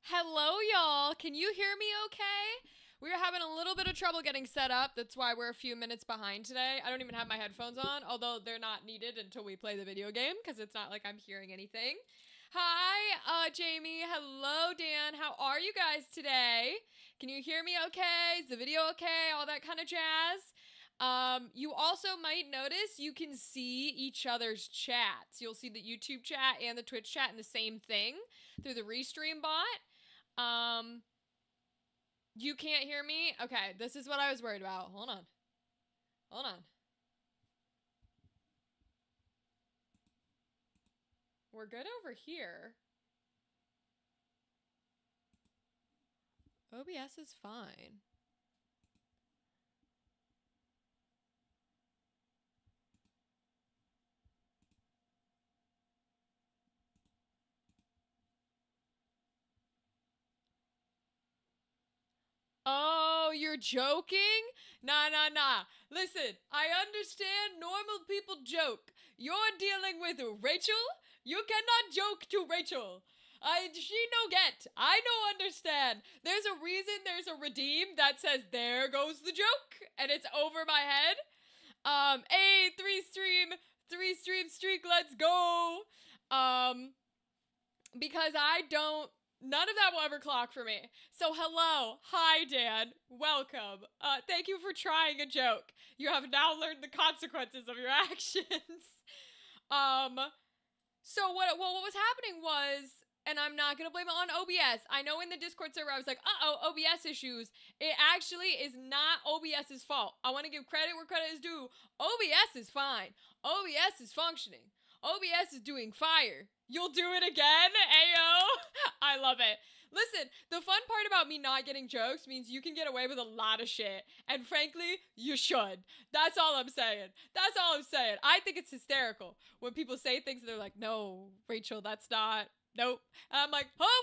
Hello, y'all. Can you hear me okay? We are having a little bit of trouble getting set up. That's why we're a few minutes behind today. I don't even have my headphones on, although they're not needed until we play the video game because it's not like I'm hearing anything. Hi, Jamie. Hello, Dan. How are you guys today? Can you hear me okay? Is the video okay? All that kind of jazz. You also might notice you can see each other's chats. You'll see the YouTube chat and the Twitch chat in the same thing through the Restream bot. You can't hear me? Okay, this is what I was worried about. Hold on. Hold on. We're good over here. OBS is fine. Oh, you're joking? Nah, nah, nah. Listen, I understand normal people joke. You're dealing with Rachel? You cannot joke to Rachel. She no get. I no understand. There's a reason there's a redeem that says there goes the joke, and it's over my head. Hey, three stream streak, let's go. Because none of that will ever clock for me. So hello, hi Dan, welcome. Thank you for trying a joke. You have now learned the consequences of your actions. So what was happening was, and I'm not gonna blame it on OBS. I know in the Discord server I was like, OBS issues. It actually is not OBS's fault. I want to give credit where credit is due. OBS is fine. OBS is functioning. OBS is doing fire. You'll do it again? Ayo. I love it. Listen, the fun part about me not getting jokes means you can get away with a lot of shit. And frankly, you should. That's all I'm saying. That's all I'm saying. I think it's hysterical when people say things and they're like, no, Rachel, that's not. Nope. And I'm like, oh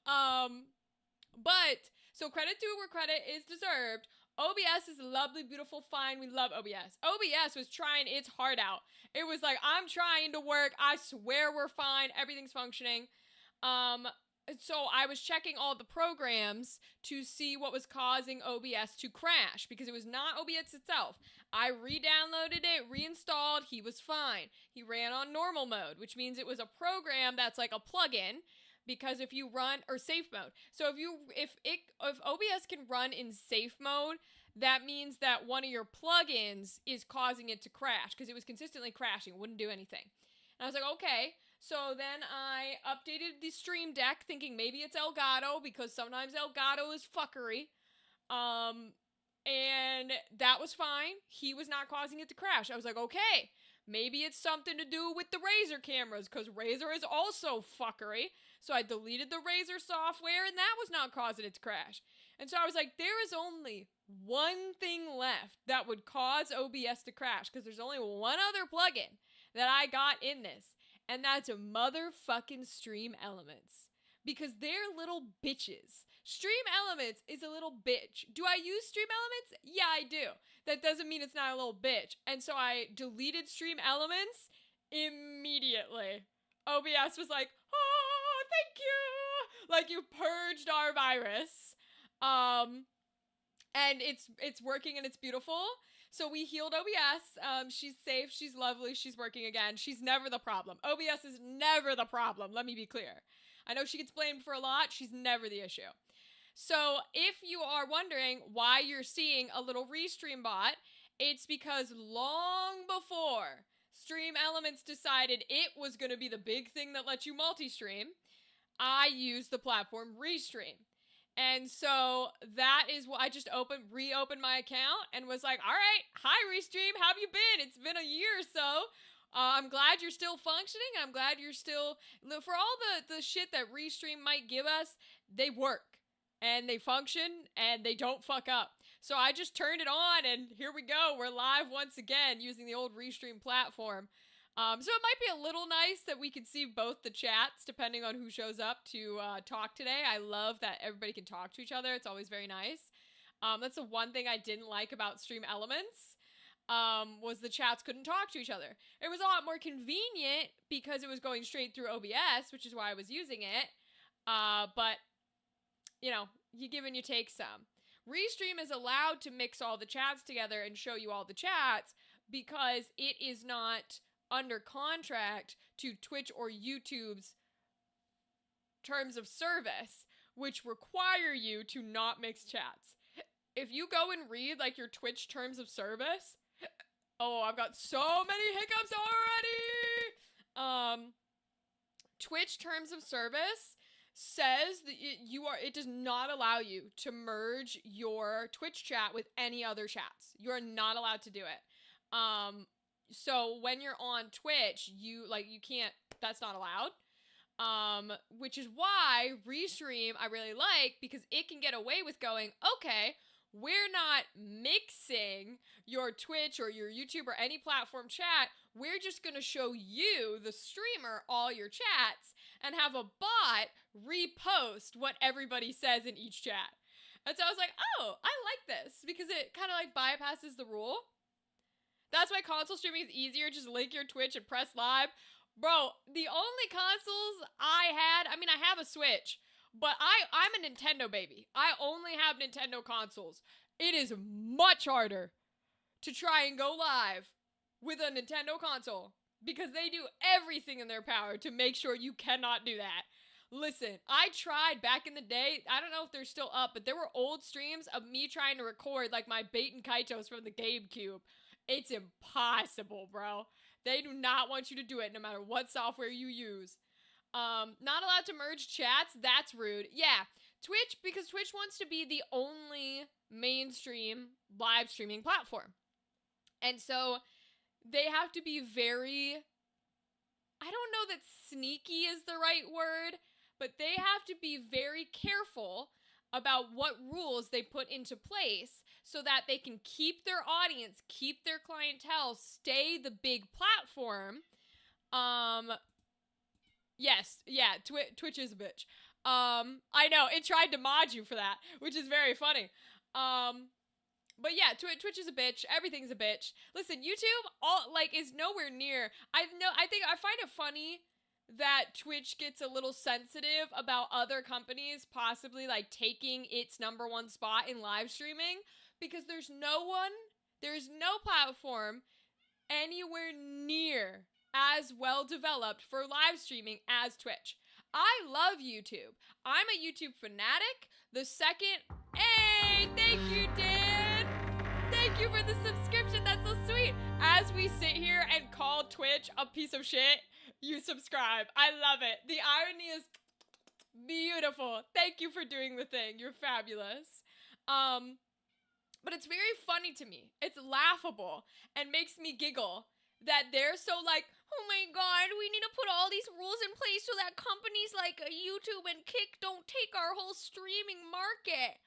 well. But, so credit due where credit is deserved. OBS is lovely, beautiful, fine. We love OBS. OBS was trying its heart out. It was like, I'm trying to work. I swear we're fine. Everything's functioning. So I was checking all the programs to see what was causing OBS to crash because it was not OBS itself. I re-downloaded it, reinstalled. He was fine. He ran on normal mode, which means it was a program that's like a plugin. Because if you run, or safe mode. So if OBS can run in safe mode, that means that one of your plugins is causing it to crash because it was consistently crashing, wouldn't do anything. And I was like, okay. So then I updated the stream deck thinking maybe it's Elgato because sometimes Elgato is fuckery. And that was fine. He was not causing it to crash. I was like, okay, maybe it's something to do with the Razer cameras because Razer is also fuckery. So I deleted the Razer software and that was not causing it to crash. And so I was like, there is only one thing left that would cause OBS to crash because there's only one other plugin that I got in this. And that's a motherfucking Stream Elements. Because they're little bitches. Stream Elements is a little bitch. Do I use Stream Elements? Yeah, I do. That doesn't mean it's not a little bitch. And so I deleted Stream Elements immediately. OBS was like, oh, thank you. Like you purged our virus. And it's working and it's beautiful. So we healed OBS. She's safe. She's lovely. She's working again. She's never the problem. OBS is never the problem. Let me be clear. I know she gets blamed for a lot. She's never the issue. So if you are wondering why you're seeing a little Restream bot, it's because long before Stream Elements decided it was going to be the big thing that lets you multi-stream, I used the platform Restream. And so that is what I just reopened my account and was like, all right, hi Restream, how have you been? It's been a year or so. I'm glad you're still functioning. I'm glad you're still, for all the shit that Restream might give us, they work and they function and they don't fuck up. So I just turned it on and here we go. We're live once again using the old Restream platform. So it might be a little nice that we can see both the chats depending on who shows up to talk today. I love that everybody can talk to each other. It's always very nice. That's the one thing I didn't like about Stream Elements. Was the chats couldn't talk to each other. It was a lot more convenient because it was going straight through OBS, which is why I was using it. But you know, you give and you take some. Restream is allowed to mix all the chats together and show you all the chats because it is not under contract to Twitch or YouTube's terms of service, which require you to not mix chats. If you go and read like your Twitch terms of service, oh, I've got so many hiccups already. Twitch terms of service says that it does not allow you to merge your Twitch chat with any other chats. You're not allowed to do it. So when you're on Twitch, you can't, that's not allowed. Which is why Restream I really like, because it can get away with going, okay, we're not mixing your Twitch or your YouTube or any platform chat. We're just going to show you, the streamer, all your chats and have a bot repost what everybody says in each chat. And so I was like, oh, I like this because it kind of like bypasses the rule. That's why console streaming is easier. Just link your Twitch and press live. Bro, the only consoles I had, I mean, I have a Switch, but I'm a Nintendo baby. I only have Nintendo consoles. It is much harder to try and go live with a Nintendo console because they do everything in their power to make sure you cannot do that. Listen, I tried back in the day. I don't know if they're still up, but there were old streams of me trying to record like my Bait and Kaitos from the GameCube. It's impossible, bro. They do not want you to do it no matter what software you use. Not allowed to merge chats. That's rude. Yeah, Twitch, because Twitch wants to be the only mainstream live streaming platform. And so they have to be very, I don't know that sneaky is the right word, but they have to be very careful about what rules they put into place so that they can keep their audience, keep their clientele, stay the big platform. Yes, yeah, Twitch is a bitch. I know, it tried to mod you for that, which is very funny. But yeah, Twitch is a bitch. Everything's a bitch. Listen, YouTube is nowhere near. I find it funny that Twitch gets a little sensitive about other companies possibly like taking its #1 spot in live streaming because there's no platform anywhere near as well developed for live streaming as Twitch. I love YouTube. I'm a YouTube fanatic. Hey, thank you, Dan. Thank you for the subscription. That's so sweet. As we sit here and call Twitch a piece of shit, you subscribe. I love it. The irony is beautiful. Thank you for doing the thing. You're fabulous. But it's very funny to me. It's laughable and makes me giggle that they're so like, oh my god, we need to put all these rules in place so that companies like YouTube and Kick don't take our whole streaming market.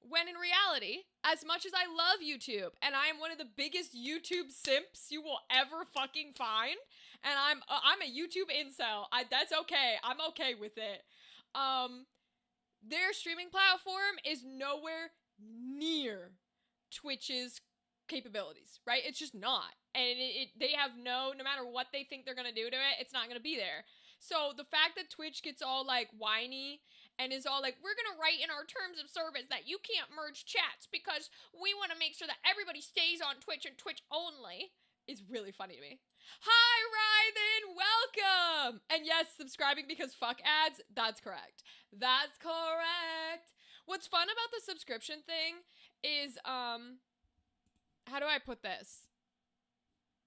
When in reality, as much as I love YouTube, and I am one of the biggest YouTube simps you will ever fucking find, and I'm a YouTube incel. That's okay. I'm okay with it. Their streaming platform is nowhere near Twitch's capabilities, right? It's just not. And they have no matter what they think they're gonna do to it, it's not gonna be there. So the fact that Twitch gets all like whiny and is all like, we're gonna write in our terms of service that you can't merge chats because we want to make sure that everybody stays on Twitch and Twitch only, is really funny to me. Hi, Rythan, welcome! And yes, subscribing because fuck ads, that's correct. That's correct. What's fun about the subscription thing is, how do I put this?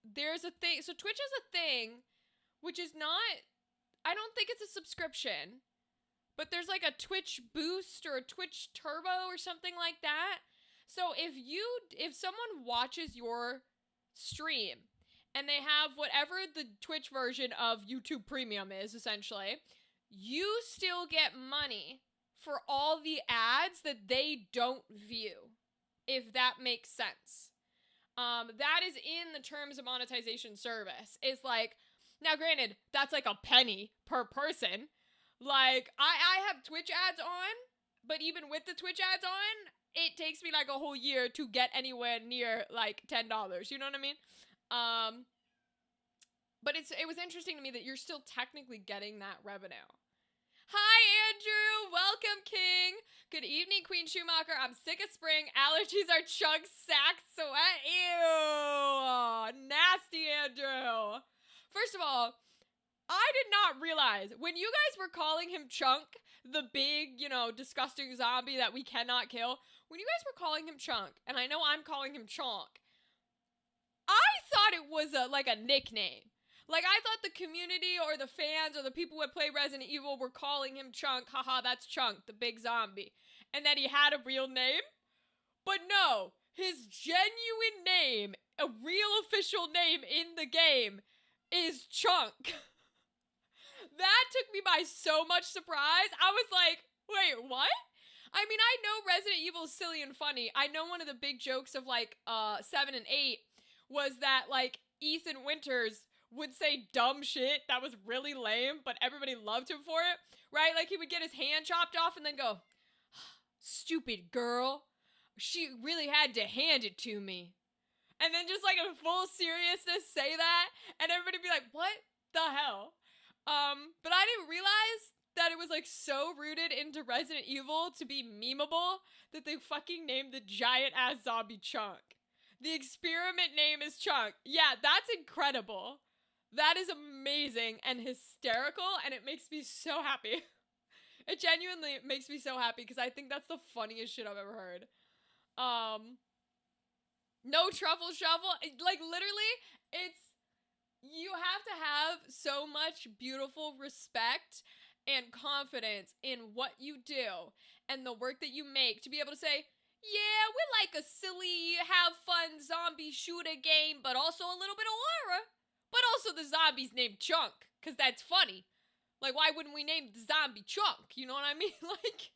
There's a thing, so Twitch is a thing, which is not, I don't think it's a subscription, but there's like a Twitch Boost or a Twitch Turbo or something like that. So if someone watches your stream and they have whatever the Twitch version of YouTube Premium is, essentially, you still get money for all the ads that they don't view, if that makes sense. That is in the terms of monetization service. It's like, now granted, that's like a penny per person. Like, I have Twitch ads on, but even with the Twitch ads on, it takes me like a whole year to get anywhere near like $10. You know what I mean? But it was interesting to me that you're still technically getting that revenue. Hi, Andrew. Welcome, King. Good evening, Queen Schumacher. I'm sick of spring. Allergies are chunk sack sweat. Ew. Nasty, Andrew. First of all, I did not realize when you guys were calling him Chunk, the big, disgusting zombie that we cannot kill, when you guys were calling him Chunk, and I know I'm calling him Chonk, I thought it was like a nickname. Like, I thought the community or the fans or the people who play Resident Evil were calling him Chunk. Haha, that's Chunk, the big zombie. And that he had a real name. But no, his genuine name, a real official name in the game, is Chunk. That took me by so much surprise. I was like, wait, what? I mean, I know Resident Evil is silly and funny. I know one of the big jokes of, like, 7 and 8 was that, like, Ethan Winters would say dumb shit that was really lame, but everybody loved him for it, right? Like, he would get his hand chopped off and then go, stupid girl. She really had to hand it to me. And then just, like, in full seriousness say that, and everybody be like, what the hell? But I didn't realize that it was, like, so rooted into Resident Evil to be memeable that they fucking named the giant-ass zombie Chunk. The experiment name is Chunk. Yeah, that's incredible. That is amazing and hysterical, and it makes me so happy. It genuinely makes me so happy, because I think that's the funniest shit I've ever heard. No truffle shuffle. Like, literally, you have to have so much beautiful respect and confidence in what you do and the work that you make to be able to say, yeah, we're like a silly, have fun zombie shooter game, but also a little bit of horror. But also the zombie's named Chunk, because that's funny. Like, why wouldn't we name the zombie Chunk? You know what I mean? Like,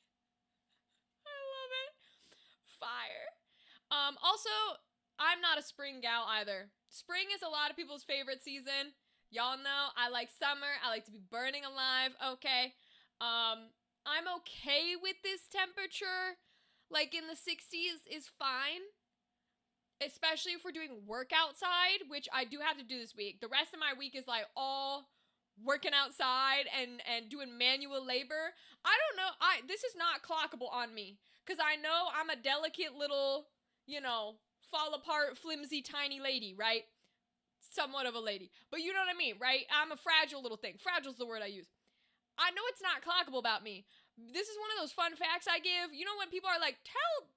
I love it. Fire. Also, I'm not a spring gal either. Spring is a lot of people's favorite season. Y'all know I like summer. I like to be burning alive. Okay. I'm okay with this temperature. Like, in the 60s is fine. Especially if we're doing work outside, which I do have to do this week. The rest of my week is like all working outside and doing manual labor. I don't know. This is not clockable on me, because I know I'm a delicate little, fall apart, flimsy, tiny lady, right? Somewhat of a lady. But you know what I mean, right? I'm a fragile little thing. Fragile's the word I use. I know it's not clockable about me. This is one of those fun facts I give. You know when people are like, tell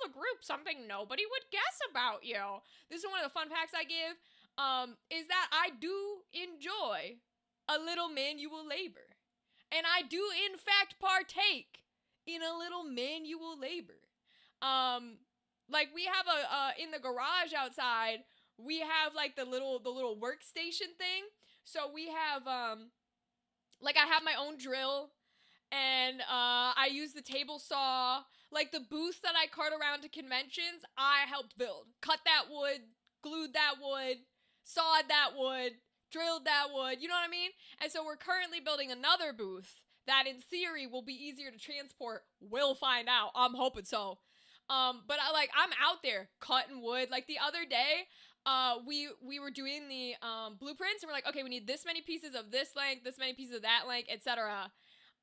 the group something nobody would guess about you. This is one of the fun facts I give. Is that I do enjoy a little manual labor. And I do, in fact, partake in a little manual labor. Like, we have in the garage outside, we have, like, the little workstation thing. So we have, like, I have my own drill. And I use the table saw. Like, the booth that I cart around to conventions, I helped build. Cut that wood, glued that wood, sawed that wood, drilled that wood, you know what I mean? And so we're currently building another booth that in theory will be easier to transport. We'll find out. I'm hoping so. But I'm out there cutting wood. Like, the other day, we were doing the blueprints, and we're like, okay, we need this many pieces of this length, this many pieces of that length, etc.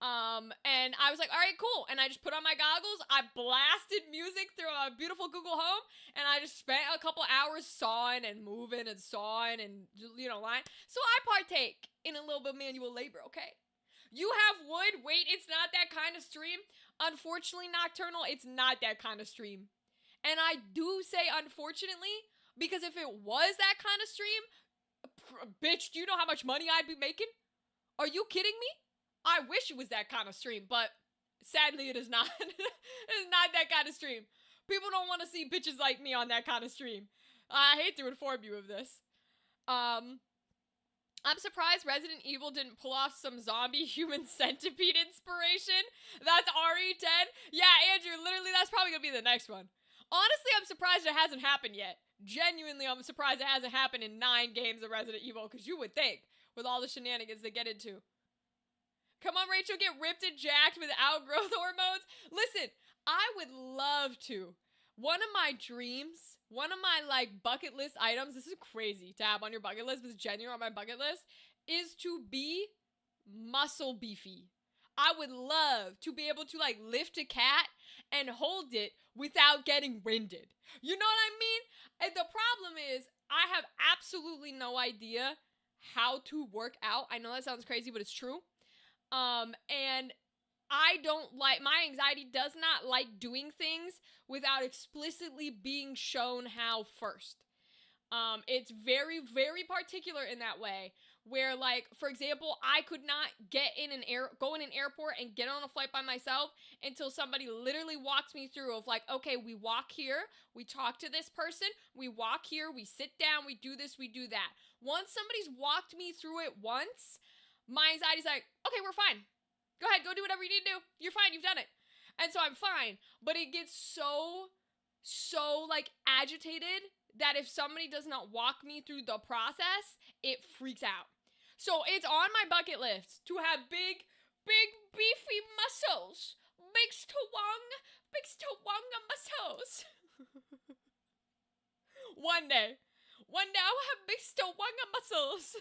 And I was like, all right, cool. And I just put on my goggles. I blasted music through a beautiful Google Home. And I just spent a couple hours sawing and moving and sawing and, line. So I partake in a little bit of manual labor, okay? You have wood. Wait, it's not that kind of stream. Unfortunately, Nocturnal, it's not that kind of stream. And I do say unfortunately, because if it was that kind of stream, bitch, do you know how much money I'd be making? Are you kidding me? I wish it was that kind of stream, but sadly it is not. It is not that kind of stream. People don't want to see bitches like me on that kind of stream. I hate to inform you of this. I'm surprised Resident Evil didn't pull off some zombie human centipede inspiration. That's RE10. Yeah, Andrew, literally that's probably going to be the next one. Honestly, I'm surprised it hasn't happened yet. Genuinely, I'm surprised it hasn't happened in 9 games of Resident Evil, because you would think, with all the shenanigans they get into. Come on, Rachel, get ripped and jacked with outgrowth hormones. Listen, I would love to. One of my dreams, one of my, bucket list items, this is crazy to have on your bucket list, but it's genuine on my bucket list, is to be muscle beefy. I would love to be able to like lift a cat and hold it without getting winded. You know what I mean? And the problem is I have absolutely no idea how to work out. I know that sounds crazy, but it's true. And I don't like, my anxiety does not like doing things without explicitly being shown how first. It's very, very particular in that way. Where, like, for example, I could not go in an airport and get on a flight by myself until somebody literally walks me through of like, okay, we walk here, we talk to this person, we walk here, we sit down, we do this, we do that. Once somebody's walked me through it once, my anxiety's like, okay, we're fine. Go ahead, go do whatever you need to do. You're fine, you've done it. And so I'm fine. But it gets so like agitated that if somebody does not walk me through the process, it freaks out. So it's on my bucket list to have big, beefy muscles. Big stawanga muscles. One day I'll have big stawanga muscles.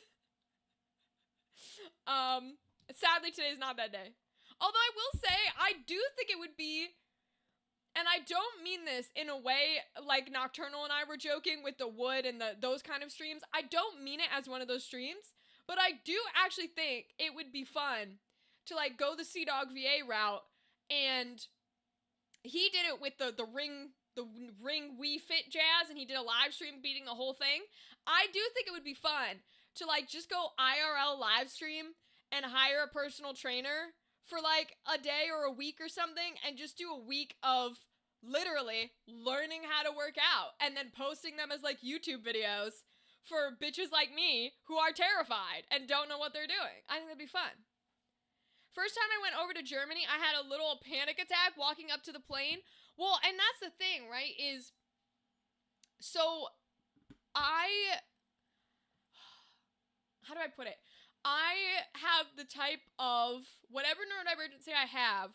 Sadly, today's not that day. Although I will say, I do think it would be, and I don't mean this in a way like Nocturnal and I were joking with the wood and those kind of streams. I don't mean it as one of those streams, but I do actually think it would be fun to like go the Sea Dog VA route, and he did it with the ring Wii Fit jazz, and he did a live stream beating the whole thing. I do think it would be fun to like just go IRL live stream and hire a personal trainer for like a day or a week or something, and just do a week of literally learning how to work out and then posting them as like YouTube videos for bitches like me who are terrified and don't know what they're doing. I think that'd be fun. First time I went over to Germany, I had a little panic attack walking up to the plane. Well, and that's the thing, right? Is so how do I put it? I have the type of, whatever neurodivergency I have,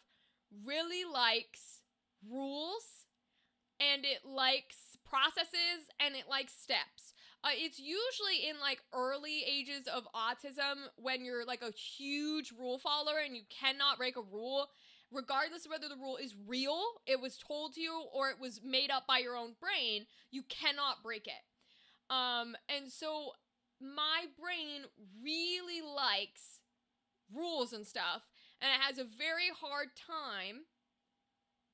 really likes rules, and it likes processes, and it likes steps. It's usually in like early ages of autism when you're like a huge rule follower and you cannot break a rule, regardless of whether the rule is real, it was told to you, or it was made up by your own brain, you cannot break it. And so my brain really likes rules and stuff, and it has a very hard time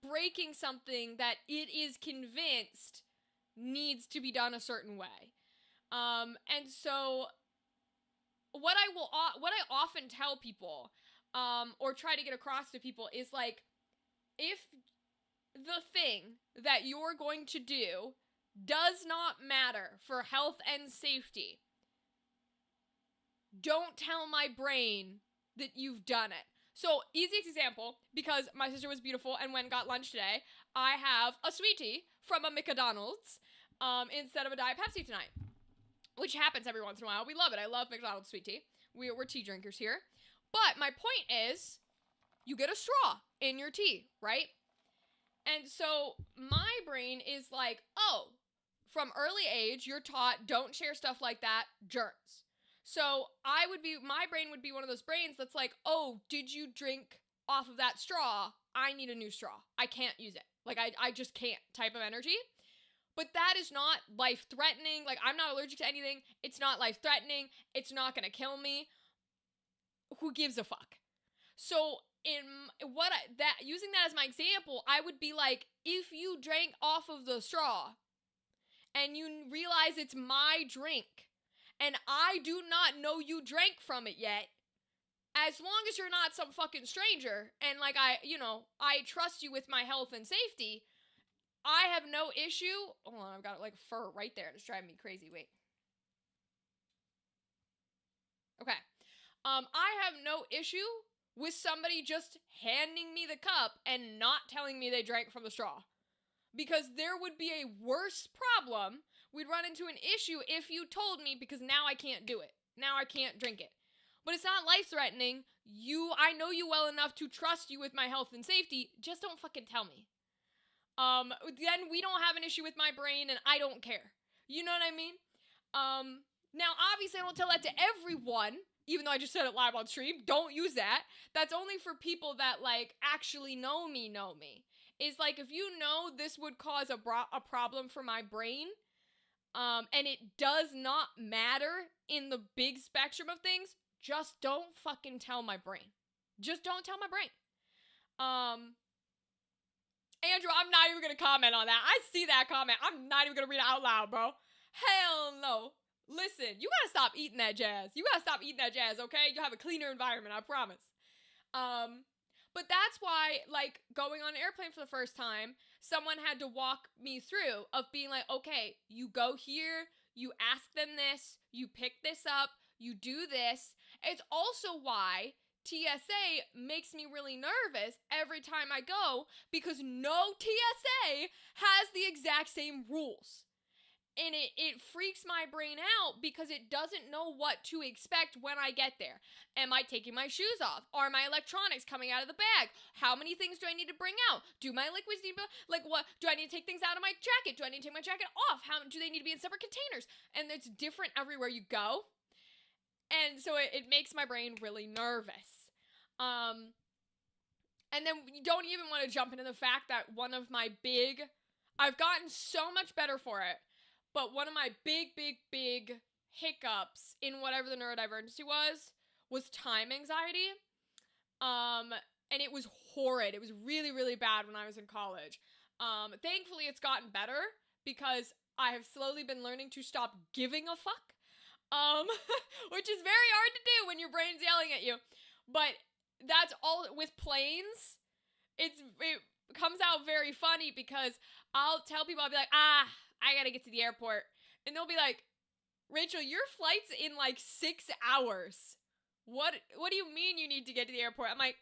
breaking something that it is convinced needs to be done a certain way. And so what I often tell people, or try to get across to people is like, if the thing that you're going to do does not matter for health and safety, don't tell my brain that you've done it. So, easiest example, because my sister was beautiful and went and got lunch today, I have a sweetie from a McDonald's instead of a Diet Pepsi tonight, which happens every once in a while. We love it. I love McDonald's sweet tea. We're tea drinkers here. But my point is, you get a straw in your tea, right? And so my brain is like, oh, from early age, you're taught don't share stuff like that, germs. So my brain would be one of those brains that's like, oh, did you drink off of that straw? I need a new straw. I can't use it. Like, I just can't type of energy. But that is not life-threatening. Like, I'm not allergic to anything. It's not life-threatening. It's not gonna kill me. Who gives a fuck? So, using that as my example, I would be like, if you drank off of the straw and you realize it's my drink and I do not know you drank from it yet, as long as you're not some fucking stranger and like I trust you with my health and safety, I have no issue. Hold on, I've got like fur right there. It's driving me crazy. Wait. Okay. I have no issue with somebody just handing me the cup and not telling me they drank from the straw. Because there would be a worse problem. We'd run into an issue if you told me, because now I can't do it. Now I can't drink it. But it's not life-threatening. I know you well enough to trust you with my health and safety. Just don't fucking tell me. Then we don't have an issue with my brain and I don't care. You know what I mean? Now, obviously, I don't tell that to everyone, even though I just said it live on stream. Don't use that. That's only for people that, like, actually know me. Is like, if you know this would cause a problem for my brain, and it does not matter in the big spectrum of things, just don't fucking tell my brain. Just don't tell my brain. Andrew, I'm not even gonna comment on that. I see that comment. I'm not even gonna read it out loud, bro. Hell no. Listen, you gotta stop eating that jazz. You gotta stop eating that jazz, okay? You'll have a cleaner environment, I promise. But that's why, like, going on an airplane for the first time, someone had to walk me through of being like, okay, you go here, you ask them this, you pick this up, you do this. It's also why TSA makes me really nervous every time I go, because no TSA has the exact same rules. And it freaks my brain out because it doesn't know what to expect when I get there. Am I taking my shoes off? Are my electronics coming out of the bag? How many things do I need to bring out? Do my liquids need to, like, what? Do I need to take things out of my jacket? Do I need to take my jacket off? How do they need to be in separate containers? And it's different everywhere you go. And so it makes my brain really nervous. And then you don't even want to jump into the fact that I've gotten so much better for it. But one of my big hiccups in whatever the neurodivergency was time anxiety. And it was horrid. It was really, really bad when I was in college. Thankfully, it's gotten better because I have slowly been learning to stop giving a fuck. Which is very hard to do when your brain's yelling at you. But that's all with planes. It comes out very funny because I'll tell people, I'll be like, I gotta get to the airport. And they'll be like, Rachel, your flight's in like 6 hours. What do you mean you need to get to the airport? I'm like,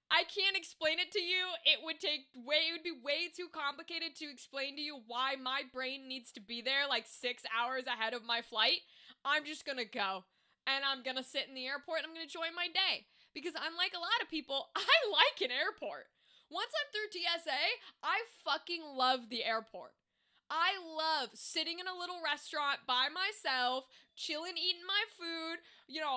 I can't explain it to you. It would be way too complicated to explain to you why my brain needs to be there like 6 hours ahead of my flight. I'm just gonna go. And I'm gonna sit in the airport and I'm gonna enjoy my day. Because unlike a lot of people, I like an airport. Once I'm through TSA, I fucking love the airport. I love sitting in a little restaurant by myself, chilling, eating my food,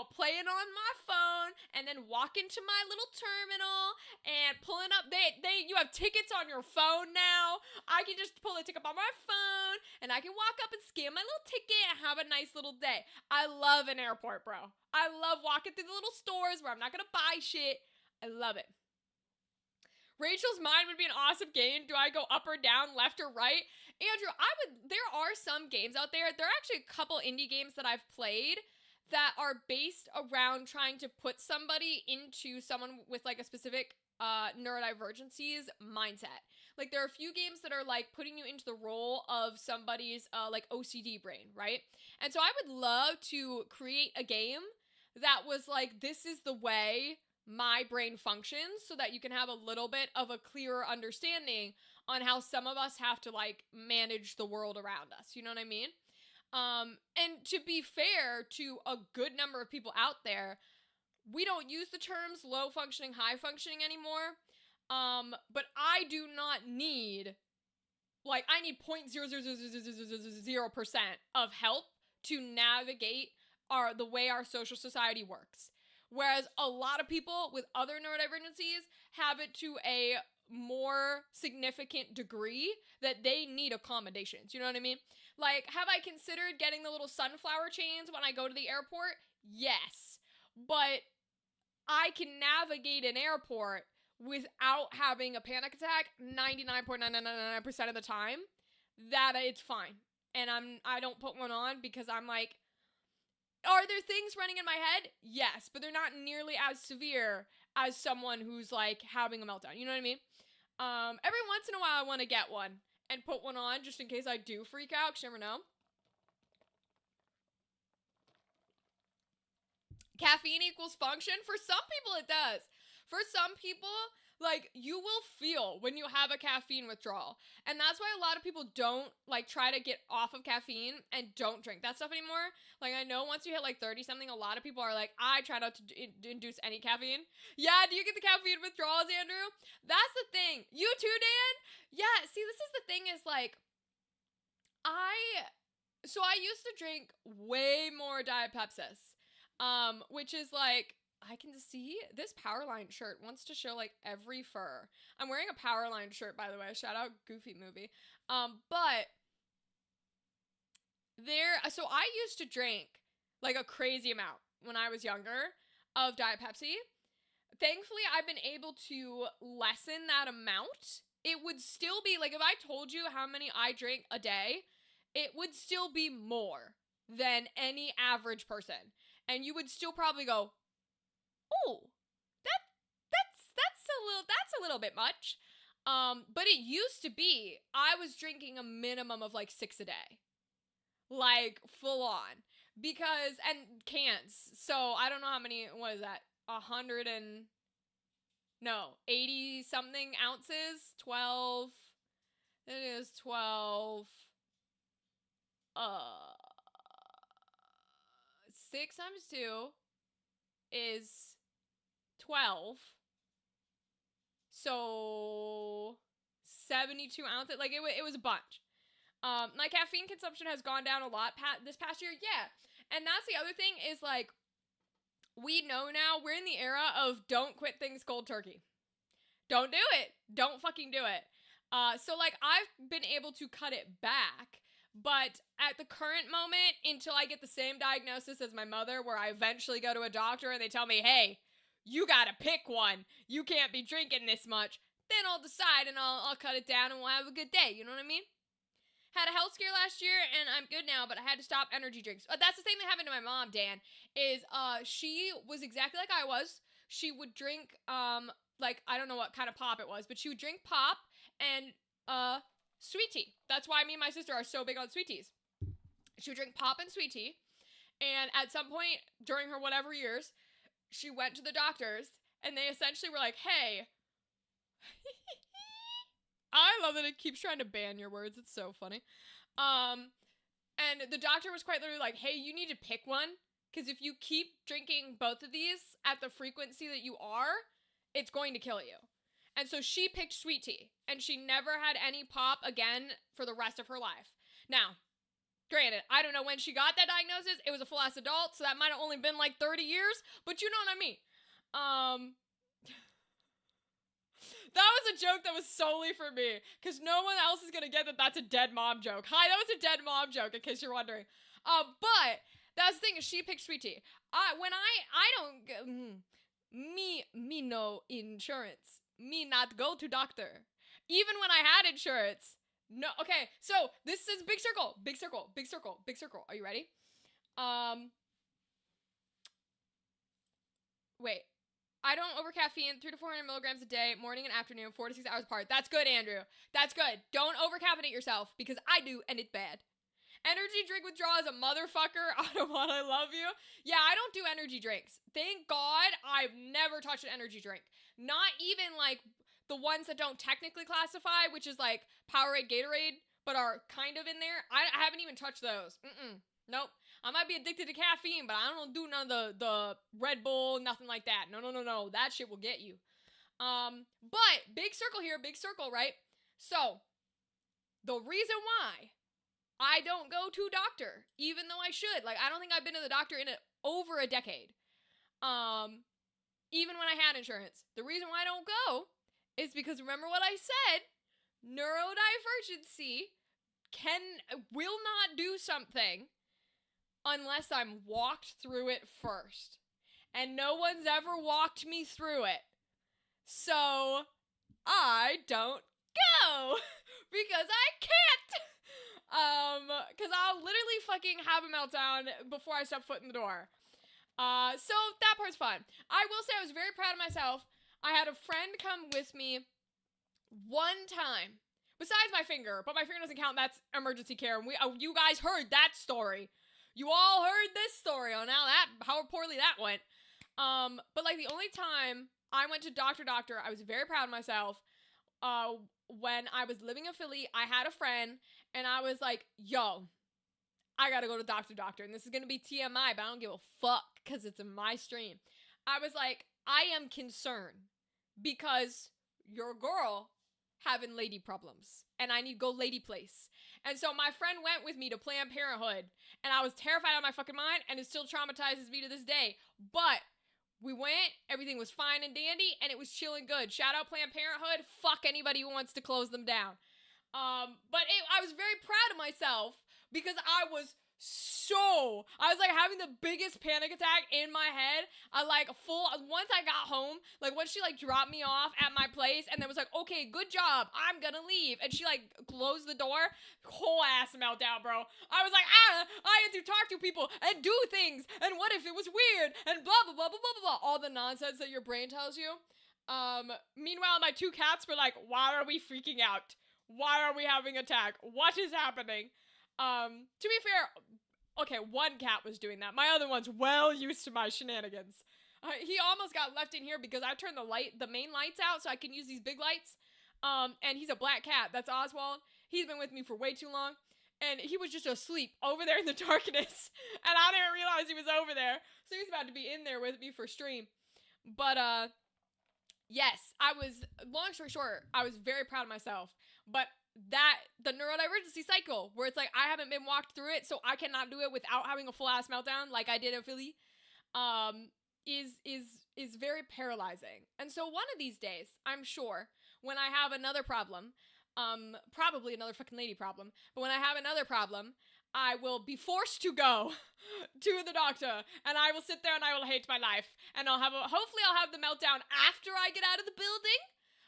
playing on my phone, and then walking to my little terminal and pulling up. You have tickets on your phone now. I can just pull a ticket on my phone, and I can walk up and scan my little ticket and have a nice little day. I love an airport, bro. I love walking through the little stores where I'm not gonna buy shit. I love it. Rachel's mind would be an awesome game. Do I go up or down, left or right? Andrew, there are some games out there. There are actually a couple indie games that I've played that are based around trying to put somebody into someone with like a specific neurodivergencies mindset. Like there are a few games that are like putting you into the role of somebody's like OCD brain, right? And so I would love to create a game that was like, this is the way my brain functions, so that you can have a little bit of a clearer understanding on how some of us have to like manage the world around us. You know what I mean? And to be fair to a good number of people out there, we don't use the terms low functioning, high functioning anymore. But I do not need, like, I need 0.00000% of help to navigate the way our social society works. Whereas a lot of people with other neurodivergencies have it to a more significant degree that they need accommodations. You know what I mean? Like, have I considered getting the little sunflower chains when I go to the airport? Yes. But I can navigate an airport without having a panic attack 99.999% of the time. That it's fine. And I don't put one on because I'm like, are there things running in my head? Yes, but they're not nearly as severe as someone who's like having a meltdown. You know what I mean? Every once in a while I want to get one and put one on just in case I do freak out, because you never know. Caffeine equals function? For some people it does. For some people, like, you will feel when you have a caffeine withdrawal. And that's why a lot of people don't, like, try to get off of caffeine and don't drink that stuff anymore. Like, I know once you hit, like, 30-something, a lot of people are like, I try not to induce any caffeine. Yeah, do you get the caffeine withdrawals, Andrew? That's the thing. You too, Dan? Yeah, see, this is the thing is, like, I used to drink way more Diet Pepsis. which is like, I can see this Powerline shirt wants to show like every fur. I'm wearing a Powerline shirt, by the way. Shout out Goofy movie. But so I used to drink like a crazy amount when I was younger of Diet Pepsi. Thankfully, I've been able to lessen that amount. It would still be like, if I told you how many I drink a day, it would still be more than any average person. And you would still probably go, oh, that's a little bit much. But it used to be, I was drinking a minimum of like 6 a day. Like, full on. Because, and cans. So, I don't know how many, what is that? 80 something ounces. 12. It is 12. 6 times 2 is 12. So 72 ounces. Like, it was a bunch. My caffeine consumption has gone down a lot this past year. Yeah. And that's the other thing is, like, we know now we're in the era of don't quit things cold turkey. Don't do it. Don't fucking do it. So, like, I've been able to cut it back. But at the current moment, until I get the same diagnosis as my mother, where I eventually go to a doctor and they tell me, hey, you gotta pick one. You can't be drinking this much. Then I'll decide and I'll cut it down and we'll have a good day. You know what I mean? Had a health scare last year and I'm good now, but I had to stop energy drinks. That's the same that happened to my mom, Dan, is she was exactly like I was. She would drink, like, I don't know what kind of pop it was, but she would drink pop and sweet tea. That's why me and my sister are so big on sweet teas. She would drink pop and sweet tea. And at some point during her whatever years, she went to the doctors and they essentially were like, hey, I love that it keeps trying to ban your words. It's so funny. And the doctor was quite literally like, hey, you need to pick one. Because if you keep drinking both of these at the frequency that you are, it's going to kill you. And so she picked sweet tea. And she never had any pop again for the rest of her life. Now, granted, I don't know when she got that diagnosis. It was a full-ass adult, so that might have only been like 30 years. But you know what I mean. That was a joke that was solely for me. Because no one else is going to get that that's a dead mom joke. Hi, that was a dead mom joke, in case you're wondering. But that's the thing, is she picked sweet tea. Me no insurance. Me not go to doctor. Even when I had insurance. No, okay, so this is big circle. Big circle, big circle, big circle. Are you ready? Wait. I don't over caffeine, 300 to 400 milligrams a day, morning and afternoon, 4 to 6 hours apart. That's good, Andrew. That's good. Don't over caffeinate yourself, because I do, and it's bad. Energy drink withdrawal is a motherfucker. I don't want to love you. Yeah, I don't do energy drinks. Thank God I've never touched an energy drink. Not even like the ones that don't technically classify, which is like Powerade, Gatorade, but are kind of in there. I haven't even touched those. Nope. I might be addicted to caffeine, but I don't do none of the Red Bull, nothing like that. No. That shit will get you. But big circle here, big circle, right? So, the reason why I don't go to doctor, even though I should, like, I don't think I've been to the doctor in over a decade. Even when I had insurance. The reason why I don't go is because, remember what I said, neurodivergency will not do something unless I'm walked through it first. And no one's ever walked me through it. So, I don't go. Because I can't. Because I'll literally fucking have a meltdown before I step foot in the door. So that part's fun. I will say I was very proud of myself. I had a friend come with me one time. Besides my finger. But my finger doesn't count. That's emergency care. And you guys heard that story. You all heard this story on how poorly that went. But like the only time I went to doctor, I was very proud of myself. When I was living in Philly, I had a friend and I was like, yo, I gotta go to doctor. And this is gonna be TMI, but I don't give a fuck because it's in my stream. I was like, I am concerned because your girl having lady problems and I need to go lady place. And so my friend went with me to Planned Parenthood and I was terrified out of my fucking mind and it still traumatizes me to this day. But we went, everything was fine and dandy and it was chilling good. Shout out Planned Parenthood. Fuck anybody who wants to close them down. I was very proud of myself because I was like having the biggest panic attack in my head. Once I got home, like once she like dropped me off at my place and then was like, okay, good job, I'm gonna leave. And she like closed the door, whole ass meltdown, bro. I was like, I had to talk to people and do things. And what if it was weird? And blah, blah, blah, blah, blah, blah, all the nonsense that your brain tells you. Meanwhile, my two cats were like, why are we freaking out? Why are we having an attack? What is happening? To be fair, okay, one cat was doing that. My other one's well used to my shenanigans. He almost got left in here because I turned the main lights out so I can use these big lights. And he's a black cat. That's Oswald. He's been with me for way too long. And he was just asleep over there in the darkness. And I didn't realize he was over there. So he was about to be in there with me for stream. But, yes, long story short, I was very proud of myself. But the neurodivergency cycle, where it's like, I haven't been walked through it, so I cannot do it without having a full ass meltdown like I did in Philly, is very paralyzing. And so one of these days, I'm sure, when I have another problem, probably another fucking lady problem, but when I have another problem, I will be forced to go to the doctor, and I will sit there and I will hate my life, and hopefully I'll have the meltdown after I get out of the building,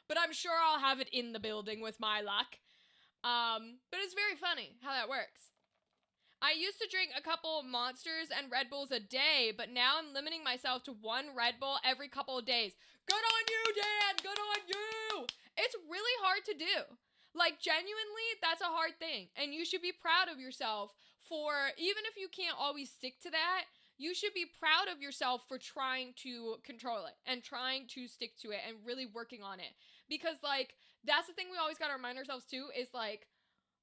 but I'm sure I'll have it in the building with my luck. But it's very funny how that works. I used to drink a couple Monsters and Red Bulls a day, but now I'm limiting myself to one Red Bull every couple of days. Good on you, Dan! Good on you! It's really hard to do. Like, genuinely, that's a hard thing. And you should be proud of yourself for, even if you can't always stick to that, you should be proud of yourself for trying to control it and trying to stick to it and really working on it. Because, like, that's the thing we always gotta remind ourselves, too, is, like,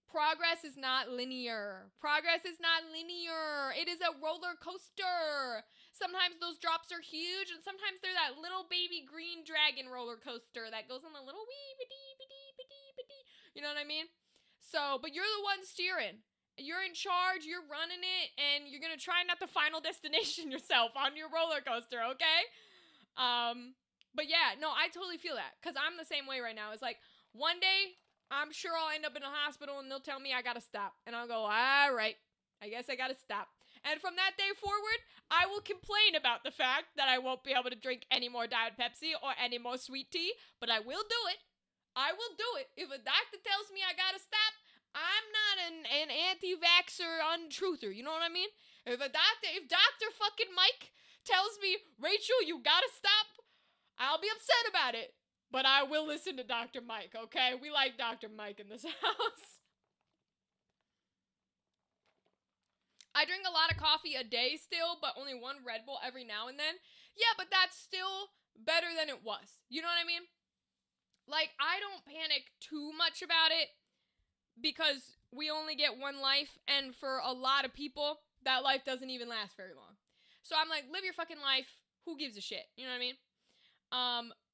progress is not linear. Progress is not linear. It is a roller coaster. Sometimes those drops are huge, and sometimes they're that little baby green dragon roller coaster that goes on a little wee bitty bitty bitty bitty. You know what I mean? So, but you're the one steering. You're in charge, you're running it, and you're gonna try not to final destination yourself on your roller coaster, okay? But yeah, no, I totally feel that, because I'm the same way right now. It's like, one day, I'm sure I'll end up in a hospital, and they'll tell me I gotta stop. And I'll go, all right, I guess I gotta stop. And from that day forward, I will complain about the fact that I won't be able to drink any more Diet Pepsi or any more sweet tea, but I will do it. I will do it. If a doctor tells me I gotta stop, I'm not an anti-vaxxer untruther, you know what I mean? If Dr. fucking Mike tells me, Rachel, you gotta stop, I'll be upset about it. But I will listen to Dr. Mike, okay? We like Dr. Mike in this house. I drink a lot of coffee a day still, but only one Red Bull every now and then. Yeah, but that's still better than it was. You know what I mean? Like, I don't panic too much about it because we only get one life, and for a lot of people, that life doesn't even last very long. So I'm like, live your fucking life. Who gives a shit? You know what I mean?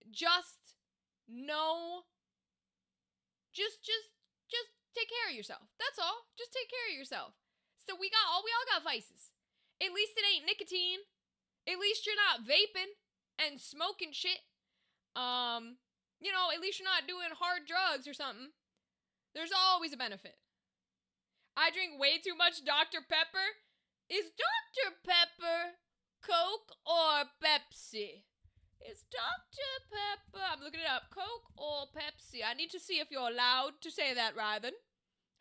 Just take care of yourself. That's all. Just take care of yourself. So we all got vices. At least it ain't nicotine. At least you're not vaping and smoking shit. You know, at least you're not doing hard drugs or something. There's always a benefit. I drink way too much Dr. Pepper. Is Dr. Pepper Coke or Pepsi? It's Dr. Pepper. I'm looking it up. Coke or Pepsi? I need to see if you're allowed to say that, Ryden.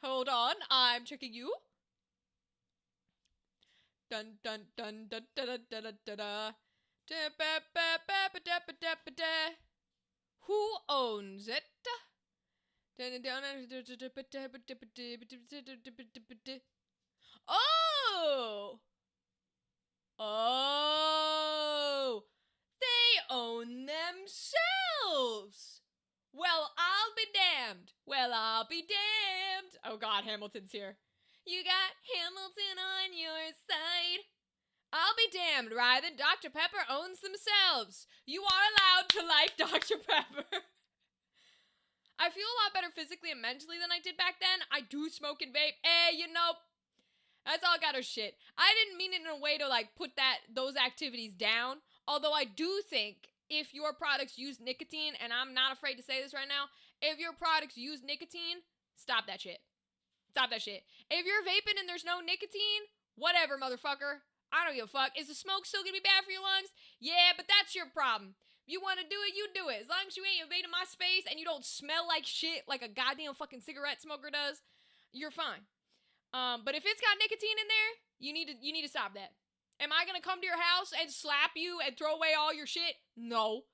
Hold on. I'm checking you. Dun dun dun dun dun dun dun dun dun. Who owns it? Oh! Oh! They own themselves! Well, I'll be damned. Well, I'll be damned. Oh God, Hamilton's here. You got Hamilton on your side. I'll be damned, Ryden. Dr. Pepper owns themselves. You are allowed to like Dr. Pepper. I feel a lot better physically and mentally than I did back then. I do smoke and vape. That's all got her shit. I didn't mean it in a way to like put those activities down. Although I do think if your products use nicotine, and I'm not afraid to say this right now, if your products use nicotine, stop that shit. Stop that shit. If you're vaping and there's no nicotine, whatever, motherfucker. I don't give a fuck. Is the smoke still gonna be bad for your lungs? Yeah, but that's your problem. You want to do it, you do it. As long as you ain't invading my space and you don't smell like shit like a goddamn fucking cigarette smoker does, you're fine. But if it's got nicotine in there, you need to stop that. Am I gonna come to your house and slap you and throw away all your shit? No.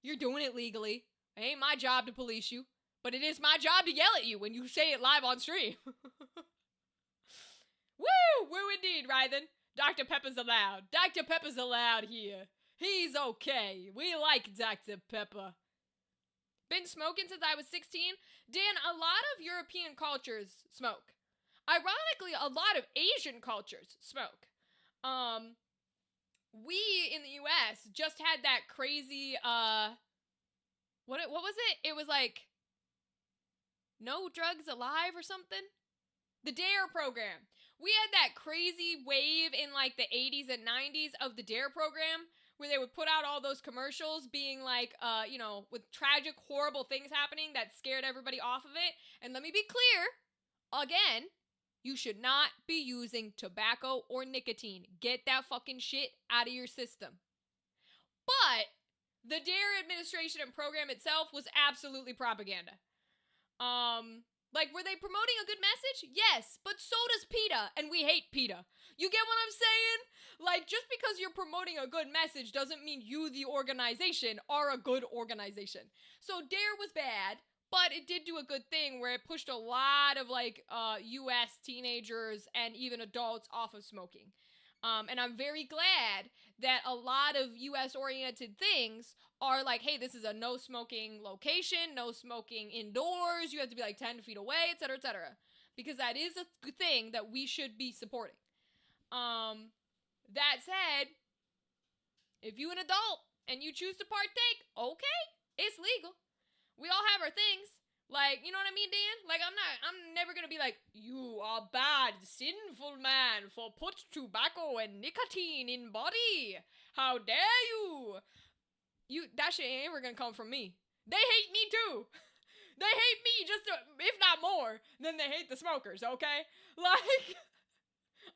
You're doing it legally. It ain't my job to police you. But it is my job to yell at you when you say it live on stream. Woo! Woo indeed, Rythan. Dr. Pepper's allowed. Dr. Pepper's allowed here. He's okay. We like Dr. Pepper. Been smoking since I was 16. Dan, a lot of European cultures smoke. Ironically, a lot of Asian cultures smoke. We in the US just had that crazy what was it? It was like No Drugs Alive or something? The DARE program. We had that crazy wave in like the 80s and 90s of the DARE program where they would put out all those commercials being like, with tragic, horrible things happening that scared everybody off of it. And let me be clear, again, you should not be using tobacco or nicotine. Get that fucking shit out of your system. But the DARE administration and program itself was absolutely propaganda. Like, were they promoting a good message? Yes, but so does PETA, and we hate PETA. You get what I'm saying? Like, just because you're promoting a good message doesn't mean you, the organization, are a good organization. So DARE was bad, but it did do a good thing where it pushed a lot of, U.S. teenagers and even adults off of smoking. And I'm very glad that a lot of U.S.-oriented things are like, hey, this is a no-smoking location, no smoking indoors, you have to be like 10 feet away, etc., etc. Because that is a good thing that we should be supporting. That said, if you an adult and you choose to partake, okay, it's legal. We all have our things. Like, you know what I mean, Dan? Like, I'm never gonna be like, you are bad, sinful man, for put tobacco and nicotine in body. How dare you? That shit ain't ever gonna come from me. They hate me too. They hate me just, if not more, than they hate the smokers, okay? Like,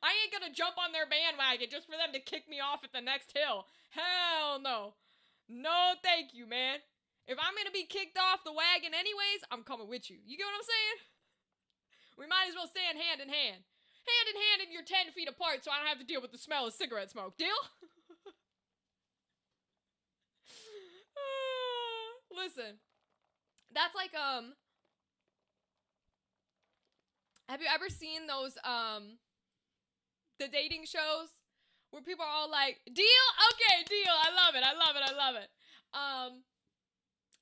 I ain't gonna jump on their bandwagon just for them to kick me off at the next hill. Hell no. No, thank you, man. If I'm gonna be kicked off the wagon anyways, I'm coming with you. You get what I'm saying? We might as well stand hand in hand. Hand in hand and you're 10 feet apart so I don't have to deal with the smell of cigarette smoke. Deal? Listen. That's like, have you ever seen those, the dating shows? Where people are all like, deal? Okay, deal. I love it. I love it. I love it.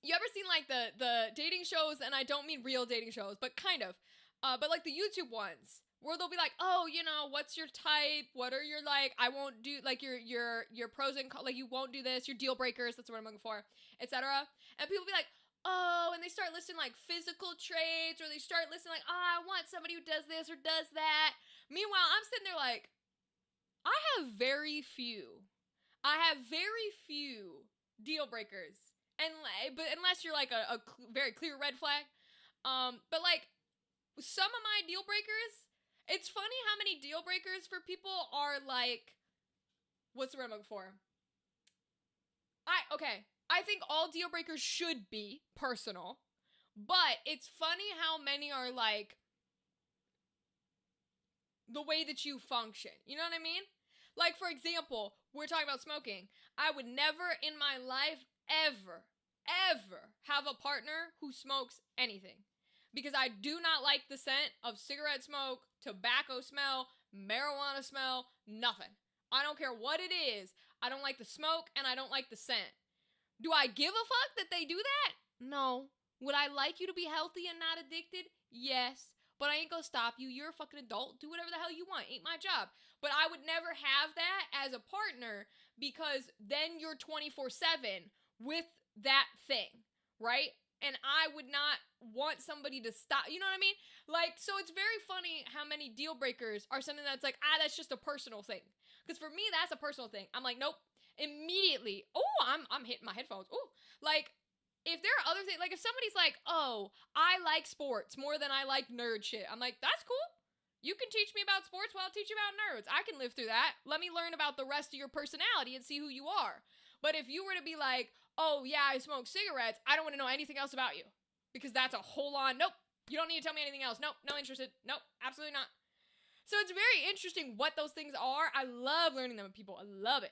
You ever seen like the dating shows, and I don't mean real dating shows, but kind of, but like the YouTube ones where they'll be like, oh, what's your type? What are your I won't do like your pros and like you won't do this, your deal breakers. That's what I'm looking for, etc. And people be like, oh, and they start listing like physical traits, or they start listing like, oh, I want somebody who does this or does that. Meanwhile, I'm sitting there like, I have very few deal breakers. But unless you're like a very clear red flag, but like some of my deal breakers, it's funny how many deal breakers for people are like, what's the word I'm looking for? I think all deal breakers should be personal, but it's funny how many are like the way that you function. You know what I mean? Like, for example, we're talking about smoking. I would never in my life ever have a partner who smokes anything. Because I do not like the scent of cigarette smoke, tobacco smell, marijuana smell, nothing. I don't care what it is. I don't like the smoke and I don't like the scent. Do I give a fuck that they do that? No. Would I like you to be healthy and not addicted? Yes. But I ain't gonna stop you. You're a fucking adult. Do whatever the hell you want. Ain't my job. But I would never have that as a partner because then you're 24/7 with that thing, right? and I would not want somebody to stop. You know what I mean? Like, so it's very funny how many deal breakers are something that's like, that's just a personal thing. Because for me, that's a personal thing. I'm like, nope. Immediately, I'm hitting my headphones. Like, if there are other things, like if somebody's like, oh, I like sports more than I like nerd shit, I'm like, that's cool. You can teach me about sports while I'll teach you about nerds. I can live through that. Let me learn about the rest of your personality and see who you are. But if you were to be like, oh, yeah, I smoke cigarettes, I don't want to know anything else about you. Because that's a whole on, nope, you don't need to tell me anything else. Nope, no interested. Nope, absolutely not. So it's very interesting what those things are. I love learning them with people. I love it.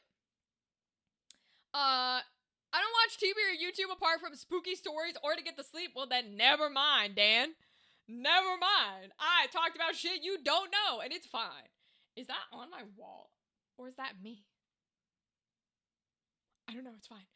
I don't watch TV or YouTube apart from spooky stories or to get to sleep. Well, then never mind, Dan. Never mind. I talked about shit you don't know, and it's fine. Is that on my wall? Or is that me? I don't know, it's fine.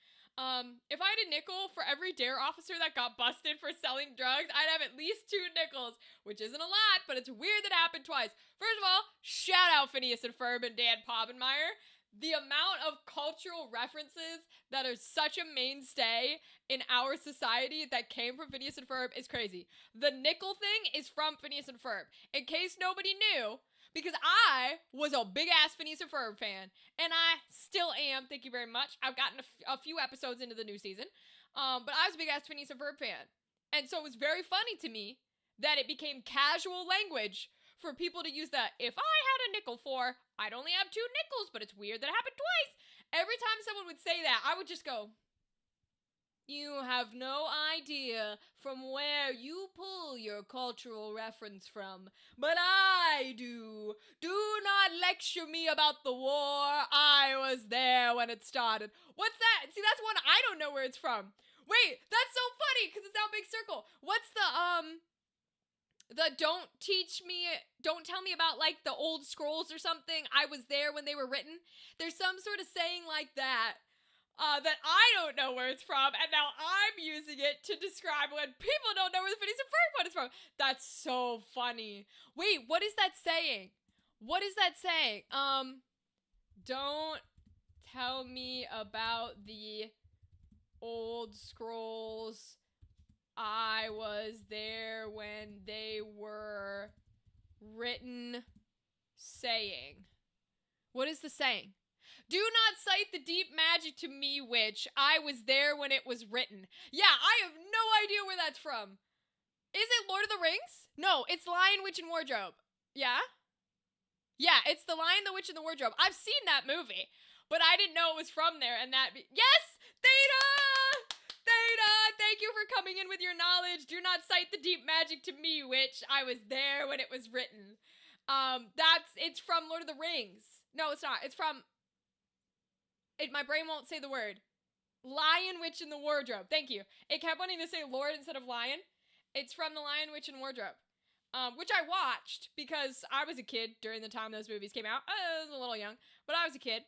If I had a nickel for every DARE officer that got busted for selling drugs, I'd have at least 2 nickels, which isn't a lot, but it's weird that it happened twice. First of all, shout out Phineas and Ferb and Dan Povenmire. The amount of cultural references that are such a mainstay in our society that came from Phineas and Ferb is crazy. The nickel thing is from Phineas and Ferb. In case nobody knew, because I was a big-ass Phineas and Ferb fan, and I still am, thank you very much. I've gotten a few episodes into the new season, but I was a big-ass Phineas and Ferb fan. And so it was very funny to me that it became casual language for people to use that. If I had a nickel for, I'd only have 2 nickels, but it's weird that it happened twice. Every time someone would say that, I would just go, you have no idea from where you pull your cultural reference from, but I do. Do not lecture me about the war. I was there when it started. What's that? See, that's one I don't know where it's from. Wait, that's so funny because it's that big circle. What's the don't tell me about like the old scrolls or something. I was there when they were written. There's some sort of saying like that. That I don't know where it's from, and now I'm using it to describe when people don't know where the Phineas and Ferb one is from. That's so funny. Wait, what is that saying? What is that saying? Don't tell me about the old scrolls. I was there when they were written. Saying. What is the saying? Do not cite the deep magic to me, witch. I was there when it was written. Yeah, I have no idea where that's from. Is it Lord of the Rings? No, it's Lion, Witch, and Wardrobe. Yeah? Yeah, it's The Lion, the Witch, and the Wardrobe. I've seen that movie, but I didn't know it was from there. And yes! Theta! Theta! Thank you for coming in with your knowledge. Do not cite the deep magic to me, witch. I was there when it was written. It's from Lord of the Rings. No, it's not. It's from... my brain won't say the word. Lion, Witch, and the Wardrobe. Thank you. It kept wanting to say Lord instead of Lion. It's from The Lion, Witch, and Wardrobe. Which I watched because I was a kid during the time those movies came out. I was a little young, but I was a kid.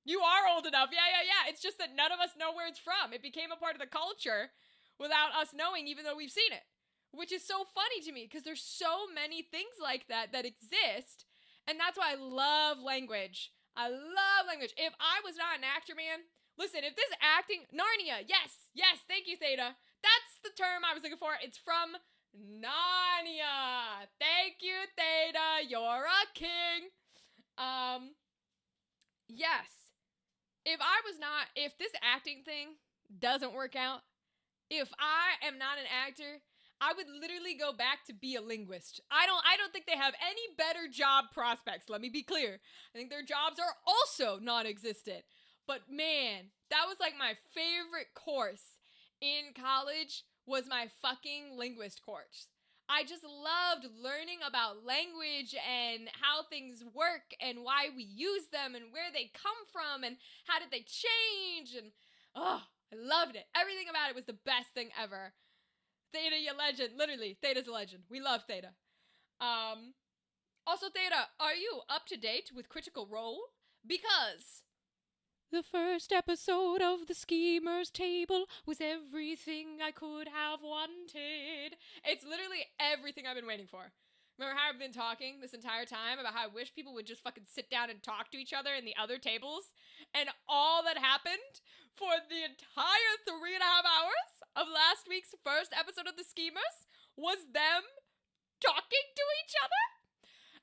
You are old enough. Yeah. It's just that none of us know where it's from. It became a part of the culture without us knowing, even though we've seen it. Which is so funny to me because there's so many things like that exist. And that's why I love language. I love language. If I was not an actor, man, listen, if this acting, Narnia, yes, thank you, Theta. That's the term I was looking for. It's from Narnia. Thank you, Theta. You're a king. Yes. If this acting thing doesn't work out, if I am not an actor, I would literally go back to be a linguist. I don't think they have any better job prospects. Let me be clear. I think their jobs are also non-existent. But man, that was like my favorite course in college was my fucking linguist course. I just loved learning about language and how things work and why we use them and where they come from and how did they change and I loved it. Everything about it was the best thing ever. Theta, you legend. Literally, Theta's a legend. We love Theta. Also, Theta, are you up to date with Critical Role? Because the first episode of The Schemer's Table was everything I could have wanted. It's literally everything I've been waiting for. Remember how I've been talking this entire time about how I wish people would just fucking sit down and talk to each other in the other tables? And all that happened for the entire 3.5 hours of last week's first episode of The Schemers was them talking to each other.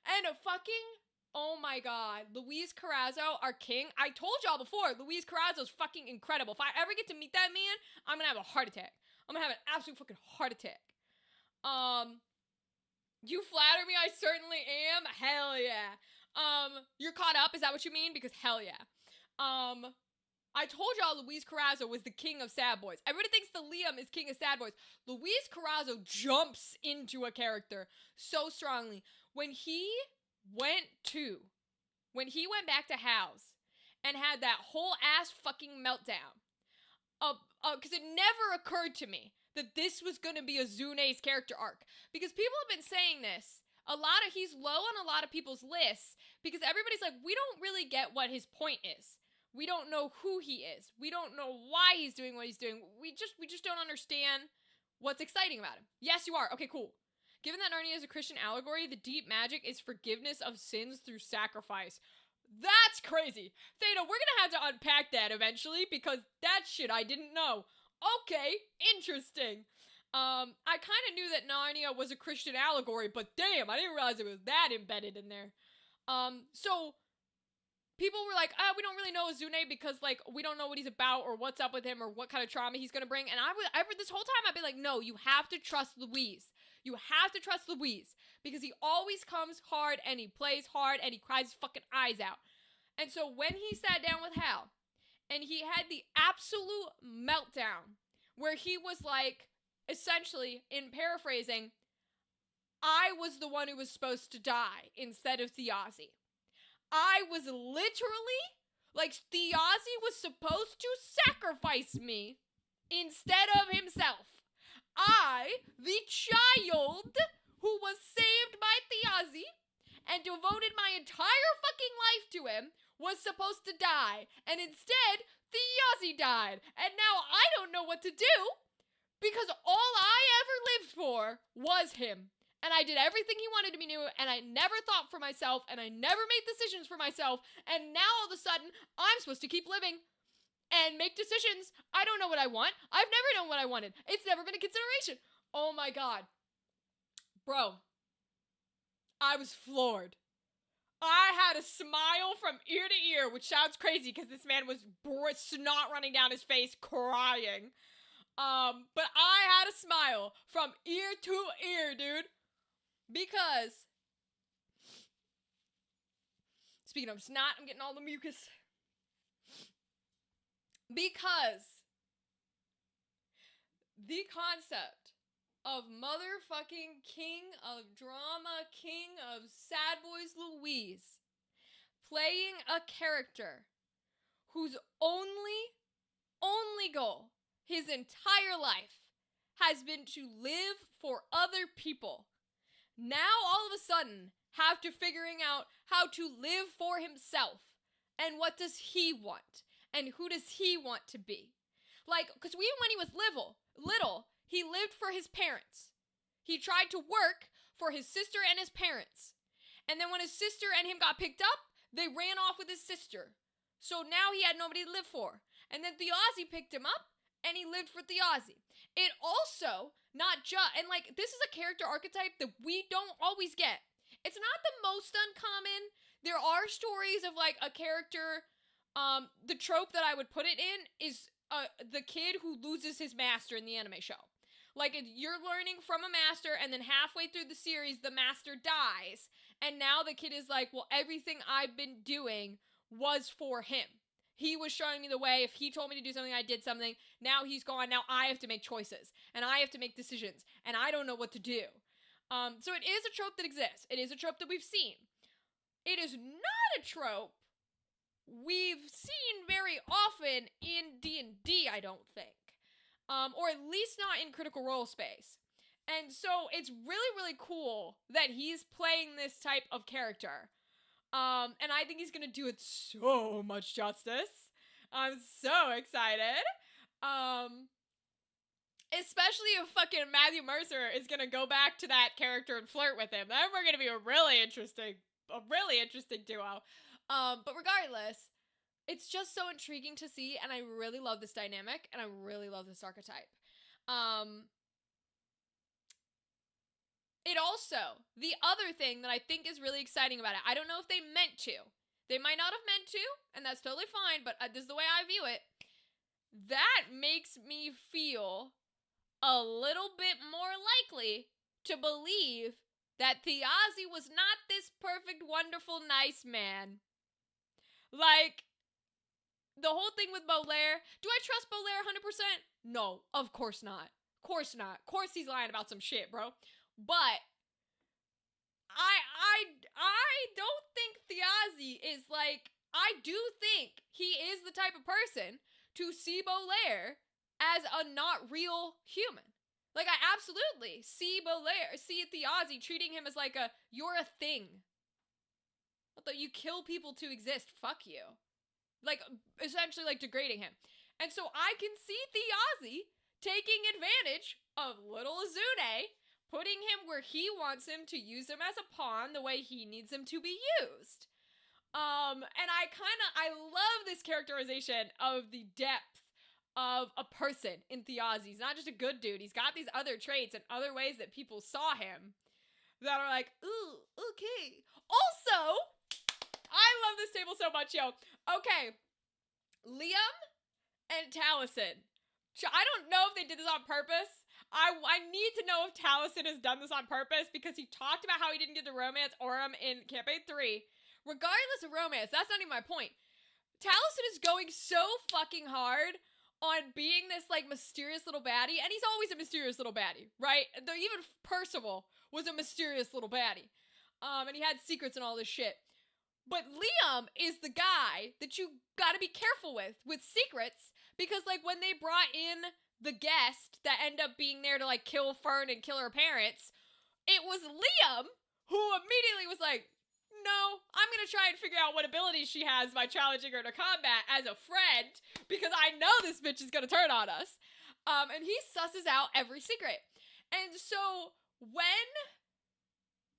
And fucking, oh my god, Luis Carrazzo, our king. I told y'all before, Luis Carrazzo's fucking incredible. If I ever get to meet that man, I'm gonna have a heart attack. I'm gonna have an absolute fucking heart attack. You flatter me, I certainly am. Hell yeah. You're caught up, is that what you mean? Because hell yeah. I told y'all Luis Carrazzo was the king of sad boys. Everybody thinks the Liam is king of sad boys. Luis Carrazzo jumps into a character so strongly. When he went back to House and had that whole ass fucking meltdown, because it never occurred to me that this was gonna be Azune's character arc. Because people have been saying this. He's low on a lot of people's lists because everybody's like, we don't really get what his point is. We don't know who he is. We don't know why he's doing what he's doing. We just don't understand what's exciting about him. Yes, you are. Okay, cool. Given that Narnia is a Christian allegory, the deep magic is forgiveness of sins through sacrifice. That's crazy. Theta, we're gonna have to unpack that eventually because that shit I didn't know. Okay, interesting. I kind of knew that Narnia was a Christian allegory, but damn, I didn't realize it was that embedded in there. So people were like, we don't really know Azune because, like, we don't know what he's about or what's up with him or what kind of trauma he's gonna bring. And this whole time I've been like, no, you have to trust Louise. You have to trust Louise because he always comes hard and he plays hard and he cries his fucking eyes out. And so when he sat down with Hal and he had the absolute meltdown where he was like, essentially, in paraphrasing, I was the one who was supposed to die instead of Thiazi. I was literally, like, Thiazi was supposed to sacrifice me instead of himself. I, the child who was saved by Thiazi and devoted my entire fucking life to him, was supposed to die. And instead, Thiazi died. And now I don't know what to do because all I ever lived for was him. And I did everything he wanted me to do, and I never thought for myself, and I never made decisions for myself, and now all of a sudden, I'm supposed to keep living and make decisions. I don't know what I want. I've never known what I wanted. It's never been a consideration. Oh my god. Bro. I was floored. I had a smile from ear to ear, which sounds crazy because this man was snot running down his face, crying. But I had a smile from ear to ear, dude. Because, speaking of snot, I'm getting all the mucus. Because the concept of motherfucking king of drama, king of sad boys Louise, playing a character whose only goal his entire life has been to live for other people, now all of a sudden have to figuring out how to live for himself. And what does he want? And who does he want to be? Like, because even when he was little, he lived for his parents. He tried to work for his sister and his parents. And then when his sister and him got picked up, they ran off with his sister. So now he had nobody to live for. And then Thiazi picked him up, and he lived for Thiazi. It also, not just, and like, this is a character archetype that we don't always get. It's not the most uncommon. There are stories of like a character, the trope that I would put it in is the kid who loses his master in the anime show. Like, you're learning from a master, and then halfway through the series, the master dies. And now the kid is like, well, everything I've been doing was for him. He was showing me the way. If he told me to do something, I did something. Now he's gone. Now I have to make choices. And I have to make decisions. And I don't know what to do. So it is a trope that exists. It is a trope that we've seen. It is not a trope we've seen very often in D&D, I don't think. Or at least not in Critical Role space. And so it's really, really cool that he's playing this type of character. And I think he's gonna do it so much justice. I'm so excited. Especially if fucking Matthew Mercer is gonna go back to that character and flirt with him. Then we're gonna be a really interesting duo. But regardless, it's just so intriguing to see, and I really love this dynamic, and I really love this archetype. It also, the other thing that I think is really exciting about it, I don't know if they meant to. They might not have meant to, and that's totally fine, but this is the way I view it. That makes me feel a little bit more likely to believe that Thiazi was not this perfect, wonderful, nice man. Like, the whole thing with Baudelaire, do I trust Baudelaire 100%? No, of course not. Of course not. Of course he's lying about some shit, bro. But I don't think Thiazi is like, I do think he is the type of person to see Baudelaire as a not real human. Like, I absolutely see Thiazi treating him as like you're a thing. Although you kill people to exist, fuck you. Like, essentially like degrading him. And so I can see Thiazi taking advantage of little Azune, putting him where he wants him, to use him as a pawn the way he needs him to be used. And I love this characterization of the depth of a person in Thiazi. He's not just a good dude. He's got these other traits and other ways that people saw him that are like, ooh, okay. Also, I love this table so much, yo. Okay, Liam and Taliesin. I don't know if they did this on purpose. I need to know if Taliesin has done this on purpose, because he talked about how he didn't get the romance Aurum in Campaign 3. Regardless of romance, that's not even my point. Taliesin is going so fucking hard on being this, like, mysterious little baddie, and he's always a mysterious little baddie, right? Though even Percival was a mysterious little baddie. And he had secrets and all this shit. But Liam is the guy that you gotta be careful with secrets, because, like, when they brought in the guest that ended up being there to, like, kill Fern and kill her parents, it was Liam who immediately was like, no, I'm gonna try and figure out what abilities she has by challenging her to combat as a friend, because I know this bitch is gonna turn on us. And he susses out every secret. And so when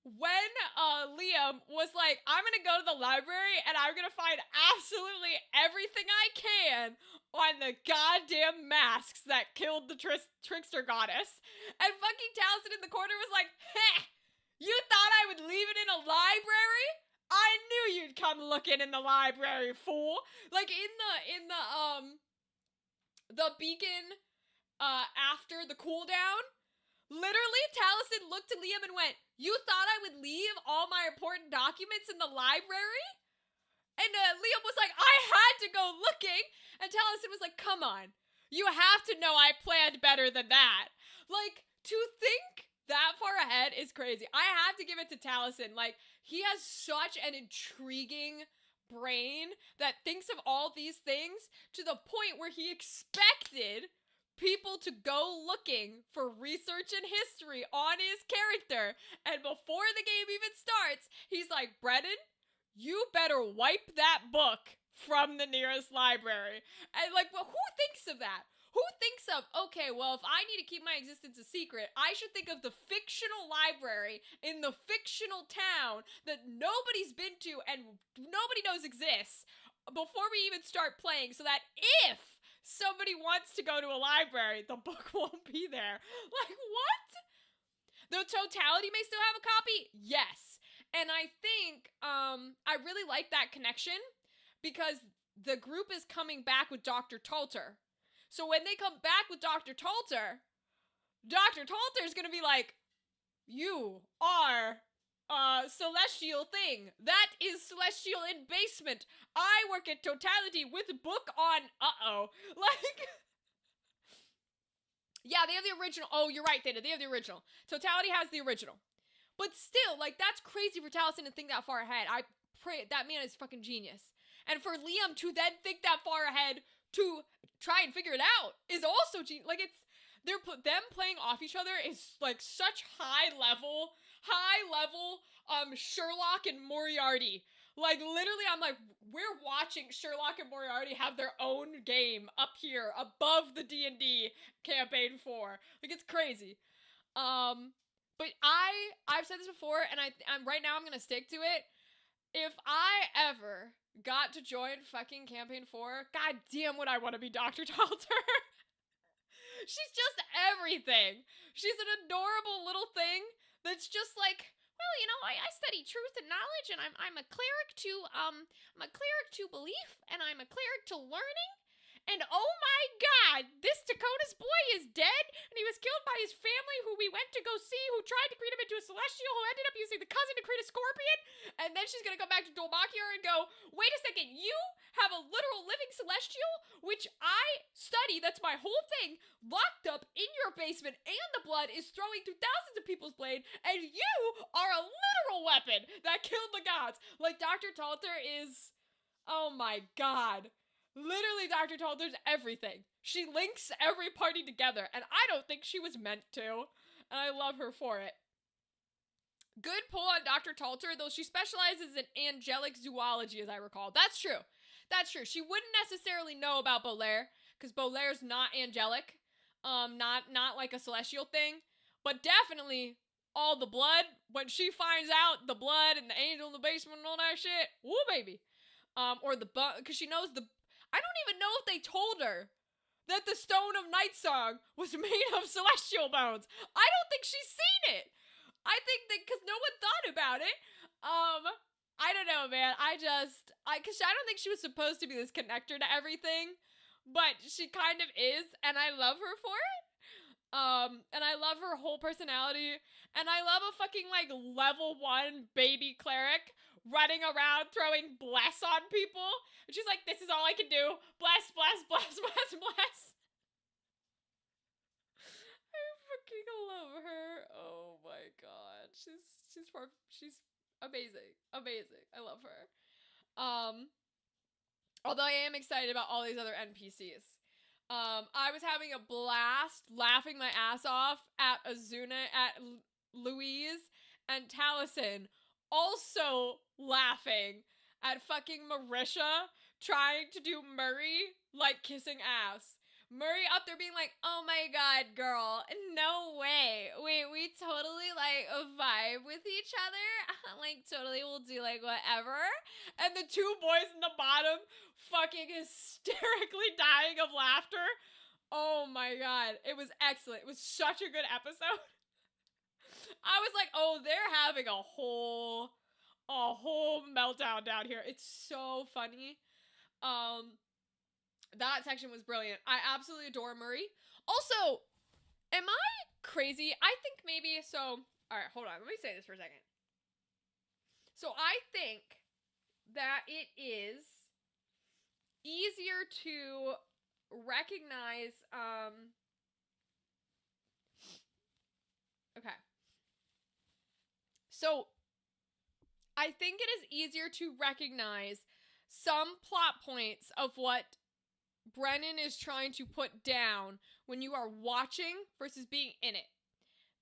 Liam was like, I'm gonna go to the library and I'm gonna find absolutely everything I can on the goddamn masks that killed the trickster goddess, and fucking Taliesin in the corner was like, heh, you thought I would leave it in a library? I knew you'd come looking in the library, fool. Like, in the beacon after the cooldown, literally, Taliesin looked to Liam and went, you thought I would leave all my important documents in the library? And Liam was like, I had to go looking. And Taliesin was like, come on. You have to know I planned better than that. Like, to think that far ahead is crazy. I have to give it to Taliesin. Like, he has such an intriguing brain that thinks of all these things to the point where he expected people to go looking for research and history on his character, and before the game even starts, he's like, Brennan, you better wipe that book from the nearest library. And like, well, who thinks of that? Who thinks of, okay, well, if I need to keep my existence a secret, I should think of the fictional library in the fictional town that nobody's been to and nobody knows exists before we even start playing, so that if somebody wants to go to a library, the book won't be there. Like, what? The totality may still have a copy? Yes. And I think, I really like that connection, because the group is coming back with Dr. Talter. So when they come back with Dr. Talter is gonna be like, you are celestial thing. That is celestial in basement. I work at Totality with book on Like, yeah, they have the original. Oh, you're right, Theta. They have the original. Totality has the original. But still, like, that's crazy for Taliesin to think that far ahead. I pray that man is fucking genius. And for Liam to then think that far ahead to try and figure it out is also genius. Like, it's them playing off each other is like such high level Sherlock and Moriarty. Like, literally, I'm like, we're watching Sherlock and Moriarty have their own game up here above the D&D campaign 4. Like, it's crazy. But I've said this before, and I'm right now I'm gonna stick to it. If I ever got to join fucking campaign 4. God damn, would I want to be Dr. Talter. She's just everything. She's an adorable little thing that's just like, well, you know, I study truth and knowledge, and I'm a cleric to belief, and I'm a cleric to learning. And oh my god, this Dakota's boy is dead, and he was killed by his family, who we went to go see, who tried to create him into a celestial, who ended up using the cousin to create a scorpion. And then she's gonna come back to Dolmakier and go, wait a second, you have a literal living celestial, which I study, that's my whole thing, locked up in your basement, and the blood is throwing through thousands of people's blade, and you are a literal weapon that killed the gods. Like, Dr. Talter is, oh my god. Literally, Dr. Talter's everything. She links every party together, and I don't think she was meant to. And I love her for it. Good pull on Dr. Talter, though she specializes in angelic zoology, as I recall. That's true. That's true. She wouldn't necessarily know about Bolaire, because Bolaire's not angelic. Not like a celestial thing. But definitely, all the blood, when she finds out the blood and the angel in the basement and all that shit, woo, baby. Or the because she knows the... I don't even know if they told her that the Stone of Night Song was made of celestial bones. I don't think she's seen it. I think that because no one thought about it. I don't know, man. Because I don't think she was supposed to be this connector to everything, but she kind of is, and I love her for it. And I love her whole personality, and I love a fucking, like, level 1 baby cleric running around throwing bless on people. And she's like, this is all I can do. Bless, bless, bless, bless, bless. I fucking love her. Oh my god. She's amazing. Amazing. I love her. Although I am excited about all these other NPCs. I was having a blast laughing my ass off at Azuna, at Louise, and Taliesin. Also laughing at fucking Marisha trying to do Murray like kissing ass. Murray up there being like, oh my god, girl, no way. We totally like vibe with each other. Like totally we'll do like whatever. And the two boys in the bottom fucking hysterically dying of laughter. Oh my god. It was excellent. It was such a good episode. I was like, oh, they're having a whole meltdown down here. It's so funny. That section was brilliant. I absolutely adore Murray. Also, am I crazy? I think maybe, all right, hold on. Let me say this for a second. So I think that it is easier to recognize, okay. So, I think it is easier to recognize some plot points of what Brennan is trying to put down when you are watching versus being in it.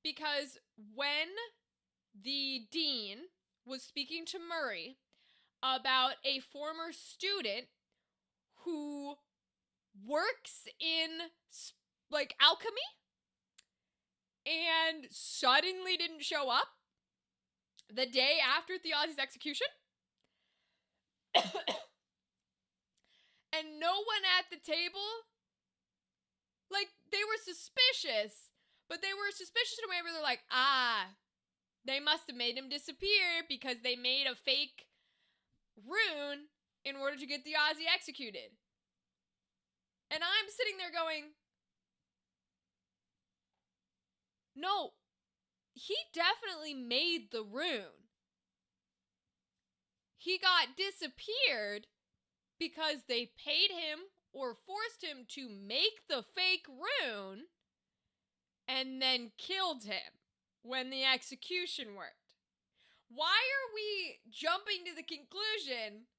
Because when the dean was speaking to Murray about a former student who works in, like, alchemy and suddenly didn't show up the day after Thiazi's execution. And no one at the table, like, they were suspicious, but they were suspicious in a way where they're like, they must have made him disappear because they made a fake rune in order to get Thiazi executed. And I'm sitting there going, no, he definitely made the rune. He got disappeared because they paid him or forced him to make the fake rune and then killed him when the execution worked. Why are we jumping to the conclusion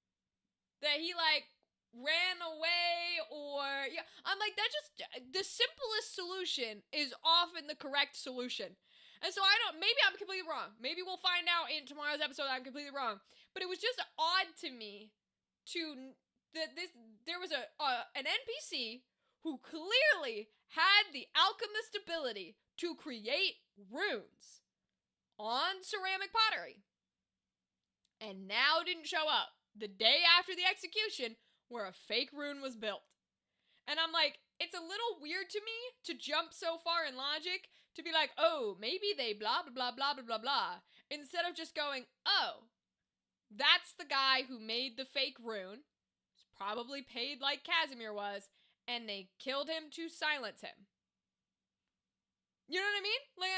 that he, like, ran away or... Yeah, I'm like, that just... The simplest solution is often the correct solution. And so maybe I'm completely wrong. Maybe we'll find out in tomorrow's episode that I'm completely wrong. But it was just odd to me there was an NPC who clearly had the alchemist ability to create runes on ceramic pottery and now didn't show up. the day after the execution where a fake rune was built. And I'm like, it's a little weird to me to jump so far in logic to be like, oh, maybe they blah, blah, blah, blah, blah, blah, blah. Instead of just going, oh, that's the guy who made the fake rune. He's probably paid like Casimir was, and they killed him to silence him. You know what I mean? Like,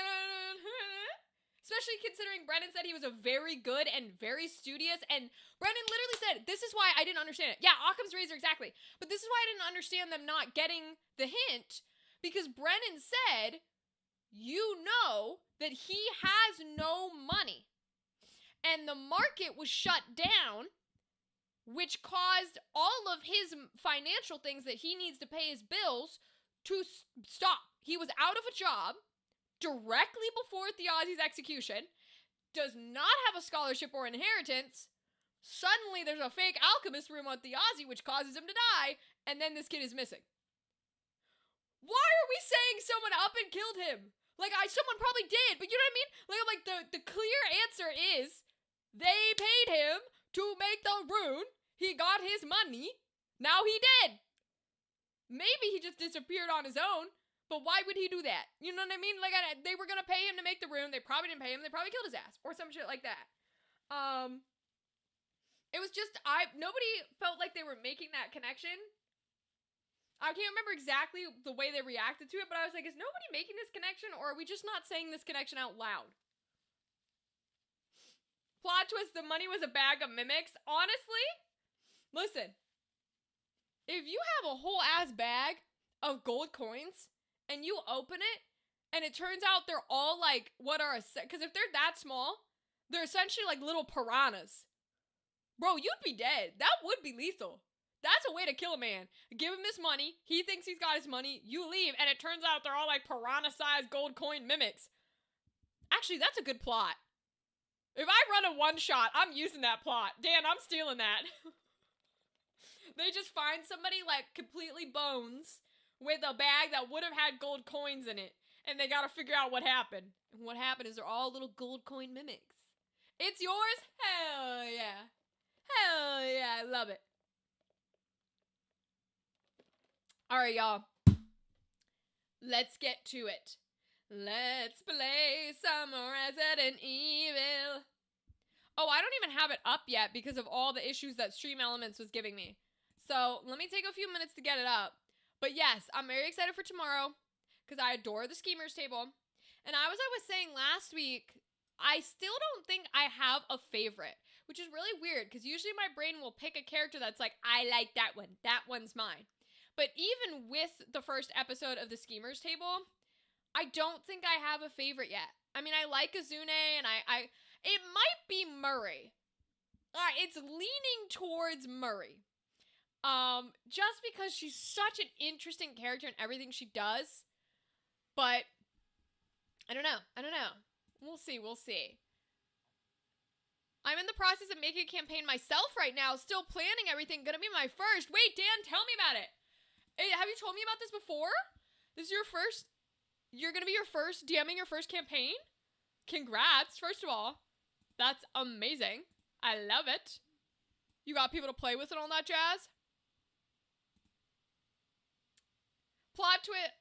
especially considering Brennan said he was a very good and very studious, and Brennan literally said, this is why I didn't understand it. Yeah, Occam's razor, exactly. But this is why I didn't understand them not getting the hint, because Brennan said, you know that he has no money. And the market was shut down, which caused all of his financial things that he needs to pay his bills to stop. He was out of a job directly before Thiazi's execution, does not have a scholarship or inheritance. Suddenly there's a fake alchemist room on Thiazi, which causes him to die, and then this kid is missing. Why are we saying someone up and killed him? Like, someone probably did, but you know what I mean? Like, I'm like, the clear answer is, they paid him to make the rune, he got his money, now he dead. Maybe he just disappeared on his own, but why would he do that? You know what I mean? Like, they were gonna pay him to make the rune, they probably didn't pay him, they probably killed his ass, or some shit like that. It was just, nobody felt like they were making that connection. I can't remember exactly the way they reacted to it, but I was like, is nobody making this connection, or are we just not saying this connection out loud? Plot twist, the money was a bag of mimics. Honestly, listen, if you have a whole ass bag of gold coins and you open it and it turns out they're all like, because if they're that small, they're essentially like little piranhas. Bro, you'd be dead. That would be lethal. That's a way to kill a man. Give him his money. He thinks he's got his money. You leave and it turns out they're all like piranha-sized gold coin mimics. Actually, that's a good plot. If I run a one-shot, I'm using that plot. Dan, I'm stealing that. They just find somebody like completely bones with a bag that would have had gold coins in it. And they gotta figure out what happened. And what happened is they're all little gold coin mimics. It's yours? Hell yeah. Hell yeah, I love it. Alright, y'all. Let's get to it. Let's play some Resident Evil. Oh, I don't even have it up yet because of all the issues that Stream Elements was giving me. So let me take a few minutes to get it up. But yes, I'm very excited for tomorrow because I adore the Schemers table. And I was saying last week, I still don't think I have a favorite, which is really weird because usually my brain will pick a character that's like, I like that one. That one's mine. But even with the first episode of the Schemers table, I don't think I have a favorite yet. I mean, I like Azune, and it might be Murray. It's leaning towards Murray. Just because she's such an interesting character in everything she does. But, I don't know. We'll see. I'm in the process of making a campaign myself right now, still planning everything. Gonna be my first. Wait, Dan, tell me about it. Hey, have you told me about this before? This is your first... You're gonna be DMing your first campaign? Congrats, first of all. That's amazing. I love it. You got people to play with and all that jazz? Plot twist,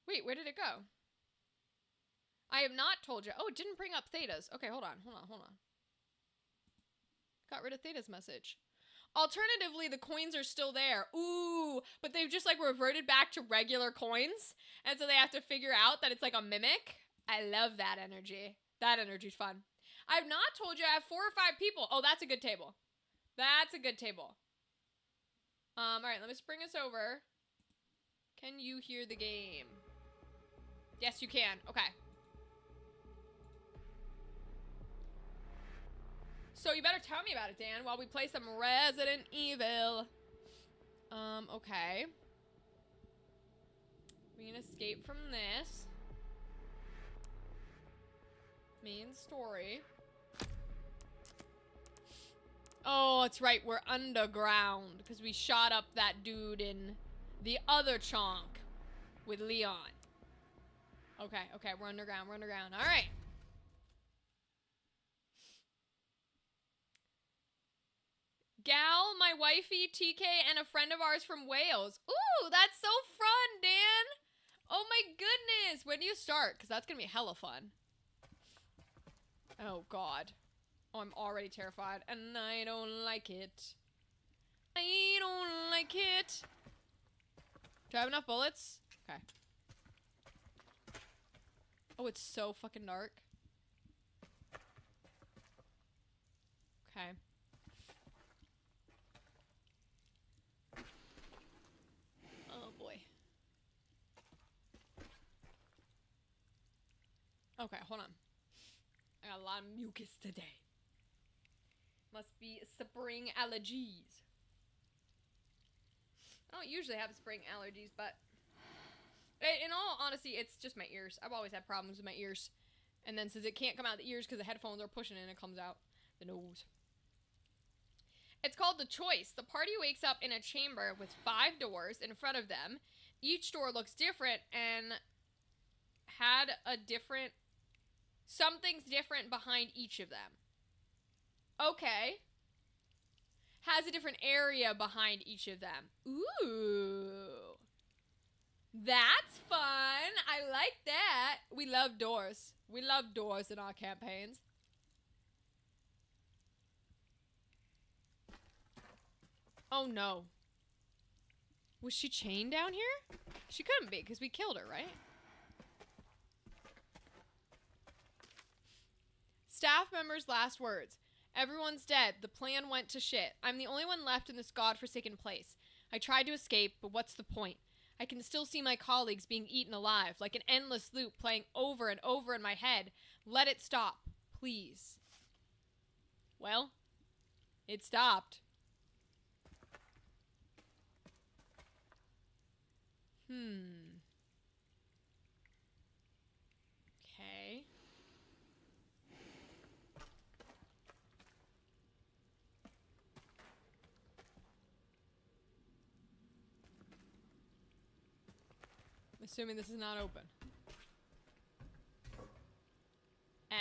wait, where did it go? I have not told you. Oh, it didn't bring up Theta's. Okay, hold on. Got rid of Theta's message. Alternatively, the coins are still there. Ooh, but they've just like reverted back to regular coins. And so they have to figure out that it's like a mimic. I love that energy. That energy's fun. I've not told you I have 4 or 5 people. Oh, that's a good table. All right, let me bring us over. Can you hear the game? Yes, you can. Okay. So you better tell me about it, Dan, while we play some Resident Evil. Okay. We can escape from this. Main story. Oh, it's right, we're underground, because we shot up that dude in the other chunk with Leon. Okay, we're underground, Alright. Gal, my wifey, TK, and a friend of ours from Wales. Ooh, that's so fun, Dan. Oh my goodness. When do you start? Because that's going to be hella fun. Oh, God. Oh, I'm already terrified. And I don't like it. I don't like it. Do I have enough bullets? Okay. Oh, it's so fucking dark. Okay. Oh, boy. Okay, hold on. I got a lot of mucus today. Must be spring allergies. I don't usually have spring allergies, but in all honesty, it's just my ears. I've always had problems with my ears. And then since it can't come out the ears because the headphones are pushing it, it comes out the nose. It's called The Choice. The party wakes up in a chamber with 5 doors in front of them. Each door looks different and had a different... Something's different behind each of them. Okay. Has a different area behind each of them. Ooh. That's fun. I like that. We love doors. We love doors in our campaigns. Oh no. Was she chained down here? She couldn't be because we killed her, right? Staff member's last words. Everyone's dead. The plan went to shit. I'm the only one left in this godforsaken place. I tried to escape, but what's the point? I can still see my colleagues being eaten alive, like an endless loop playing over and over in my head. Let it stop, please. Well, it stopped. Okay. I'm assuming this is not open. F.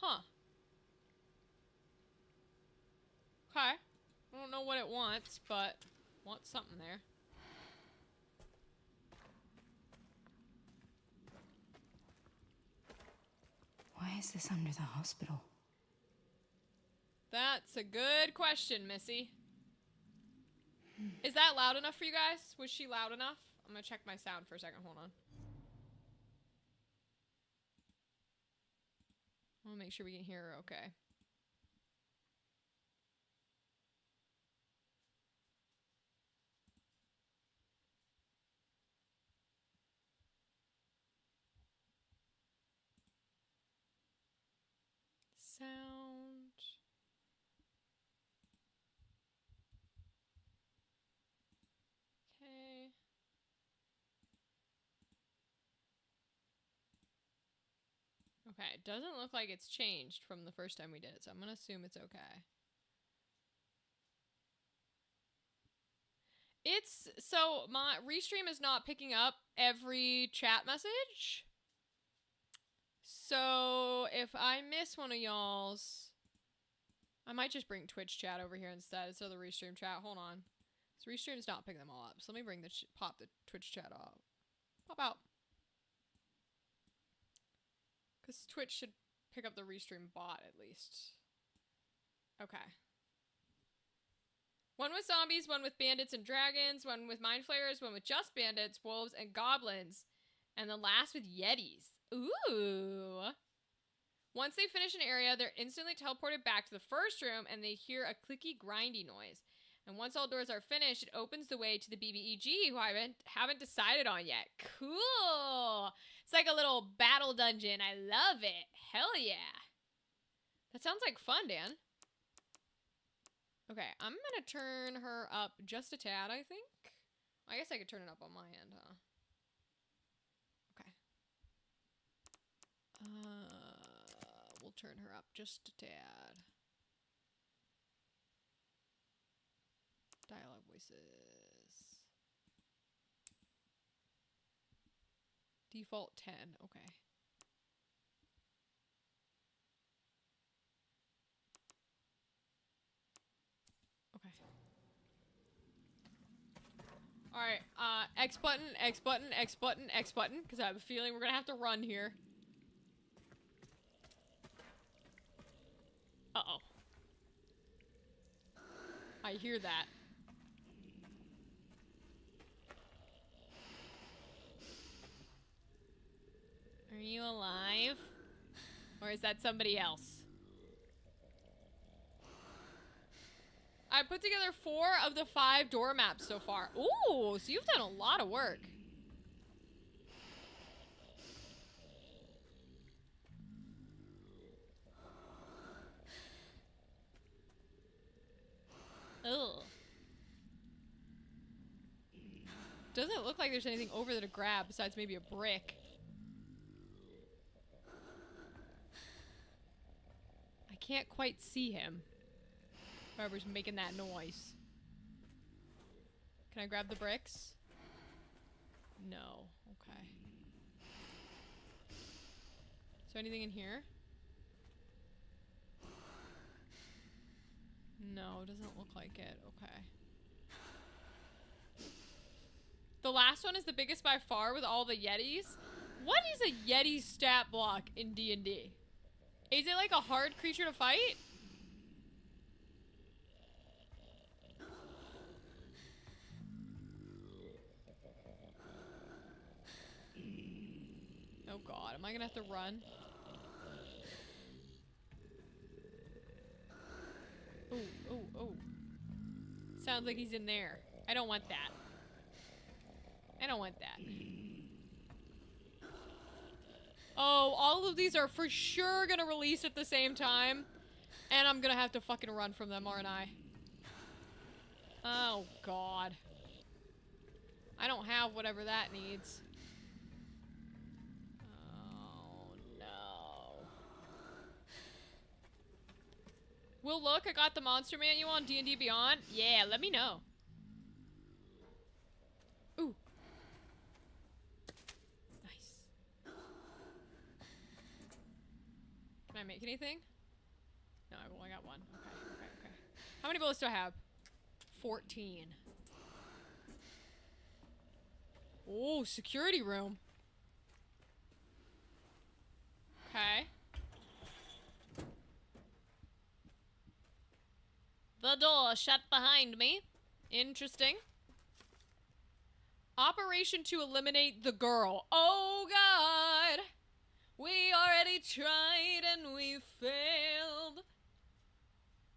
Huh. Okay. I don't know what it wants, but wants something there. Why is this under the hospital? That's a good question, Missy. Is that loud enough for you guys? Was she loud enough? I'm gonna check my sound for a second. Hold on. I'll make sure we can hear her okay. Sound. Okay. Okay, it doesn't look like it's changed from the first time we did it, so I'm gonna assume it's okay. So my Restream is not picking up every chat message. So if I miss one of y'all's, I might just bring Twitch chat over here instead of the Restream chat. Hold on. So Restream's not picking them all up. So let me bring pop the Twitch chat up. Pop out. Because Twitch should pick up the Restream bot at least. Okay. One with zombies, one with bandits and dragons, one with mind flayers, one with just bandits, wolves, and goblins. And the last with yetis. Ooh. Once they finish an area, they're instantly teleported back to the first room and they hear a clicky, grindy noise. And once all doors are finished, it opens the way to the BBEG, who I haven't decided on yet. Cool. It's like a little battle dungeon. I love it. Hell yeah. That sounds like fun, Dan. Okay, I'm gonna turn her up just a tad, I think. I guess I could turn it up on my end, huh? Okay. We'll turn her up just a tad. Dialogue voices. Default 10, okay. Alright, X button, X button, X button, X button, because I have a feeling we're gonna have to run here. Uh-oh. I hear that. Are you alive? Or is that somebody else? I put together 4 of the 5 door maps so far. Ooh, so you've done a lot of work. Ugh. Doesn't look like there's anything over there to grab besides maybe a brick. I can't quite see him. Whoever's making that noise. Can I grab the bricks? No. Okay. Is there anything in here? No, doesn't look like it. Okay. The last one is the biggest by far with all the Yetis. What is a Yeti stat block in D&D? Is it like a hard creature to fight? Oh god, am I gonna have to run? Ooh, ooh, ooh. Sounds like he's in there. I don't want that. I don't want that. Oh, all of these are for sure gonna release at the same time. And I'm gonna have to fucking run from them, aren't I? Oh, God. I don't have whatever that needs. Oh, no. Will, look, I got the monster manual on D&D Beyond. Yeah, let me know. Ooh. Nice. Can I make anything? No, I've only got 1. Okay, okay, okay. How many bullets do I have? 14. Oh, security room. Okay. The door shut behind me. Interesting. Operation to eliminate the girl. Oh, God. We already tried and we failed.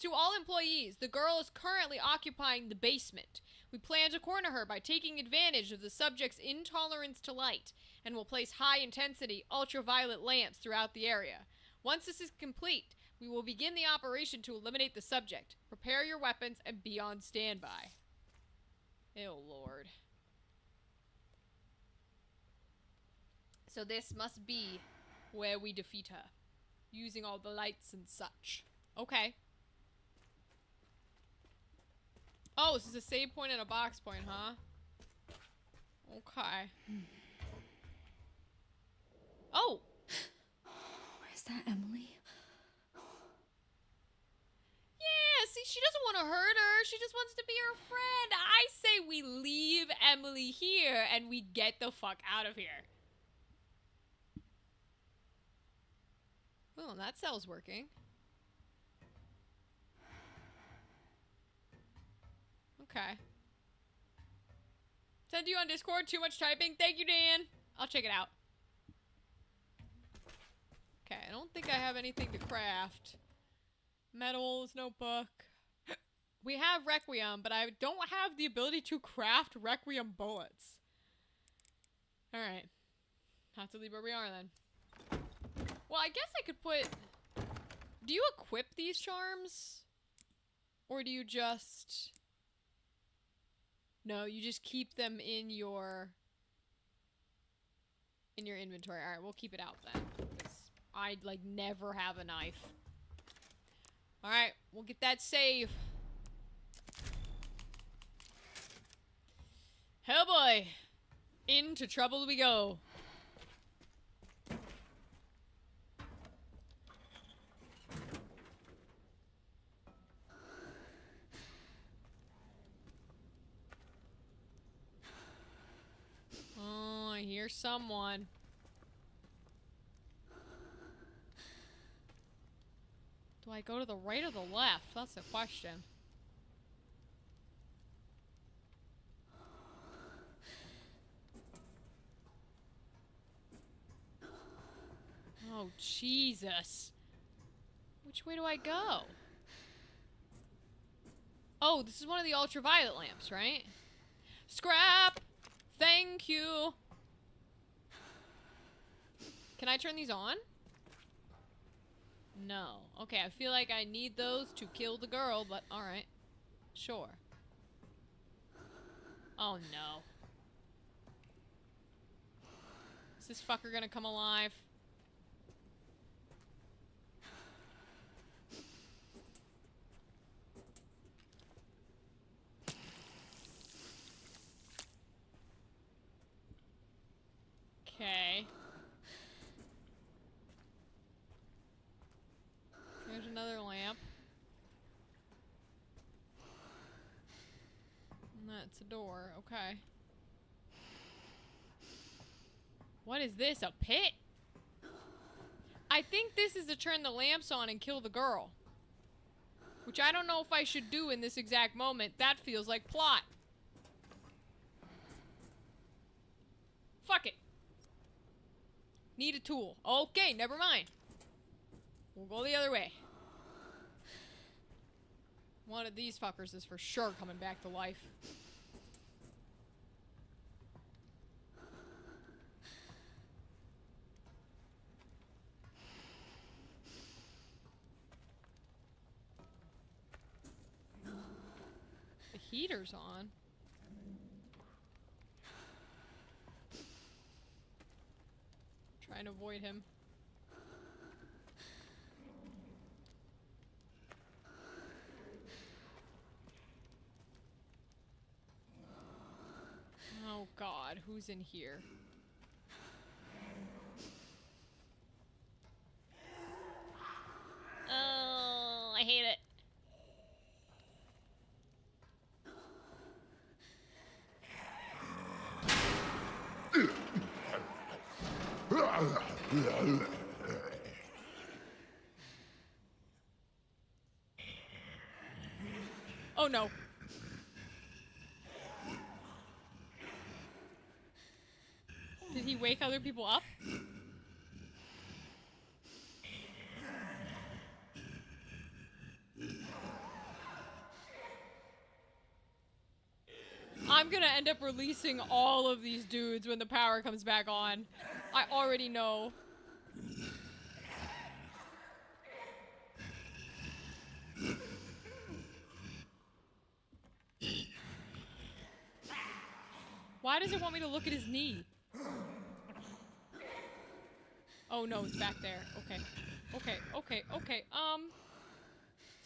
To all employees, the girl is currently occupying the basement. We plan to corner her by taking advantage of the subject's intolerance to light, and will place high-intensity ultraviolet lamps throughout the area. Once this is complete, we will begin the operation to eliminate the subject. Prepare your weapons and be on standby. Oh, Lord. So this must be where we defeat her, using all the lights and such. Okay. Oh, this is a save point and a box point, huh? Okay. Oh! Is that Emily? Yeah, see, she doesn't want to hurt her. She just wants to be her friend. I say we leave Emily here and we get the fuck out of here. Oh, that cell's working. Okay. Send you on Discord. Too much typing. Thank you, Dan. I'll check it out. Okay, I don't think I have anything to craft. Metals, notebook. We have Requiem, but I don't have the ability to craft Requiem bullets. Alright. Have to leave where we are then. Well, I guess I could put... Do you equip these charms? Or do you just... No, you just keep them in your inventory. Alright, we'll keep it out then. I'd, like, never have a knife. Alright, we'll get that save. Oh boy. Into trouble we go. hear someone. Do I go to the right or the left? That's the question. Oh, Jesus. Which way do I go? Oh, this is one of the ultraviolet lamps, right? Scrap! Thank you! Can I turn these on? No. Okay, I feel like I need those to kill the girl, but alright. Sure. Oh no. Is this fucker gonna come alive? Okay. There's another lamp. And that's a door. Okay. What is this? A pit? I think this is to turn the lamps on and kill the girl. Which I don't know if I should do in this exact moment. That feels like plot. Fuck it. Need a tool. Okay, never mind. We'll go the other way. One of these fuckers is for sure coming back to life. The heater's on. Trying to avoid him. Oh God, who's in here? Oh, I hate it. Oh no. Did he wake other people up? I'm gonna end up releasing all of these dudes when the power comes back on. I already know. Why does it want me to look at his knee? Oh no, it's back there. Okay. Okay, okay, okay.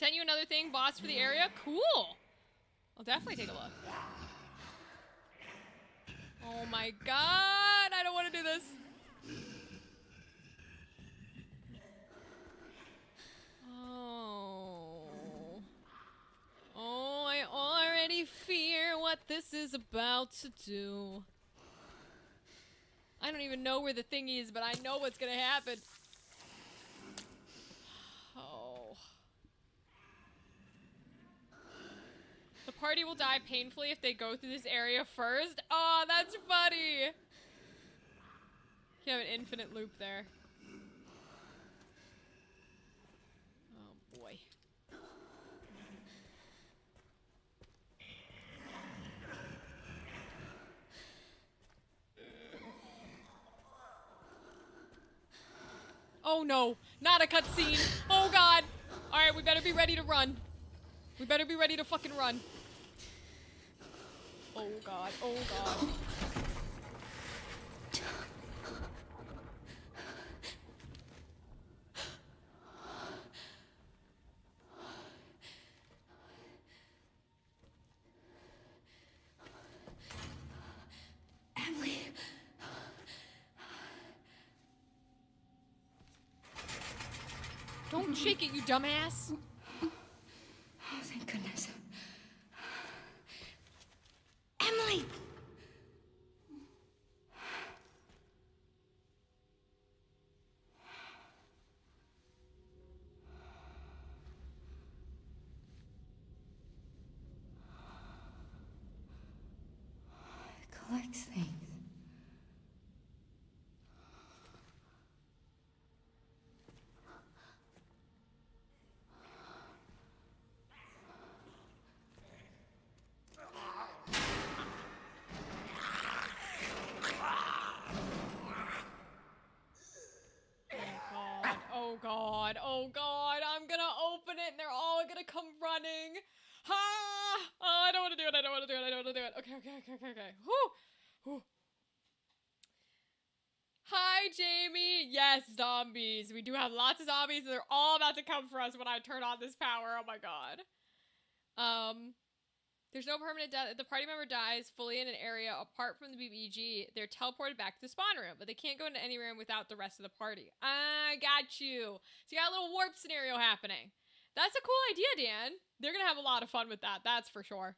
Send you another thing, boss for the area? Cool! I'll definitely take a look. Oh my God, I don't want to do this. Oh. Oh, I already fear what this is about to do. I don't even know where the thing is, but I know what's gonna happen. Oh. The party will die painfully if they go through this area first. Oh, that's funny. You have an infinite loop there. Oh boy. Oh no, not a cutscene. Oh God. All right, we better be ready to run. We better be ready to fucking run. Oh God, oh God. Emily. Don't shake it, you dumbass. Oh, thank goodness. Emily! god. Oh god. I'm gonna open it and they're all gonna come running. Ha! Oh, I don't want to do it. I don't want to do it. I don't want to do it. Okay, okay, okay, okay, okay. Whew. Whew. Hi, Jamie. Yes, zombies. We do have lots of zombies and they're all about to come for us when I turn on this power. Oh my god. There's no permanent death. If the party member dies fully in an area apart from the BBG, they're teleported back to the spawn room, but they can't go into any room without the rest of the party. I got you. So you got a little warp scenario happening. That's a cool idea, Dan. They're gonna have a lot of fun with that, that's for sure.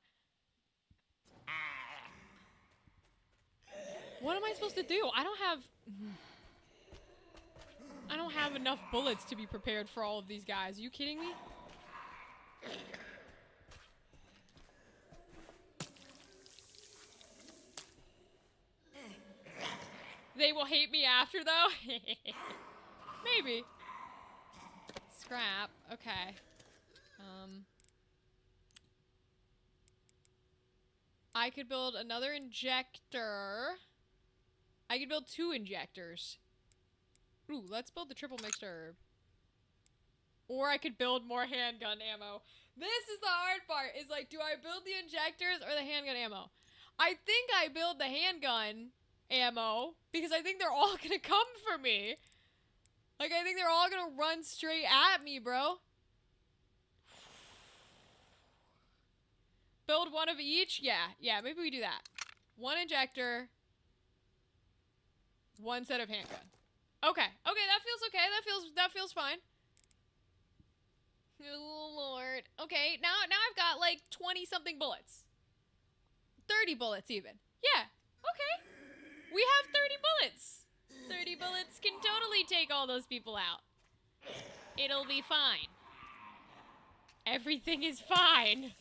What am I supposed to do? I don't have enough bullets to be prepared for all of these guys. Are you kidding me? They will hate me after, though? Maybe. Scrap. Okay. I could build another injector. I could build 2 injectors. Ooh, let's build the triple mixed herb. Or I could build more handgun ammo. This is the hard part, is like, do I build the injectors or the handgun ammo? I think I build the handgun ammo because I think they're all gonna come for me. Like, I think they're all gonna run straight at me, bro. Build 1 of each? Yeah, maybe we do that. 1 injector, 1 set of handgun. Okay, that feels okay. That feels fine. Oh, Lord. Okay, now I've got like 20 something bullets. 30 bullets even. Yeah, okay. We have 30 bullets. 30 bullets can totally take all those people out. It'll be fine. Everything is fine.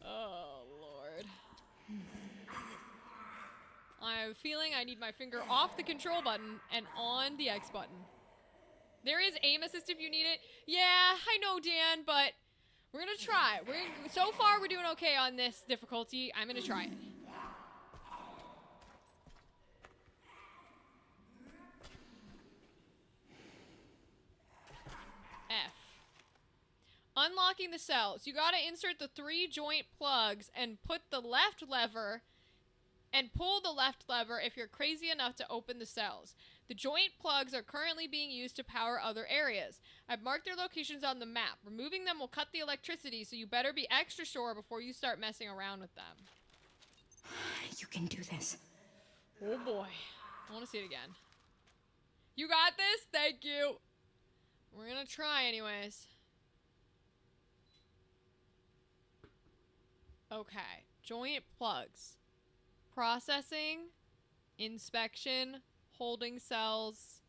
Oh, Lord. I have a feeling I need my finger off the control button and on the X button. There is aim assist if you need it. Yeah, I know, Dan, but we're gonna try. So far, we're doing okay on this difficulty. I'm gonna try it. F. Unlocking the cells. You gotta insert the 3 joint plugs and put the left lever and pull the left lever if you're crazy enough to open the cells. The joint plugs are currently being used to power other areas. I've marked their locations on the map. Removing them will cut the electricity, so you better be extra sure before you start messing around with them. You can do this. Oh boy. I want to see it again. You got this? Thank you. We're gonna try anyways. Okay. Joint plugs. Processing. Inspection. Holding cells.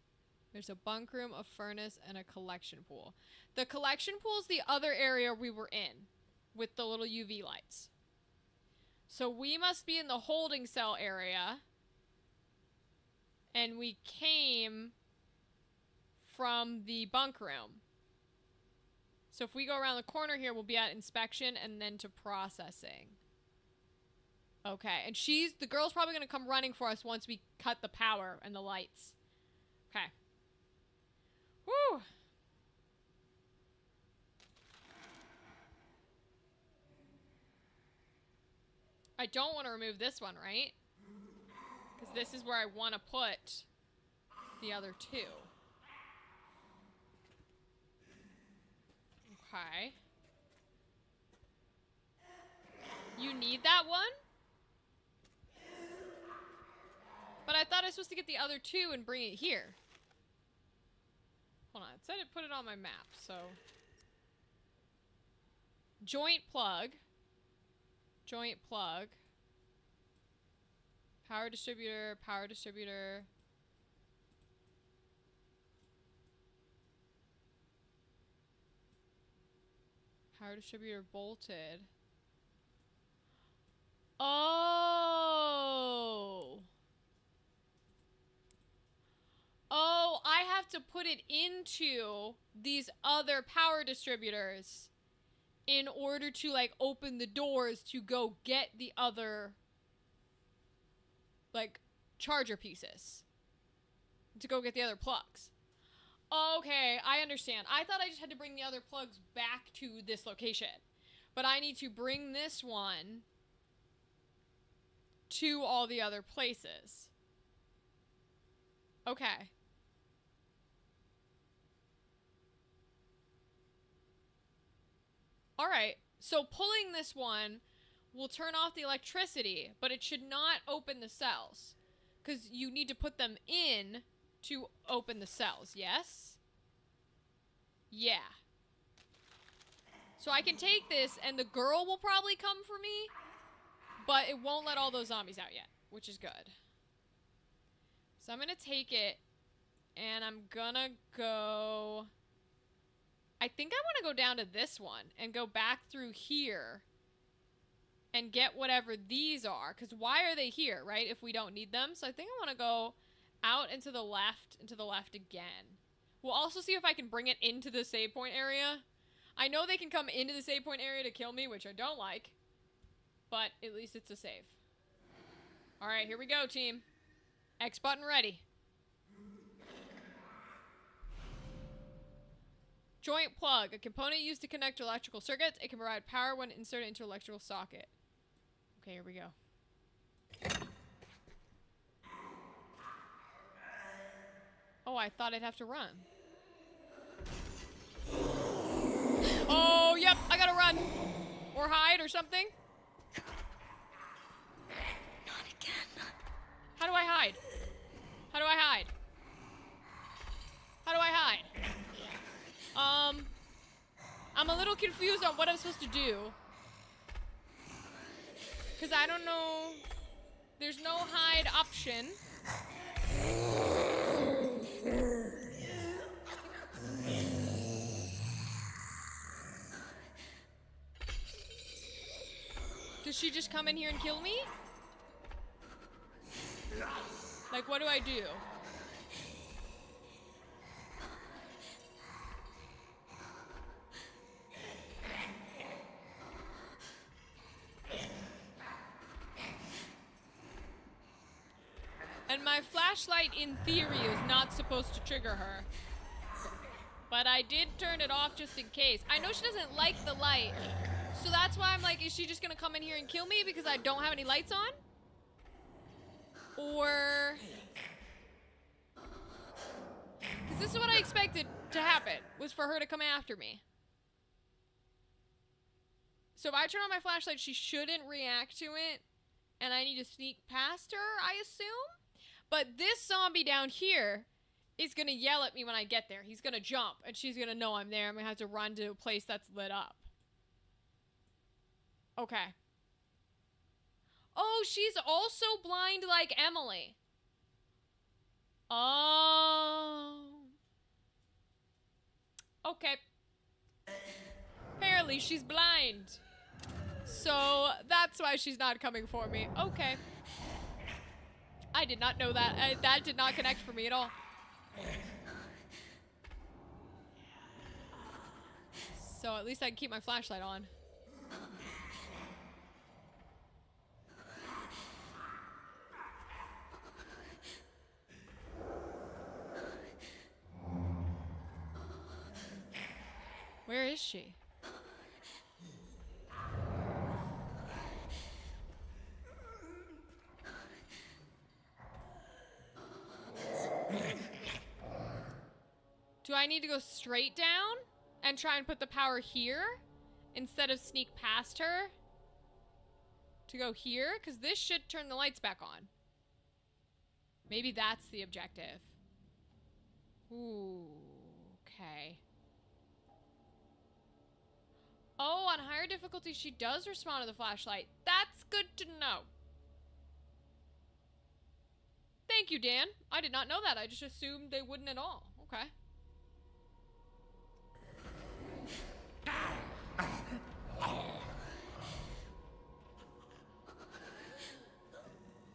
There's a bunk room, a furnace, and a collection pool. The collection pool is the other area we were in with the little UV lights. So we must be in the holding cell area. And we came from the bunk room. So if we go around the corner here, we'll be at inspection and then to processing. Okay, and the girl's probably gonna come running for us once we cut the power and the lights. Okay. Woo! I don't want to remove this one, right? Because this is where I want to put the other 2. Okay. You need that one? But I thought I was supposed to get the other 2 and bring it here. Hold on, it said it put it on my map, so... Joint plug. Joint plug. Power distributor, power distributor. Power distributor bolted. Oh! Oh, I have to put it into these other power distributors in order to, like, open the doors to go get the other, like, charger pieces. To go get the other plugs. Okay, I understand. I thought I just had to bring the other plugs back to this location. But I need to bring this one to all the other places. Okay. Alright, so pulling this one will turn off the electricity, but it should not open the cells. Because you need to put them in to open the cells, yes? Yeah. So I can take this, and the girl will probably come for me, but it won't let all those zombies out yet, which is good. So I'm gonna take it, and I'm gonna go... I think I want to go down to this one, and go back through here, and get whatever these are, because why are they here, right, if we don't need them? So I think I want to go out and to the left again. We'll also see if I can bring it into the save point area. I know they can come into the save point area to kill me, which I don't like. But at least it's a save. Alright, here we go, team. X button ready. Joint plug. A component used to connect electrical circuits. It can provide power when inserted into an electrical socket. Okay, here we go. Oh, I thought I'd have to run. Oh, yep, I gotta run. Or hide or something. Not again. How do I hide? How do I hide? How do I hide? I'm a little confused on what I'm supposed to do. Because I don't know. There's no hide option. Does she just come in here and kill me? Like, what do I do? And my flashlight, in theory, is not supposed to trigger her. But I did turn it off just in case. I know she doesn't like the light. So that's why I'm like, is she just gonna come in here and kill me because I don't have any lights on? Or... because this is what I expected to happen, was for her to come after me. So if I turn on my flashlight, she shouldn't react to it. And I need to sneak past her, I assume? But this zombie down here is gonna yell at me when I get there. He's gonna jump, and she's gonna know I'm there. I'm gonna have to run to a place that's lit up. Okay. Oh, she's also blind like Emily. Oh. Okay. Apparently she's blind. So that's why she's not coming for me. Okay. I did not know that. That did not connect for me at all. So at least I can keep my flashlight on. Where is she? Do I need to go straight down and try and put the power here instead of sneak past her to go here? Because this should turn the lights back on. Maybe that's the objective. Ooh, okay. Oh, on higher difficulty, she does respond to the flashlight. That's good to know. Thank you, Dan. I did not know that. I just assumed they wouldn't at all. Okay.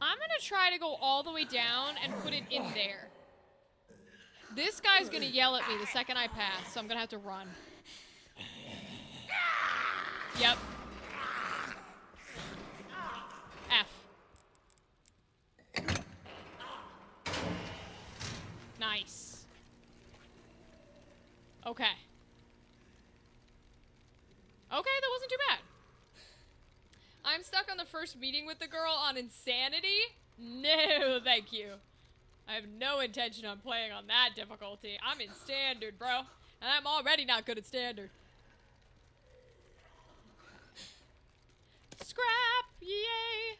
I'm gonna try to go all the way down and put it in there. This guy's gonna yell at me the second I pass, so I'm gonna have to run. Yep. F. Nice. stuck on the first meeting with the girl on insanity? No, thank you. I have no intention on playing on that difficulty. I'm in standard, bro. And I'm already not good at standard. Scrap! Yay!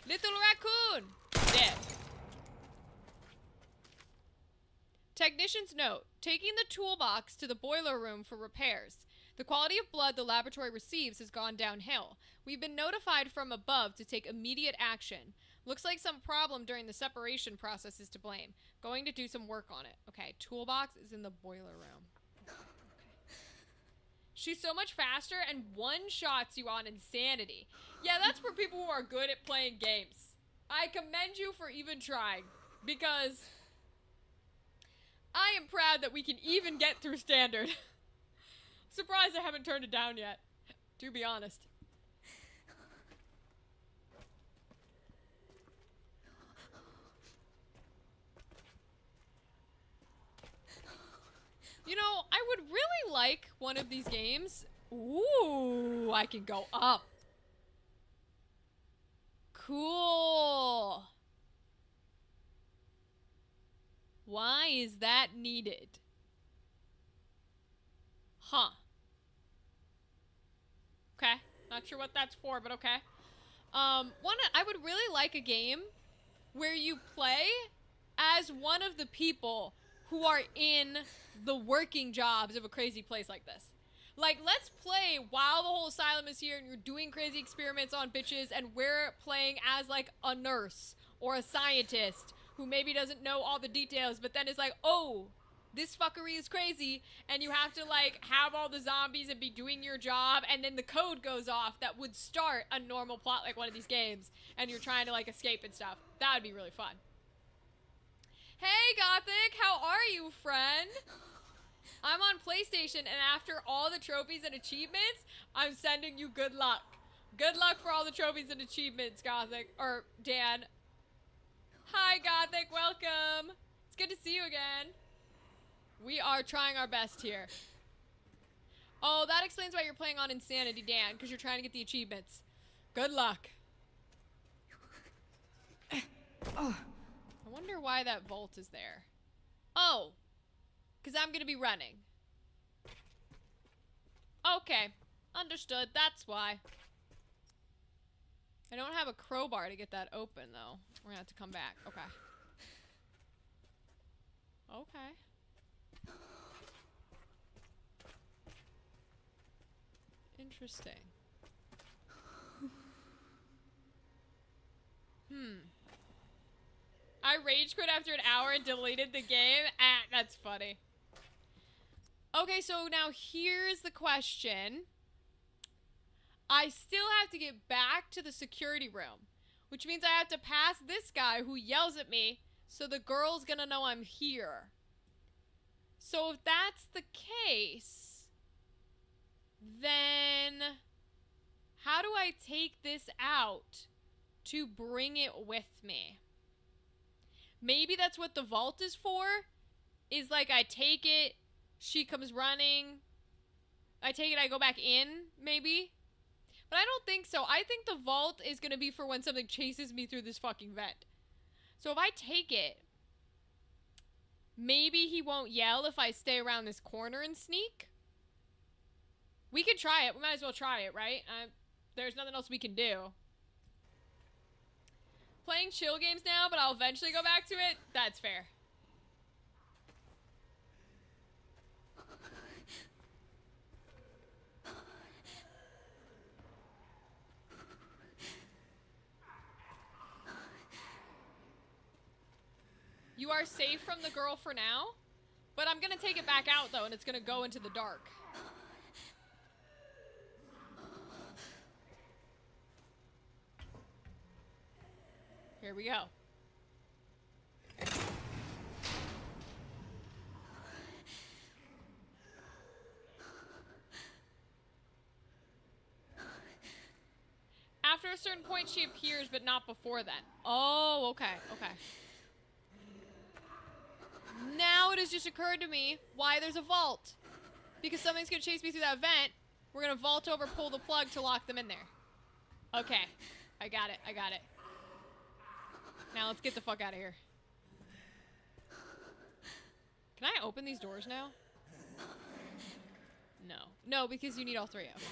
Little raccoon! Dead. Technician's note. Taking the toolbox to the boiler room for repairs. The quality of blood the laboratory receives has gone downhill. We've been notified from above to take immediate action. Looks like some problem during the separation process is to blame. Going to do some work on it. Okay, toolbox is in the boiler room. Okay. She's so much faster and one-shots you on insanity. Yeah, that's for people who are good at playing games. I commend you for even trying, because I am proud that we can even get through standard. Surprised I haven't turned it down yet, to be honest. You know, I would really like one of these games. Ooh, I can go up. Cool. Why is that needed? Huh. Okay. Not sure what that's for, but okay. I would really like a game where you play as one of the people who are in the working jobs of a crazy place like this. Like, let's play while the whole asylum is here and you're doing crazy experiments on bitches and we're playing as, like, a nurse or a scientist who maybe doesn't know all the details, but then is like, oh, this fuckery is crazy, and you have to, like, have all the zombies and be doing your job, and then the code goes off that would start a normal plot like one of these games, and you're trying to, like, escape and stuff. That would be really fun. Hey, Gothic, how are you, friend? I'm on PlayStation, and after all the trophies and achievements, I'm sending you good luck. Good luck for all the trophies and achievements, Gothic. Or, Dan. Hi, Gothic, welcome. It's good to see you again. We are trying our best here. Oh, that explains why you're playing on Insanity, Dan, because you're trying to get the achievements. Good luck. I wonder why that vault is there. Oh, because I'm going to be running. Okay, understood. That's why. I don't have a crowbar to get that open, though. We're going to have to come back. Okay. Okay. Interesting. I rage quit after an hour and deleted the game. Ah, that's funny. Okay, so now here's the question. I still have to get back to the security room, which means I have to pass this guy who yells at me, so the girl's gonna know I'm here. So if that's the case, then how do I take this out to bring it with me? Maybe that's what the vault is for, is like I take it, she comes running, I take it, I go back in, maybe? But I don't think so. I think the vault is going to be for when something chases me through this fucking vent. So if I take it, maybe he won't yell if I stay around this corner and sneak? We can try it. We might as well try it, right? There's nothing else we can do. Playing chill games now, but I'll eventually go back to it? That's fair. You are safe from the girl for now, but I'm gonna take it back out though, and it's gonna go into the dark. Here we go. After a certain point, she appears, but not before then. Oh, okay, okay. Now it has just occurred to me why there's a vault. Because something's gonna chase me through that vent, We're gonna vault over, pull the plug to lock them in there. Okay. I got it. I got it. Now let's get the fuck out of here. Can I open these doors now? No. No, because you need all three. Okay.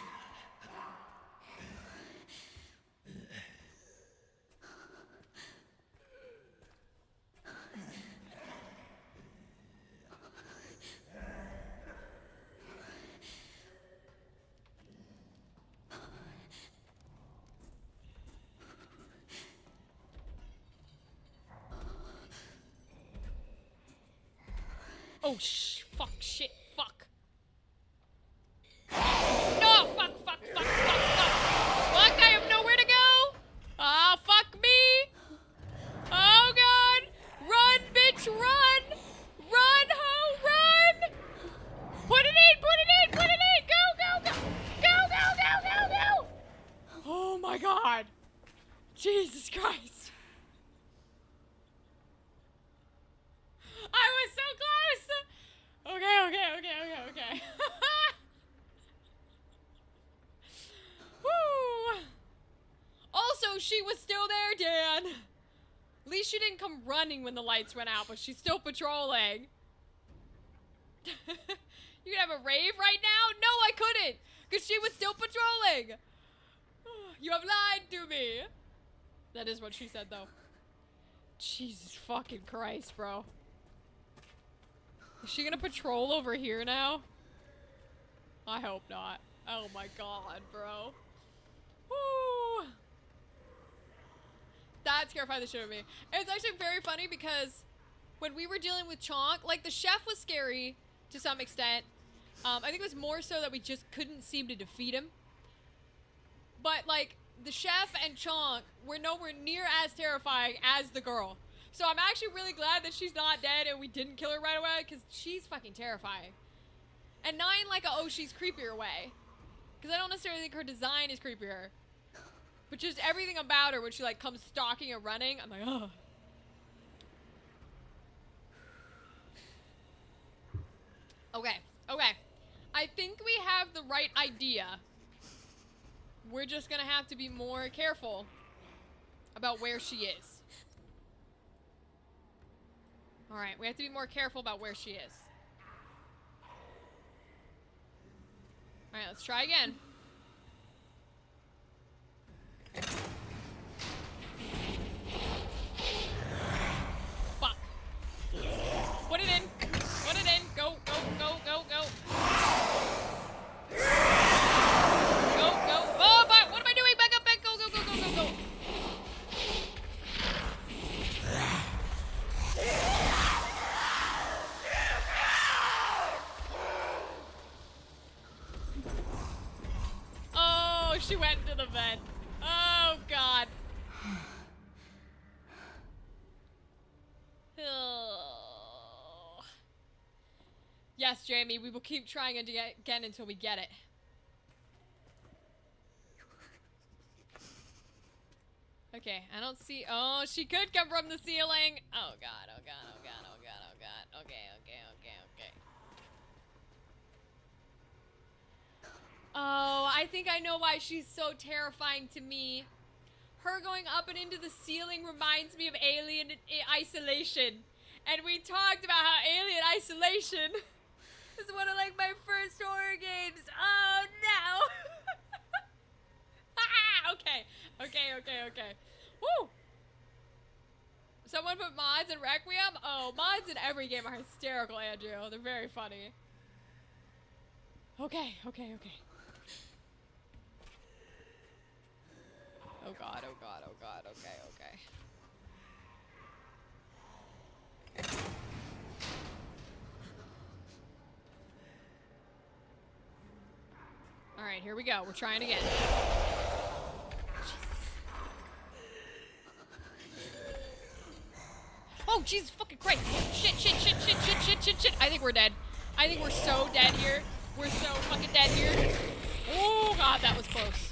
Oh, fuck, shit, fuck. No, fuck, fuck, fuck, fuck, fuck. Fuck, I have nowhere to go. Ah, fuck me. Oh, God. Run, bitch, run. Run, ho, run. Put it in, put it in, put it in. Go, go, go. Go, go, go, go, go. Oh, my God. Jesus Christ. I was so close! Okay. Woo! Also, she was still there, Dan. At least she didn't come running when the lights went out, but she's still patrolling. You could have a rave right now? No, I couldn't, because she was still patrolling. You have lied to me. That is what she said, though. Jesus fucking Christ, bro. Is she gonna patrol over here now? I hope not. Oh my God, bro. Woo! That terrified the shit out of me. It's actually very funny because when we were dealing with Chonk, like, the chef was scary to some extent. I think it was more so that we just couldn't seem to defeat him. But, like, the chef and Chonk were nowhere near as terrifying as the girl. So I'm actually really glad that she's not dead and we didn't kill her right away, because she's fucking terrifying. And not in like a, oh, she's creepier way. Because I don't necessarily think her design is creepier. But just everything about her when she like comes stalking and running, I'm like, oh. Okay, okay. I think we have the right idea. We're just gonna have to be more careful about where she is. Alright, we have to be more careful about where she is. Alright, let's try again. Fuck. Put it in. Put it in. Go, go, go, go, go. Go, go. Oh, but what am I doing? Back up, back. Go, go, go, go, go, go. Oh, she went into the vent. Oh, God. Oh. Yes, Jamie, we will keep trying it again until we get it. Okay, I don't see. Oh, she could come from the ceiling. Oh, God, oh, God, oh, God, oh, God, oh, God. Okay, okay, okay, okay. Oh, I think I know why she's so terrifying to me. Her going up and into the ceiling reminds me of Alien Isolation. And we talked about how Alien Isolation is one of like my first horror games. Oh no. Ah, okay. Okay, okay, okay. Woo! Someone put mods in Requiem? Oh, mods in every game are hysterical, Andrew. They're very funny. Okay, okay, okay. Oh God, oh God, oh God, okay, okay. Alright, here we go. We're trying again. Oh, Jesus fucking Christ. Shit, shit, shit, shit, shit, shit, shit, shit. I think we're dead. I think we're so dead here. We're so fucking dead here. Oh, God, that was close.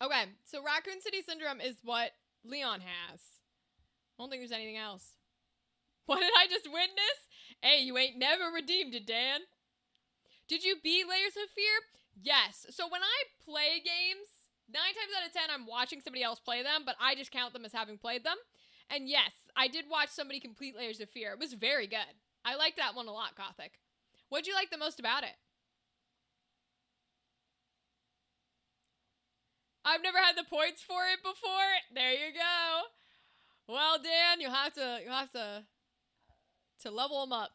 Okay, so Raccoon City Syndrome is what Leon has. I don't think there's anything else. What did I just witness? Hey, you ain't never redeemed it, Dan. Did you beat Layers of Fear? Yes. So when I play games, 9 times out of 10, I'm watching somebody else play them, but I just count them as having played them. And yes, I did watch somebody complete Layers of Fear. It was very good. I liked that one a lot, Gothic. What'd you like the most about it? I've never had the points for it before. There you go. Well, Dan, you'll have to level them up.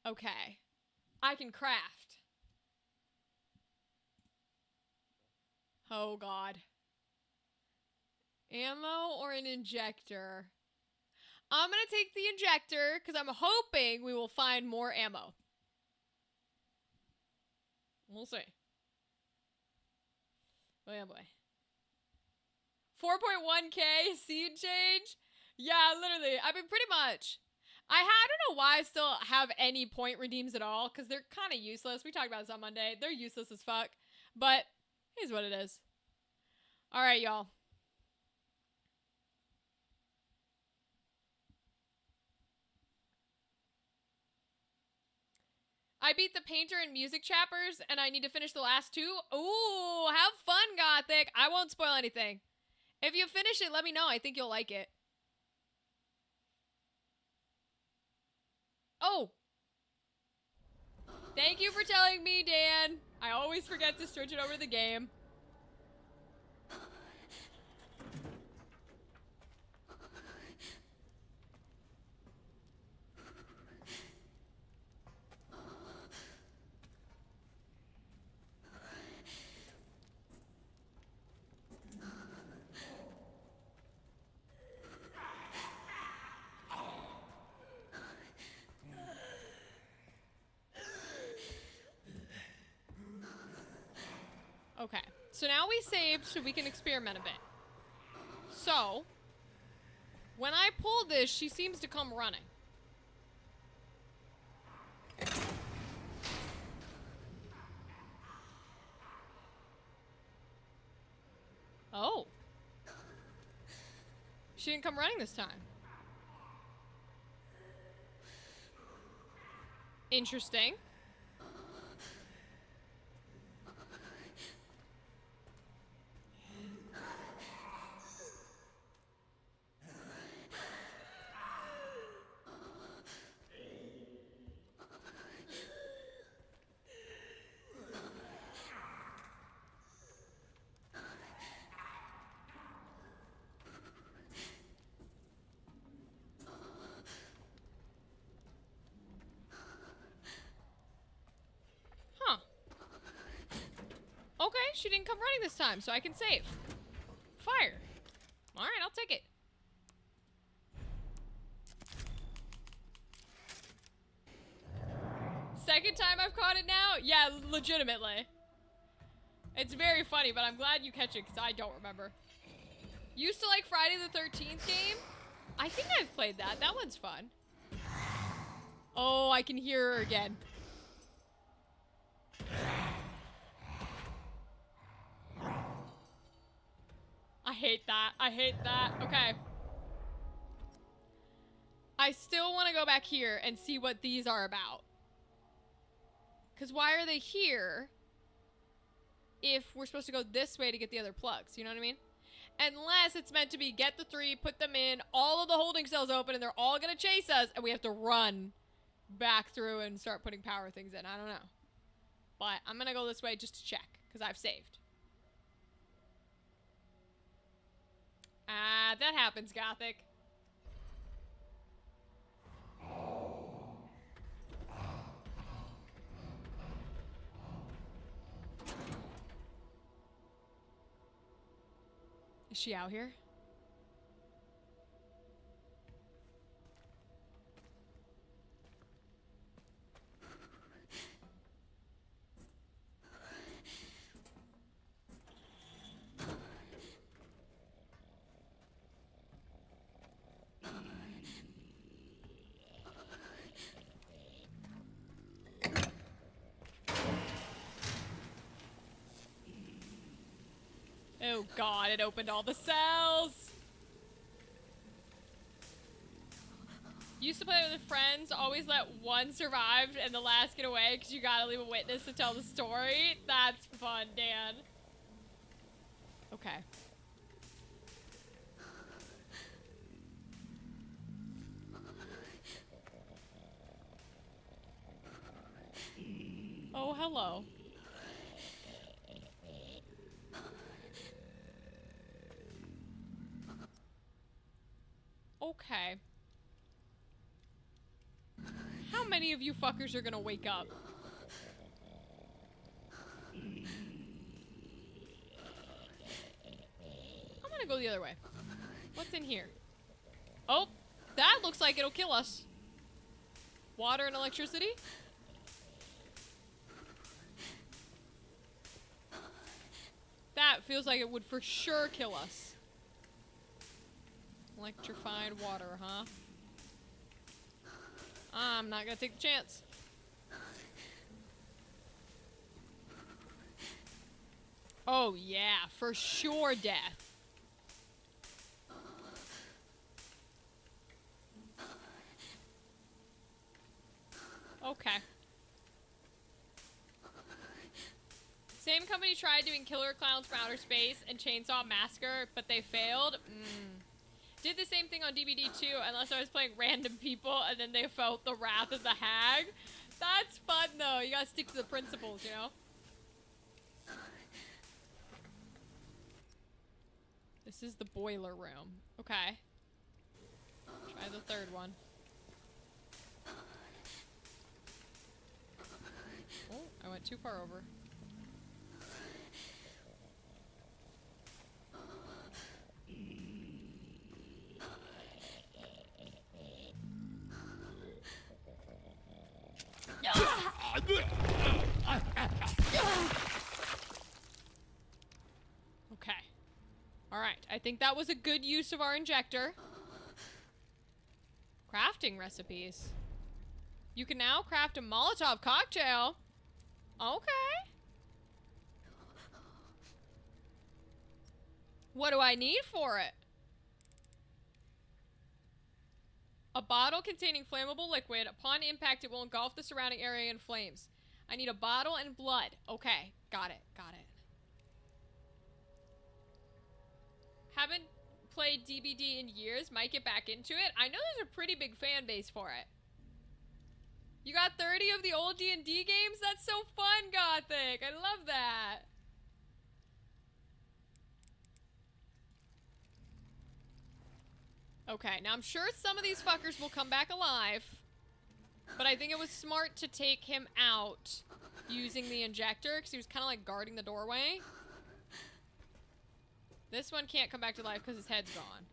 Okay. I can craft. Oh, God. Ammo or an injector? I'm going to take the injector because I'm hoping we will find more ammo. We'll see. Oh, yeah, boy. 4.1k seed change? Yeah, literally. I mean, pretty much. I don't know why I still have any point redeems at all, because they're kind of useless. We talked about this on Monday. They're useless as fuck. But, here's what it is. Alright, y'all. I beat the painter and music chapters, and I need to finish the last 2. Ooh, have fun, Gothic. I won't spoil anything. If you finish it, let me know. I think you'll like it. Oh. Thank you for telling me, Dan. I always forget to switch it over to the game. Okay, so now we saved so we can experiment a bit. So, when I pull this, she seems to come running. Oh. She didn't come running this time. Interesting. Huh. Okay, she didn't come running this time, so I can save. Fire. Alright, I'll take it. Second time I've caught it now? Yeah, legitimately. It's very funny, but I'm glad you catch it because I don't remember. Used to like Friday the 13th game? I think I've played that. That one's fun. Oh, I can hear her again. I hate that. I hate that. Okay. I still want to go back here and see what these are about. Because why are they here if we're supposed to go this way to get the other plugs? You know what I mean? Unless it's meant to be get the 3, put them in, all of the holding cells open, and they're all going to chase us, and we have to run back through and start putting power things in. I don't know. But I'm going to go this way just to check, because I've saved. Ah, that happens, Gothic. Is she out here? Oh god, it opened all the cells. Used to play with friends, always let one survive and the last get away because you gotta leave a witness to tell the story. That's fun, Dan. Okay. Oh, hello. Okay. How many of you fuckers are gonna wake up? I'm gonna go the other way. What's in here? Oh, that looks like it'll kill us. Water and electricity? That feels like it would for sure kill us. Electrified water, huh? I'm not gonna take the chance. Oh yeah, for sure death. Okay. Same company tried doing Killer Clowns from Outer Space and Chainsaw Massacre, but they failed. Did the same thing on DVD too, unless I was playing random people and then they felt the wrath of the hag. That's fun though, you gotta stick to the principles, you know? This is the boiler room. Okay. Try the third one. Oh, I went too far over. Okay. Alright, I think that was a good use of our injector. Crafting recipes. You can now craft a Molotov cocktail. Okay. What do I need for it? A bottle containing flammable liquid. Upon impact, it will engulf the surrounding area in flames. I need a bottle and blood. Okay, got it, got it. Haven't played DBD in years. Might get back into it. I know there's a pretty big fan base for it. You got 30 of the old D&D games? That's so fun, Gothic. I love that. Okay, now I'm sure some of these fuckers will come back alive. But I think it was smart to take him out using the injector because he was kind of like guarding the doorway. This one can't come back to life because his head's gone.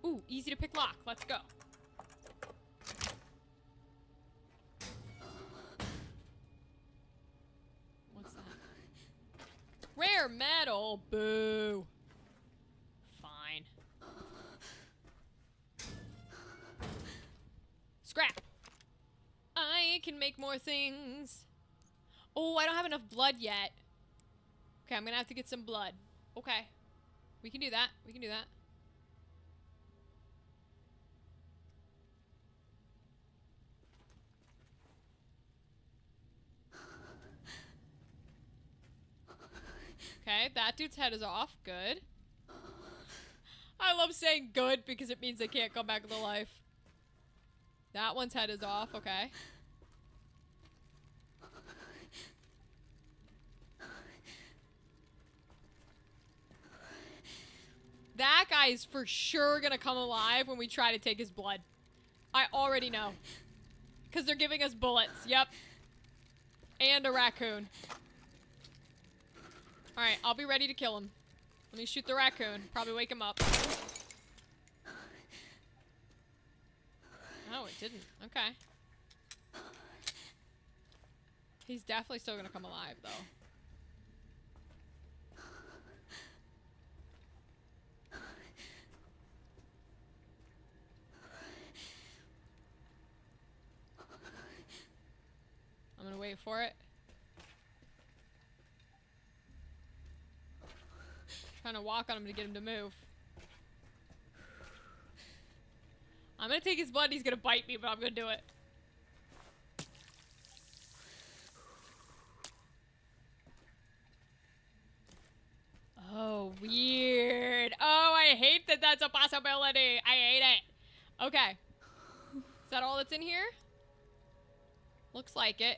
Ooh, easy to pick lock. Let's go. What's that? Rare metal. Boo. Fine. Scrap. I can make more things. Oh, I don't have enough blood yet. Okay, I'm gonna have to get some blood. Okay. We can do that. We can do that. Okay, that dude's head is off. Good. I love saying good because it means they can't come back to life. That one's head is off. Okay. That guy is for sure gonna come alive when we try to take his blood. I already know. Because they're giving us bullets. Yep. And a raccoon. Alright, I'll be ready to kill him. Let me shoot the raccoon. Probably wake him up. Oh, it didn't. Okay. He's definitely still gonna come alive, though. I'm gonna wait for it. trying to walk on him to get him to move. I'm gonna take his blood. He's gonna bite me, but I'm gonna do it. Oh, weird. Oh, I hate that that's a possibility. I hate it. Okay. Is that all that's in here? Looks like it.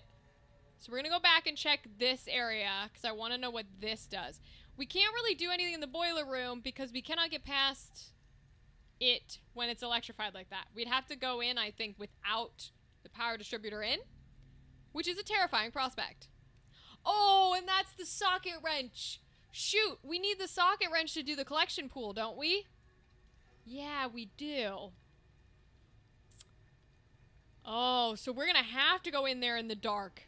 So we're gonna go back and check this area because I want to know what this does. We can't really do anything in the boiler room because we cannot get past it when it's electrified like that. We'd have to go in, I think, without the power distributor in, which is a terrifying prospect. Oh, and that's the socket wrench. Shoot, we need the socket wrench to do the collection pool, don't we? Yeah, we do. Oh, so we're gonna have to go in there in the dark.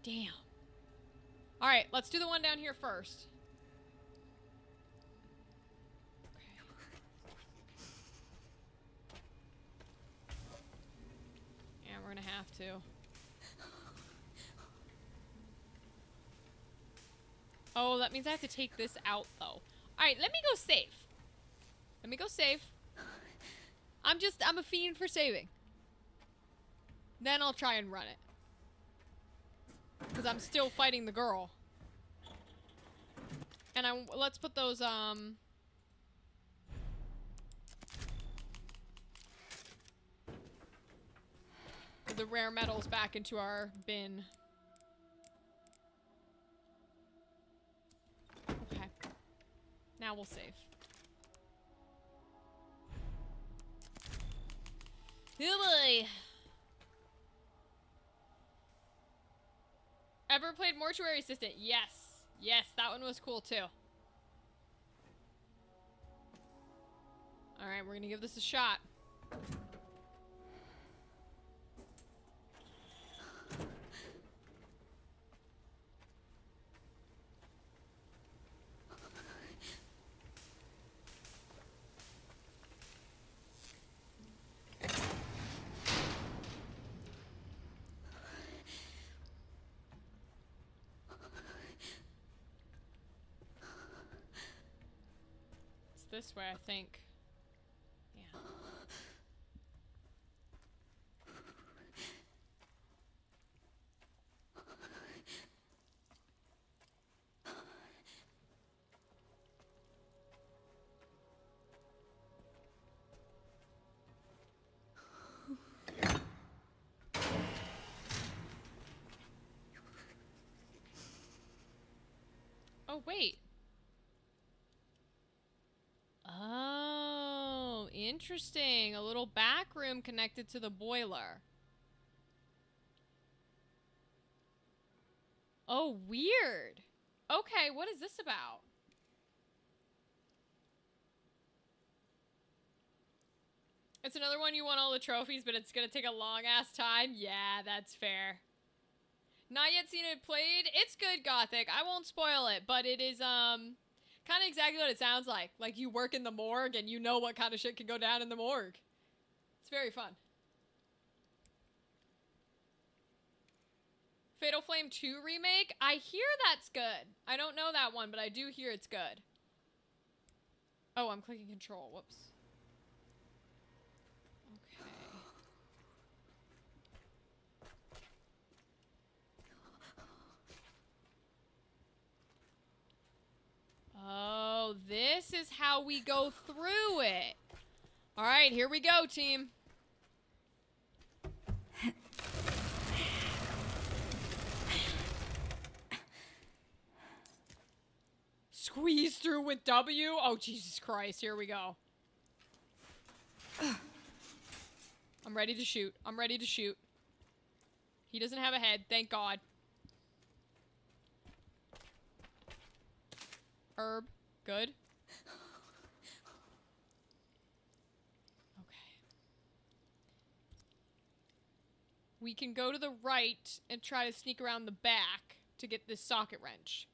Damn. Alright, let's do the one down here first. Okay. Yeah, we're gonna have to. Oh, that means I have to take this out, though. Alright, let me go save. Let me go save. I'm a fiend for saving. Then I'll try and run it. Because I'm still fighting the girl. And let's put those, the rare metals back into our bin. Okay. Now we'll save. Oh boy! Ever played Mortuary Assistant? Yes. Yes, that one was cool too. Alright, we're gonna give this a shot. This way, I think. Yeah. Oh, wait. Oh, interesting. A little back room connected to the boiler. Oh, weird. Okay, what is this about? It's another one you want all the trophies, but it's gonna take a long-ass time? Yeah, that's fair. Not yet seen it played. It's good, Gothic. I won't spoil it, but it is, kind of exactly what it sounds like. Like you work in the morgue and you know what kind of shit can go down in the morgue. It's very fun. Fatal Flame 2 remake? I hear that's good. I don't know that one, but I do hear it's good. Oh, I'm clicking control. Whoops. Okay. Oh, this is how we go through it. All right, here we go, team. Squeeze through with W? Oh, Jesus Christ. Here we go. I'm ready to shoot. I'm ready to shoot. He doesn't have a head, thank God. Herb. Good. Okay. We can go to the right and try to sneak around the back to get this socket wrench.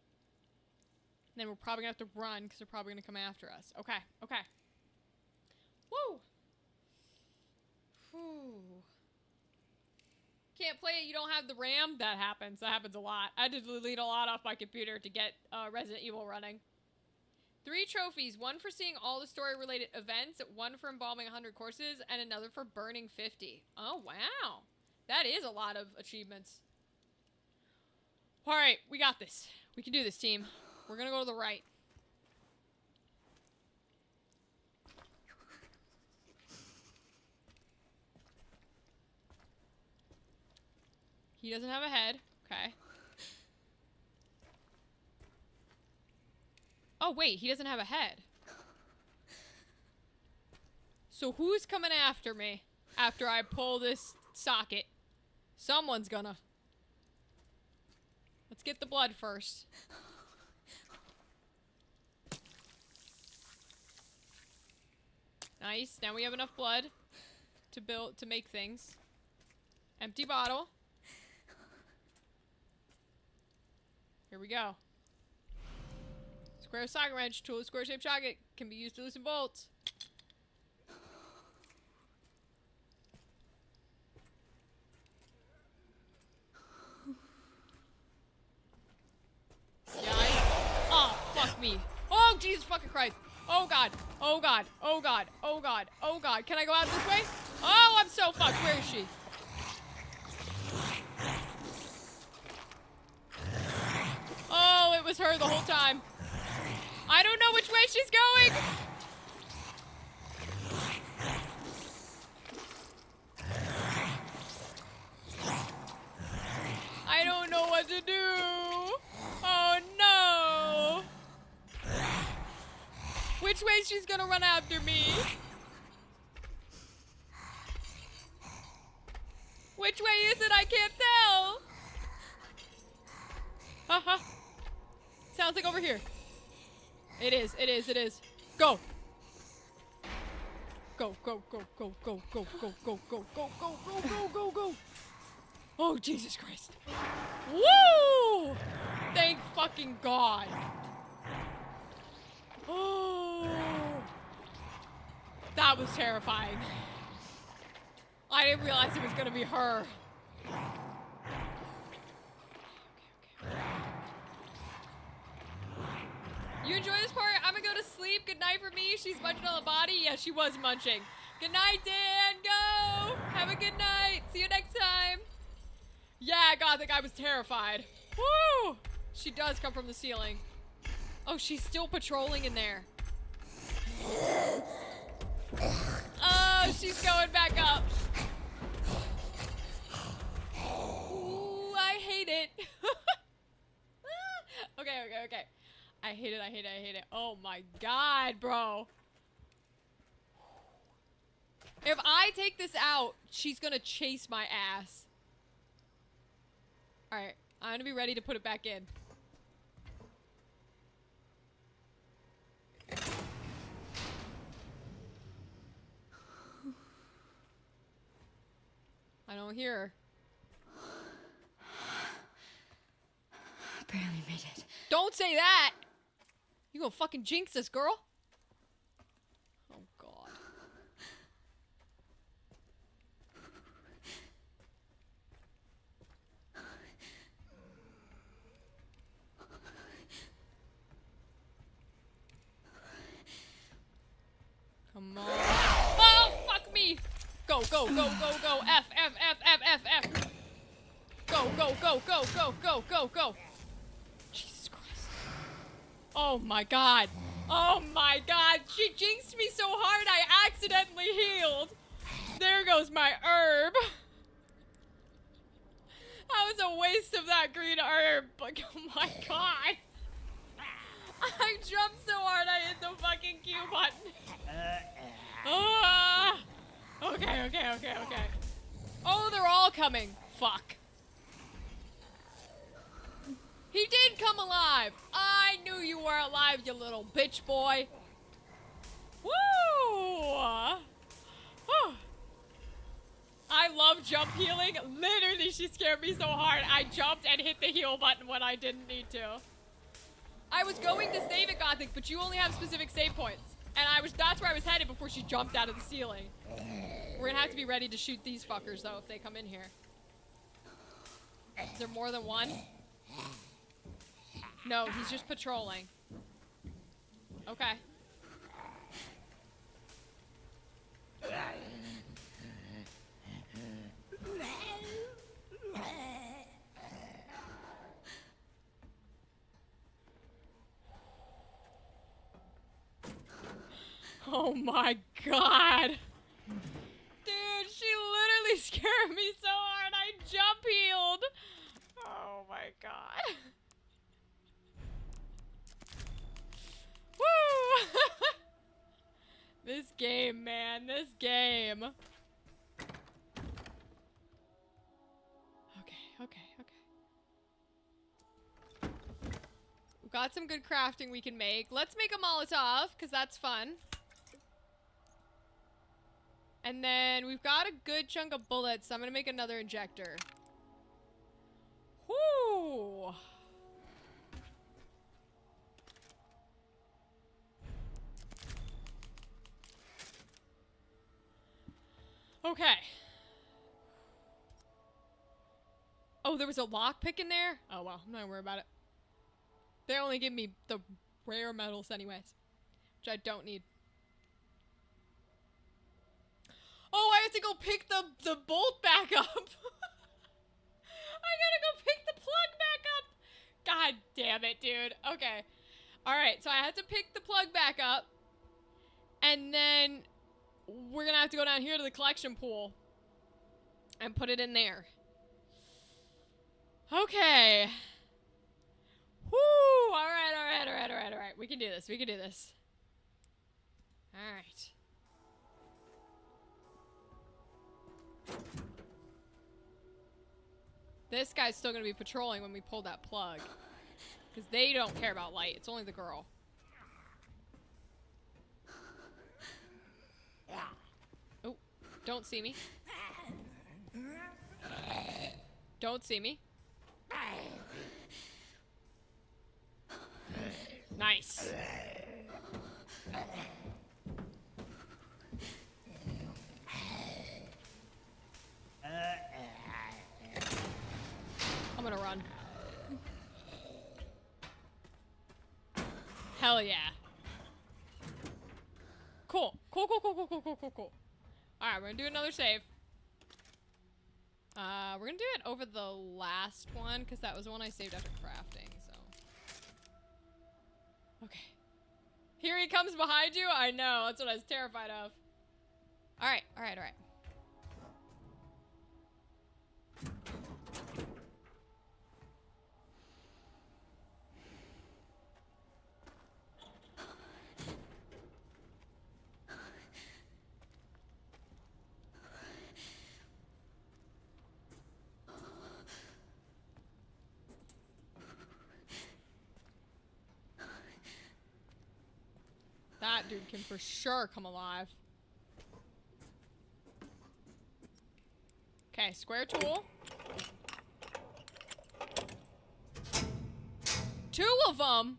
And then we're probably gonna have to run because they're probably gonna come after us. Okay, okay. Woo! Whew. Can't play it, you don't have the RAM? That happens. That happens a lot. I had to delete a lot off my computer to get Resident Evil running. 3 trophies. 1 for seeing all the story-related events, 1 for embalming 100 corpses, and another for burning 50. Oh, wow. That is a lot of achievements. Alright, we got this. We can do this, team. We're gonna go to the right. He doesn't have a head. Okay. Oh, wait, he doesn't have a head. So who's coming after me after I pull this socket? Someone's gonna. Let's get the blood first. Nice. Now we have enough blood to make things. Empty bottle. Here we go. Square socket wrench, tool with square-shaped socket, can be used to loosen bolts. Yeah, oh, fuck me. Oh, Jesus fucking Christ. Oh, God. Oh, God. Oh, God. Oh, God. Oh, God. Can I go out this way? Oh, I'm so fucked. Where is she? Oh, it was her the whole time. I don't know which way she's going. I don't know what to do. Oh, no. Which way she's gonna run after me? Which way is it? I can't tell. Haha. Sounds like over here. It is, it is, it is. Go. Go, go, go, go, go, go, go, go, go, go, go, go, go, go, go. Oh, Jesus Christ. Woo! Thank fucking God. Oh. That was terrifying. I didn't realize it was gonna be her. You enjoy this part? I'm gonna go to sleep. Good night for me. She's munching on the body. Yeah, she was munching. Good night, Dan. Go. Have a good night. See you next time. Yeah, God, the guy was terrified. Woo! She does come from the ceiling. Oh, she's still patrolling in there. Oh, she's going back up. Ooh, I hate it. Okay, okay, okay. I hate it, I hate it, I hate it. Oh my God, bro. If I take this out, she's gonna chase my ass. Alright, I'm gonna be ready to put it back in. I don't hear her. Barely made it. Don't say that! You gonna fucking jinx this, girl? Oh, God. Come on. Oh, fuck me! Go, go, go, go, go. F, F, F, F, F, F. Go, go, go, go, go, go, go, go. Jesus Christ. Oh my God. Oh my God. She jinxed me so hard I accidentally healed. There goes my herb. That was a waste of that green herb. But oh my God. I jumped so hard I hit the fucking Q button. Okay, okay, okay, okay. Oh, they're all coming. Fuck. He did come alive. I knew you were alive, you little bitch boy. Woo! I love jump healing. Literally, she scared me so hard. I jumped and hit the heal button when I didn't need to. I was going to save it, Gothic, but you only have specific save points. And that's where I was headed before she jumped out of the ceiling. We're gonna have to be ready to shoot these fuckers, though, if they come in here. Is there more than one? No, he's just patrolling. Okay. Oh my god. Dude, she literally scared me so hard I jump healed. Oh my god. Woo! This game, man. This game. Okay. We've got some good crafting we can make. Let's make a Molotov, because that's fun. And then we've got a good chunk of bullets, so I'm gonna make another injector. Whoo! Okay. Oh, there was a lockpick in there? Oh well, I'm not gonna worry about it. They only give me the rare metals anyways, which I don't need. Oh, I have to go pick the bolt back up. I gotta go pick the plug back up. God damn it, dude. Okay. Alright, so I have to pick the plug back up. And then we're gonna have to go down here to the collection pool and put it in there. Okay. Whoo! Alright. We can do this. Alright. This guy's still gonna be patrolling when we pull that plug. Because they don't care about light. It's only the girl. Oh, don't see me. Don't see me. Nice. I'm gonna run. Hell yeah. Cool. Cool. Alright, we're gonna do another save. We're gonna do it over the last one, because that was the one I saved after crafting, so. Okay. Here he comes behind you? I know, that's what I was terrified of. Alright. That dude can for sure come alive. Okay, square tool. 2 of them?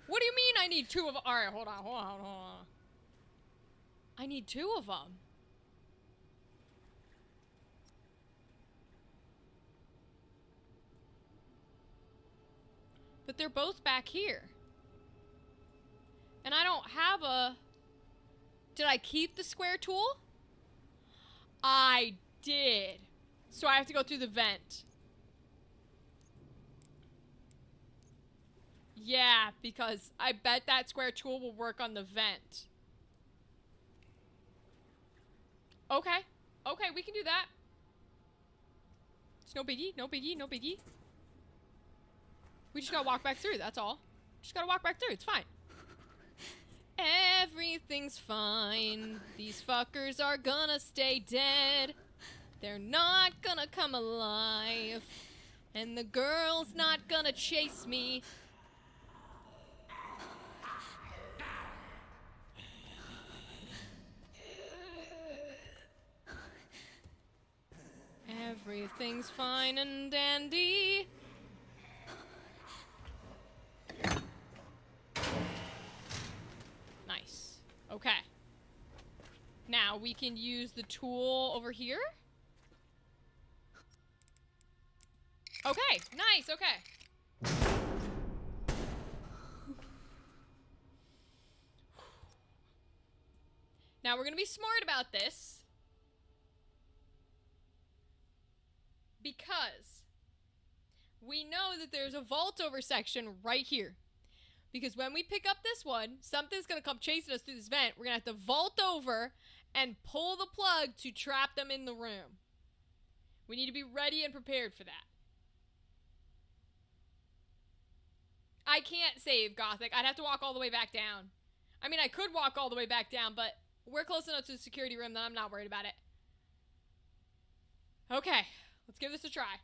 What do you mean I need 2 of them? Alright, hold on. I need 2 of them. But they're both back here. And I don't have a... Did I keep the square tool? I did. So I have to go through the vent. Yeah, because I bet that square tool will work on the vent. Okay. Okay, we can do that. It's no biggie. We just gotta walk back through, that's all. Just gotta walk back through, it's fine. Everything's fine. These fuckers are gonna stay dead. They're not gonna come alive. And the girl's not gonna chase me. Everything's fine and dandy. Nice. Okay. Now we can use the tool over here. Okay, nice, okay. Now we're gonna be smart about this. Because we know that there's a vault over section right here. Because when we pick up this one, something's gonna come chasing us through this vent. We're gonna have to vault over and pull the plug to trap them in the room. We need to be ready and prepared for that. I can't save Gothic. I'd have to walk all the way back down. I mean, I could walk all the way back down, but we're close enough to the security room that I'm not worried about it. Okay, let's give this a try.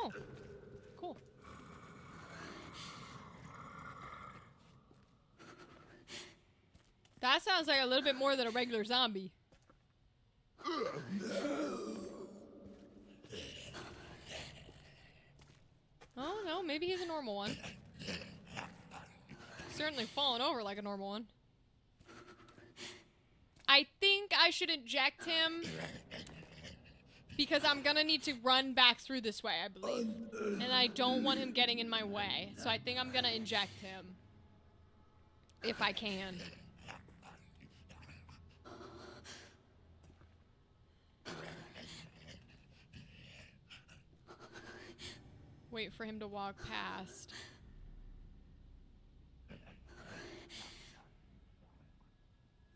Oh, cool. That sounds like a little bit more than a regular zombie. Oh, no, maybe he's a normal one. Certainly falling over like a normal one. I think I should inject him because I'm gonna need to run back through this way, I believe. And I don't want him getting in my way. So I think I'm gonna inject him. If I can. Wait for him to walk past.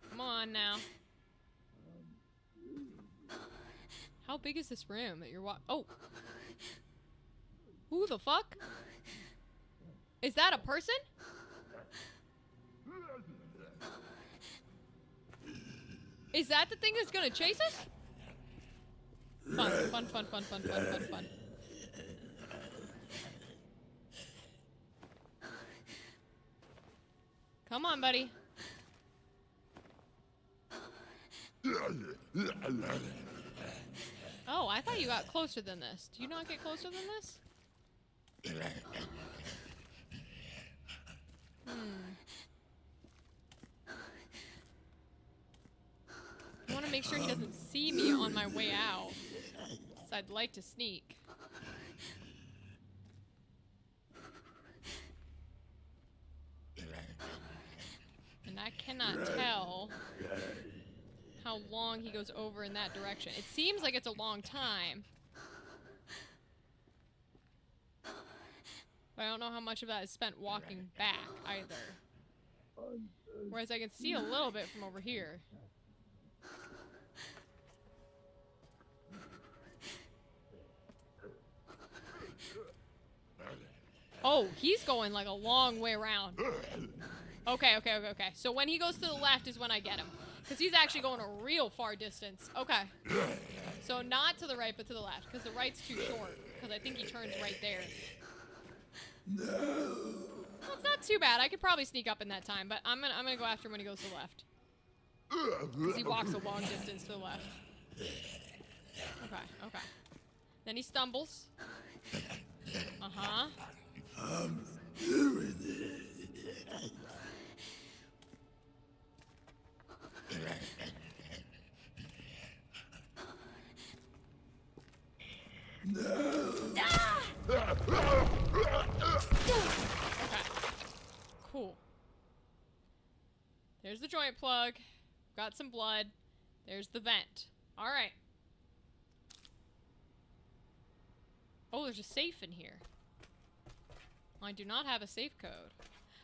Come on now. How big is this room that you're oh! Who the fuck? Is that a person? Is that the thing that's gonna chase us? Fun, fun, fun, fun, fun, fun, fun, fun. Come on, buddy. Oh, I thought you got closer than this. Do you not get closer than this? I want to make sure he doesn't see me on my way out. So I'd like to sneak. And I cannot tell how long he goes over in that direction. It seems like it's a long time. But I don't know how much of that is spent walking back either. Whereas I can see a little bit from over here. Oh, he's going like a long way around. Okay. So when he goes to the left is when I get him. Because he's actually going a real far distance. Okay. So not to the right, but to the left. Because the right's too short. Because I think he turns right there. No. Well, it's not too bad. I could probably sneak up in that time. But I'm gonna go after him when he goes to the left. Because he walks a long distance to the left. Okay. Then he stumbles. Uh-huh. I'm doing it. No. Ah! Okay. Cool. There's the joint plug. Got some blood. There's the vent. Alright. Oh, there's a safe in here. I do not have a safe code.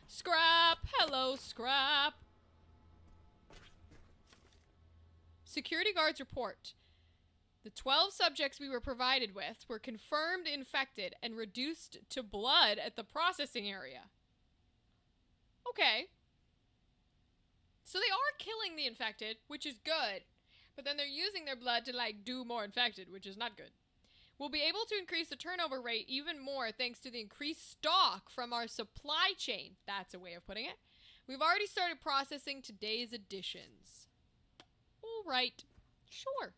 Scrap! Hello, Scrap! Security guards report. The 12 subjects we were provided with were confirmed infected and reduced to blood at the processing area. Okay. So they are killing the infected, which is good. But then they're using their blood to, like, do more infected, which is not good. We'll be able to increase the turnover rate even more thanks to the increased stock from our supply chain. That's a way of putting it. We've already started processing today's additions. All right. Sure.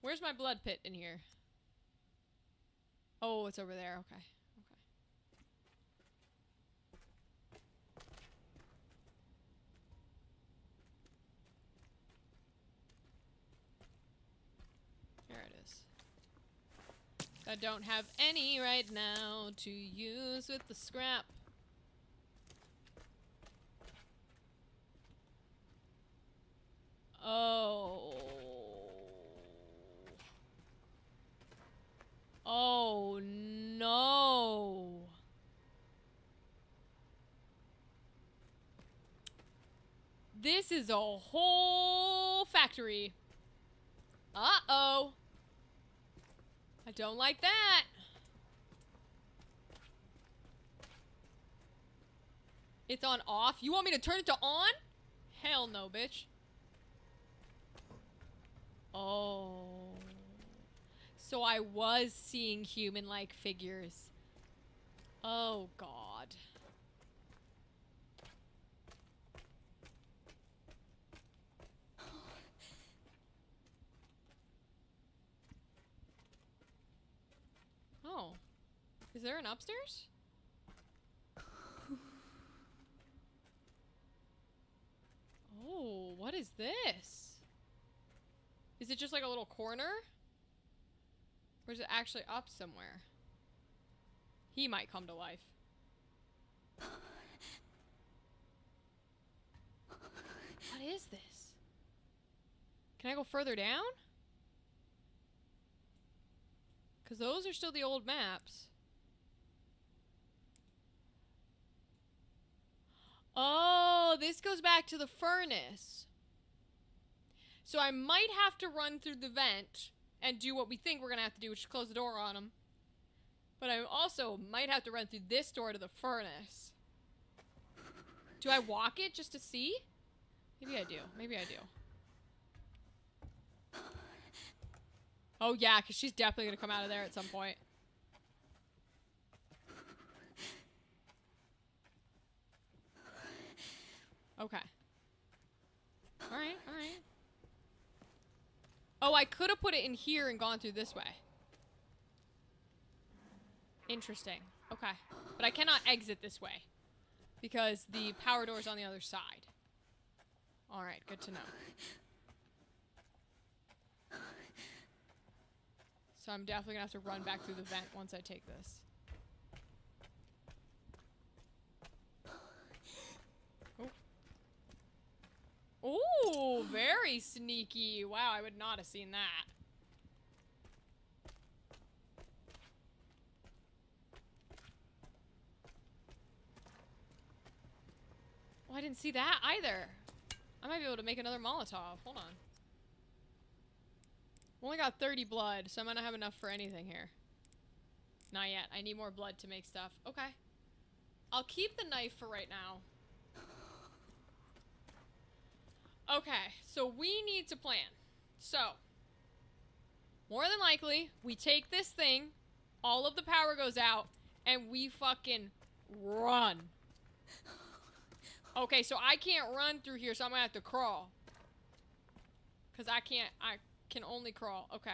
Where's my blood pit in here? Oh, it's over there. Okay. Okay. There it is. I don't have any right now to use with the scrap. Oh. Oh no. This is a whole factory. Uh-oh. I don't like that. It's on off. You want me to turn it to on? Hell no, bitch. Oh. So I was seeing human-like figures. Oh, God. Oh. Is there an upstairs? Oh, what is this? Is it just like a little corner? Or is it actually up somewhere? He might come to life. What is this? Can I go further down? Because those are still the old maps. Oh, this goes back to the furnace. So I might have to run through the vent and do what we think we're going to have to do, which is close the door on him. But I also might have to run through this door to the furnace. Do I walk it just to see? Maybe I do. Maybe I do. Oh, yeah, because she's definitely going to come out of there at some point. Okay. Alright, alright. Oh, I could have put it in here and gone through this way. Interesting. Okay. But I cannot exit this way. Because the power door is on the other side. Alright, good to know. So I'm definitely gonna have to run back through the vent once I take this. Oh. Ooh, very sneaky. Wow, I would not have seen that. Oh, I didn't see that either. I might be able to make another Molotov. Hold on. Only got 30 blood, so I might not have enough for anything here. Not yet. I need more blood to make stuff. Okay. I'll keep the knife for right now. Okay, so we need to plan. So, more than likely, we take this thing, all of the power goes out, and we fucking run. Okay, so I can't run through here, so I'm gonna have to crawl. Because I can only crawl. Okay.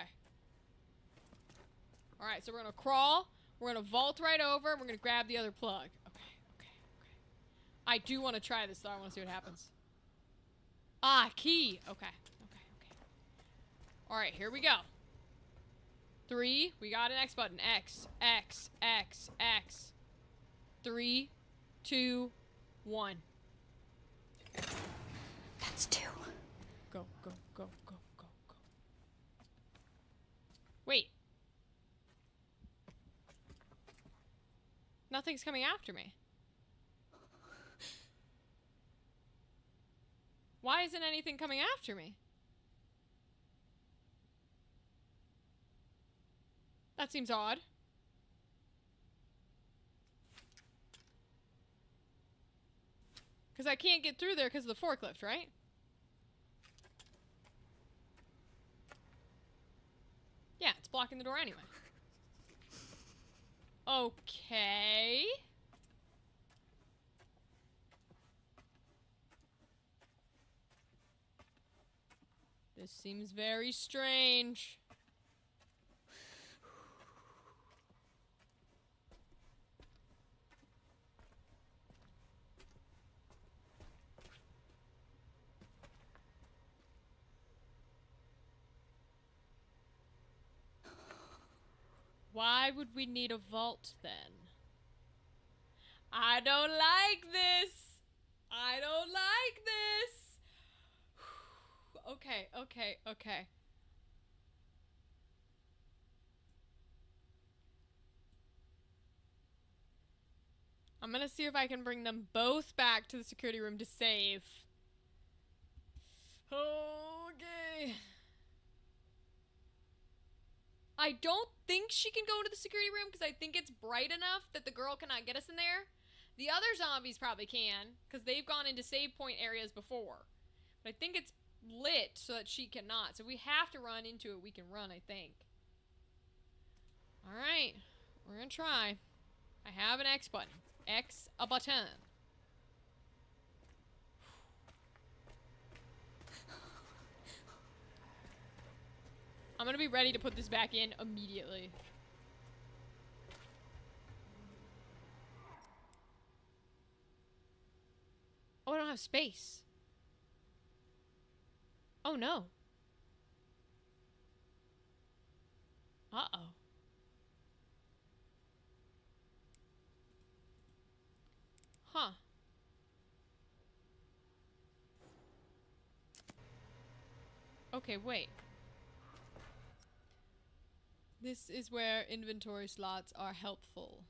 Alright, so we're gonna crawl, we're gonna vault right over, and we're gonna grab the other plug. Okay, okay, okay. I do want to try this, though. I want to see what happens. Ah, key. Okay, okay, okay. Alright, here we go. 3, we got an X button. X, X, X, X. 3, 2, 1. That's 2. Go, go, go, go, go, go. Wait. Nothing's coming after me. Why isn't anything coming after me? That seems odd. Because I can't get through there because of the forklift, right? Yeah, it's blocking the door anyway. Okay. This seems very strange. Why would we need a vault then? I don't like this. I don't like this. Okay, okay, okay. I'm gonna see if I can bring them both back to the security room to save. Okay. I don't think she can go into the security room because I think it's bright enough that the girl cannot get us in there. The other zombies probably can because they've gone into save point areas before. But I think it's lit so that she cannot. So we have to run into it. We can run, I think. Alright. We're gonna try. I have an X button. X a button. I'm gonna be ready to put this back in immediately. Oh, I don't have space. Oh no. Uh-oh. Huh. Okay, wait. This is where inventory slots are helpful.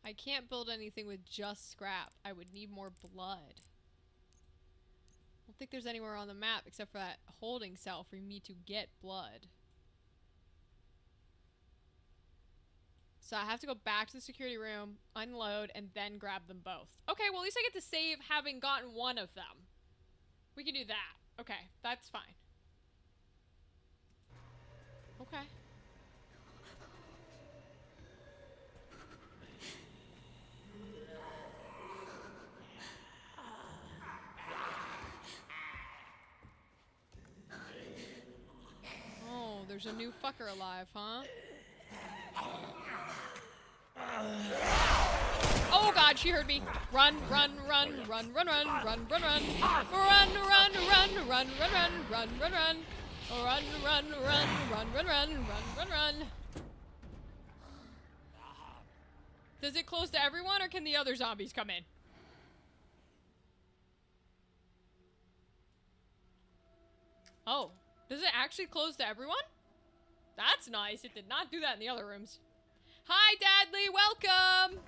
I can't build anything with just scrap. I would need more blood. I don't think there's anywhere on the map except for that holding cell for me to get blood. So I have to go back to the security room, unload, and then grab them both. Okay, well at least I get to save having gotten one of them. We can do that. Okay, that's fine. Okay. Oh, there's a new fucker alive, huh? Oh god, she heard me. Run, run, run, run, run, run, run, run, run. Run, run, run, run, run, run, run, run, run, run. Run, run, run, run, run, run, run, run. Does it close to everyone or can the other zombies come in? Oh, does it actually close to everyone? That's nice. It did not do that in the other rooms. Hi, Dadley. Welcome.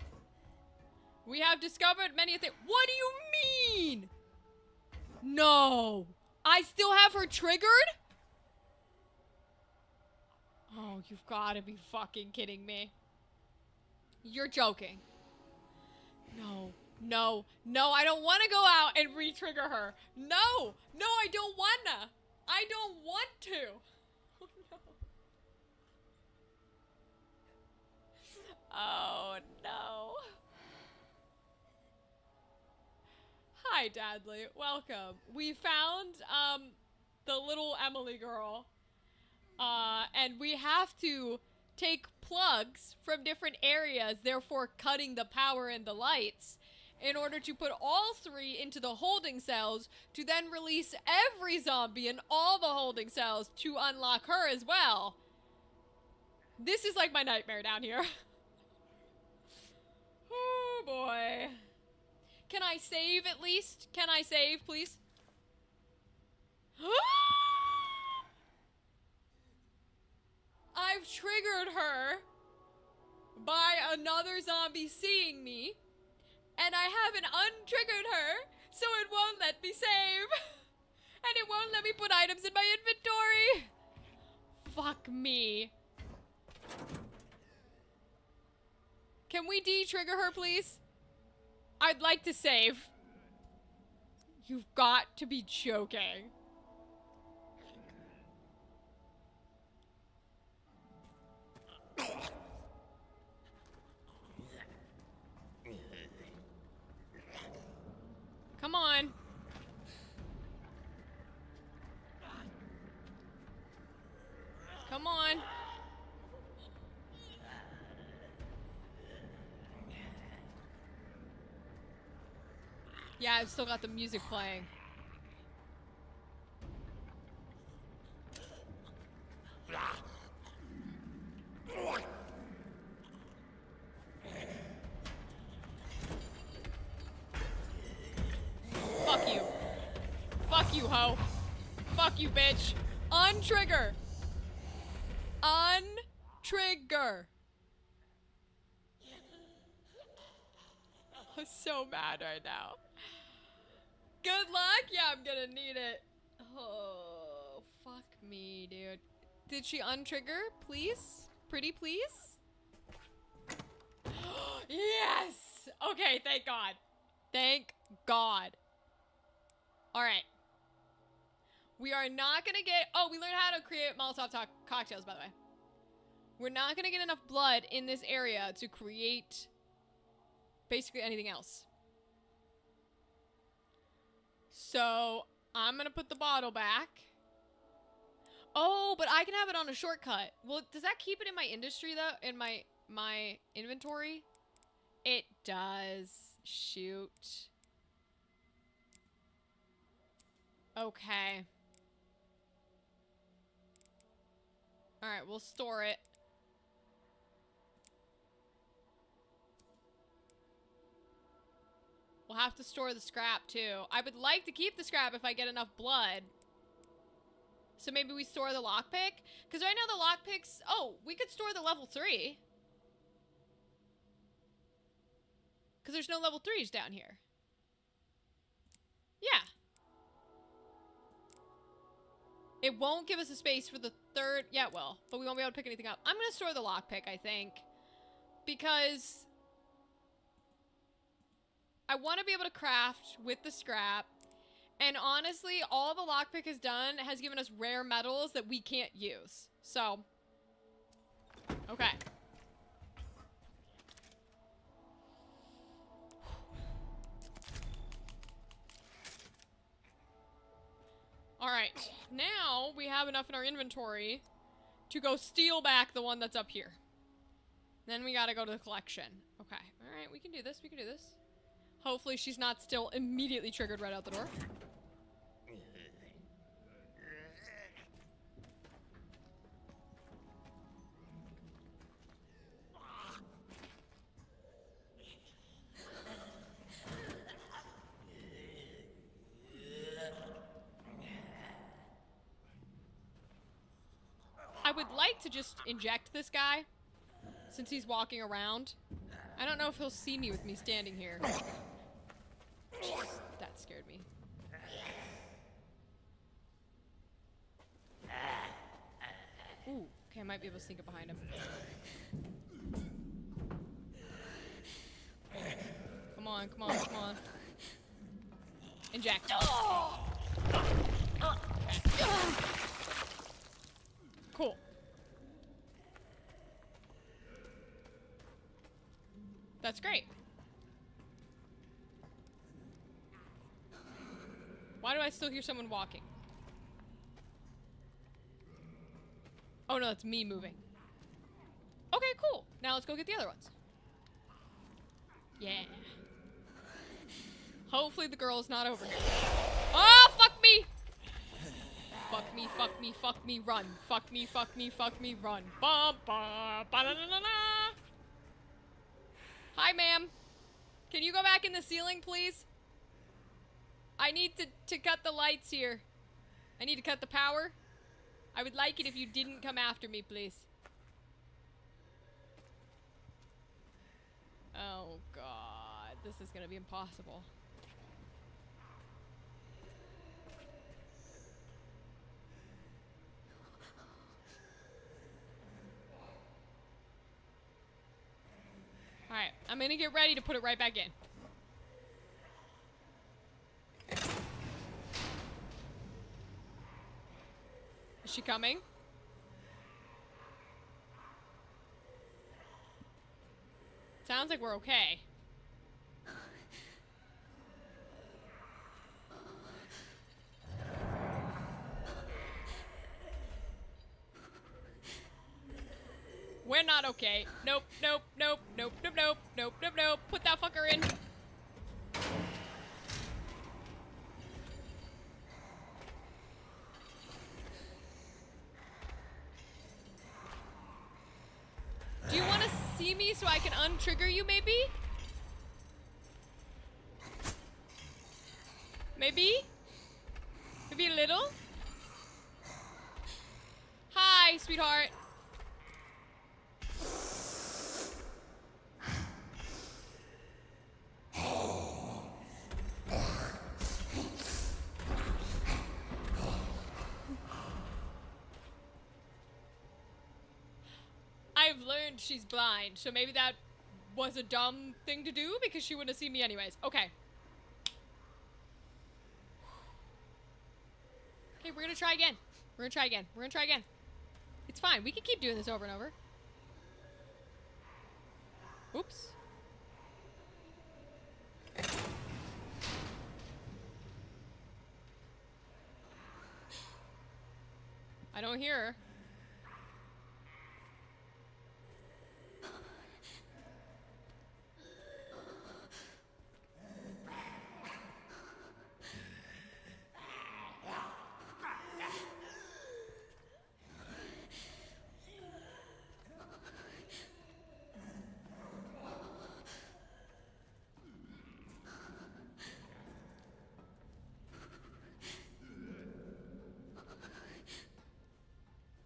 We have discovered many things. What do you mean? No. I still have her triggered? Oh, you've got to be fucking kidding me. You're joking. No. No. No, I don't want to go out and re-trigger her. No. No, I don't wanna. I don't want to. Oh, no. Oh, no. Hi, Dadley. Welcome. We found, the little Emily girl. And we have to take plugs from different areas, therefore cutting the power and the lights, in order to put all three into the holding cells to then release every zombie in all the holding cells to unlock her as well. This is like my nightmare down here. Oh boy. Can I save at least? Can I save, please? I've triggered her by another zombie seeing me, and I haven't untriggered her, so it won't let me save. And it won't let me put items in my inventory. Fuck me. Can we de-trigger her, please? I'd like to save. You've got to be joking. Come on. Come on. Yeah, I've still got the music playing. go. Fuck you, bitch. Untrigger. Untrigger. I'm so mad right now. Good luck? Yeah, I'm gonna need it. Oh, fuck me, dude. Did she untrigger? Please? Pretty please? Yes! Okay, thank God. Thank God. Alright. We are not gonna get... Oh, we learned how to create Molotov cocktails, by the way. We're not gonna get enough blood in this area to create basically anything else. So, I'm gonna put the bottle back. Oh, but I can have it on a shortcut. Well, does that keep it in my industry, though? In my inventory? It does. Shoot. Okay. Alright, we'll store it. We'll have to store the scrap, too. I would like to keep the scrap if I get enough blood. So maybe we store the lockpick? Because right now the lockpicks... Oh, we could store the level 3. Because there's no level 3s down here. Yeah. It won't give us a space for the third... Yeah, it will. But we won't be able to pick anything up. I'm going to store the lockpick, I think. Because... I want to be able to craft with the scrap. And honestly, all the lockpick has done has given us rare metals that we can't use. So... Okay. Alright, now we have enough in our inventory to go steal back the one that's up here. Then we gotta go to the collection. Okay, alright, we can do this, we can do this. Hopefully she's not still immediately triggered right out the door. I would like to just inject this guy, since he's walking around. I don't know if he'll see me with me standing here. Jeez, that scared me. Ooh, okay, I might be able to sneak up behind him. Come on, come on, come on. Inject. Cool. That's great. Why do I still hear someone walking? Oh no, that's me moving. Okay, cool. Now let's go get the other ones. Yeah. Hopefully the girl's not over here. Oh, fuck me! Fuck me, fuck me, fuck me, run. Fuck me, fuck me, fuck me, run. Ba ba ba da da da da. Hi, ma'am. Can you go back in the ceiling, please? I need to cut the lights here. I need to cut the power. I would like it if you didn't come after me, please. Oh, God. This is gonna be impossible. Alright, I'm gonna get ready to put it right back in. Is she coming? Sounds like we're okay. We're not okay. Nope, nope, nope, nope, nope, nope, nope, nope, nope. Put that fucker in. Do you want to see me so I can untrigger you, maybe? Maybe? Maybe a little? Hi, sweetheart. I've learned she's blind, so maybe that was a dumb thing to do because she wouldn't have seen me anyways. Okay. Okay, we're gonna try again. We're gonna try again. We're gonna try again. It's fine. We can keep doing this over and over. Oops. I don't hear her.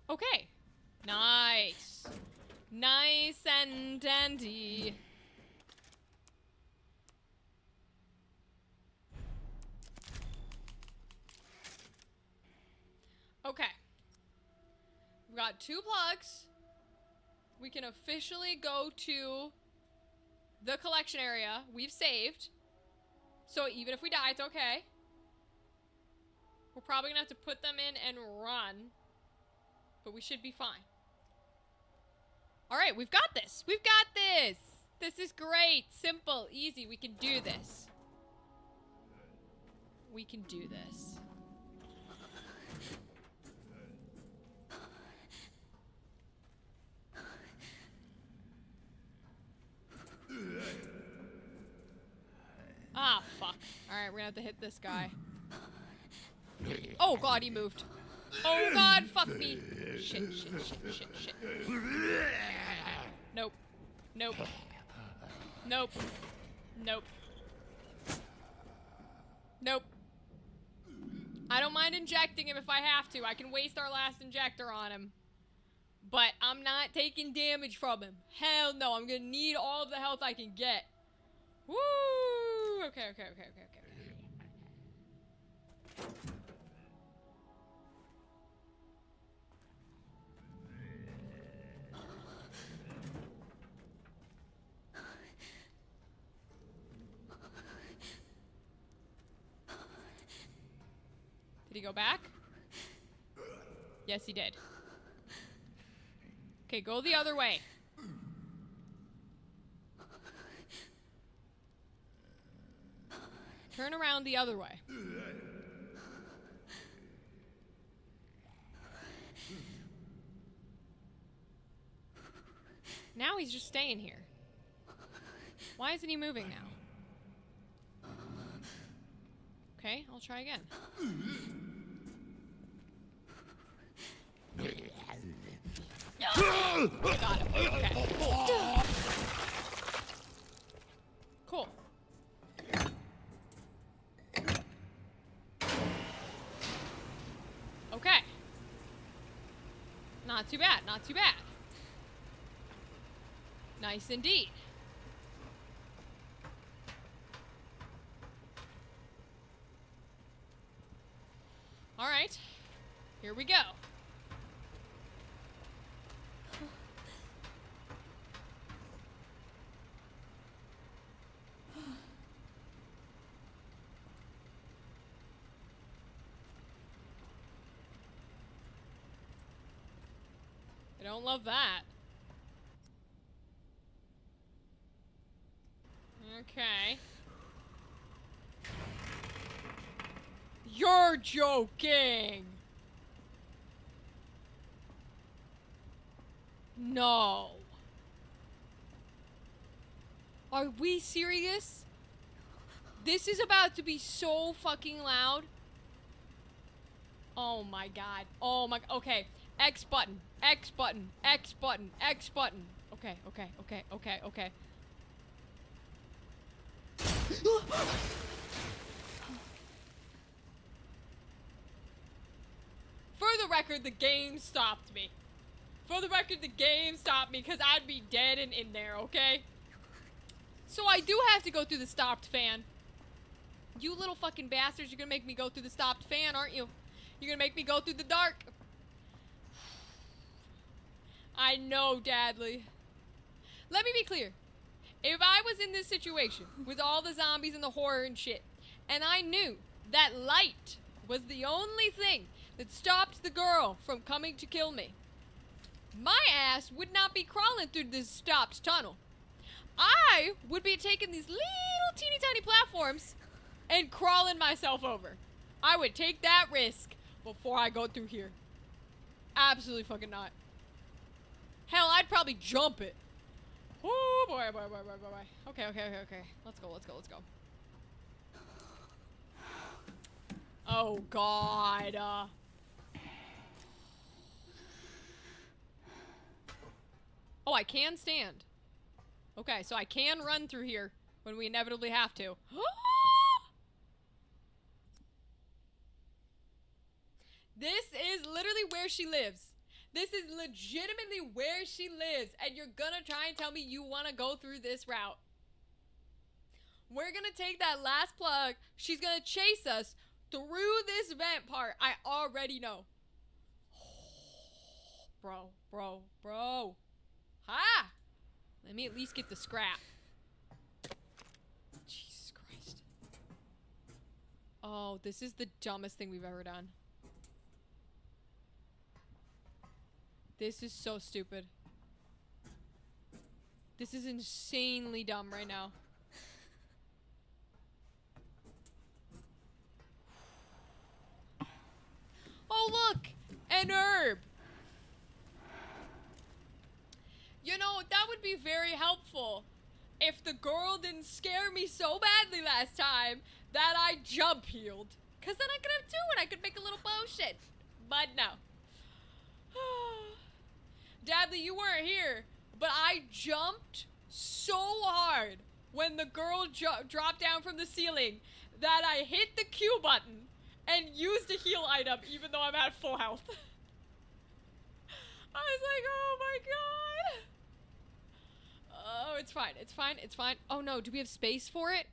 Okay. Nice. Nice and dandy. Okay. We've got 2 plugs. We can officially go to the collection area. We've saved. So even if we die, it's okay. We're probably gonna have to put them in and run. But we should be fine. Alright, we've got this. We've got this. This is great. Simple. Easy. We can do this. We can do this. Ah, fuck. Alright, we're gonna have to hit this guy. Oh god, he moved. Oh god, fuck me. Shit, shit, shit, shit, shit. Nope. Nope. Nope. Nope. Nope. I don't mind injecting him if I have to. I can waste our last injector on him. But I'm not taking damage from him. Hell no, I'm gonna need all of the health I can get. Woo! Okay, okay, okay, okay, okay. Did he go back? Yes, he did. Okay, go the other way. Turn around the other way. Now he's just staying here. Why isn't he moving now? Okay, I'll try again. I got him. Okay, cool. Cool. Okay. Not too bad, not too bad. Nice indeed. All right, here we go. I don't love that. Okay. You're joking! No. Are we serious? This is about to be so fucking loud. Oh my god. Oh my... Okay. X button. X button. X button. X button. Okay, okay, okay, okay, okay. record, the game stopped me. For the record, the game stopped me because I'd be dead and in there, okay? So I do have to go through the stopped fan. You little fucking bastards, you're gonna make me go through the stopped fan, aren't you? You're gonna make me go through the dark. I know, Dadley. Let me be clear. If I was in this situation with all the zombies and the horror and shit, and I knew that light was the only thing that stopped the girl from coming to kill me, my ass would not be crawling through this stopped tunnel. I would be taking these little teeny tiny platforms and crawling myself over. I would take that risk before I go through here. Absolutely fucking not. Hell, I'd probably jump it. Oh boy, boy, boy, boy, boy, boy. Okay. Let's go. Oh God. Oh, I can stand. Okay, so I can run through here when we inevitably have to. This is literally where she lives. This is legitimately where she lives, and you're gonna try and tell me you want to go through this route. We're gonna take that last plug. She's gonna chase us through this vent part. I already know. Bro. Ha! Let me at least get the scrap. Jesus Christ. Oh, this is the dumbest thing we've ever done. This is so stupid. This is insanely dumb right now. Oh, look! An herb! You know, that would be very helpful if the girl didn't scare me so badly last time that I jump healed. Because then I could have two and I could make a little potion. But no. Dadley, you weren't here, but I jumped so hard when the girl dropped down from the ceiling that I hit the Q button and used a heal item even though I'm at full health. I was like, oh my God. Oh, it's fine. Oh no, do we have space for it?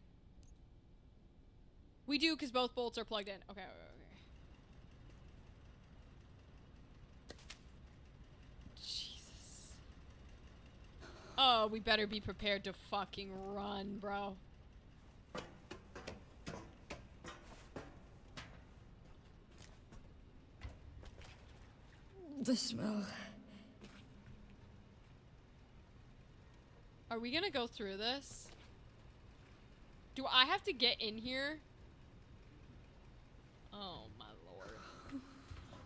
We do, because both bolts are plugged in. Okay. Jesus. Oh, we better be prepared to fucking run, bro. The smell. Are we gonna go through this? Do I have to get in here? Oh my lord.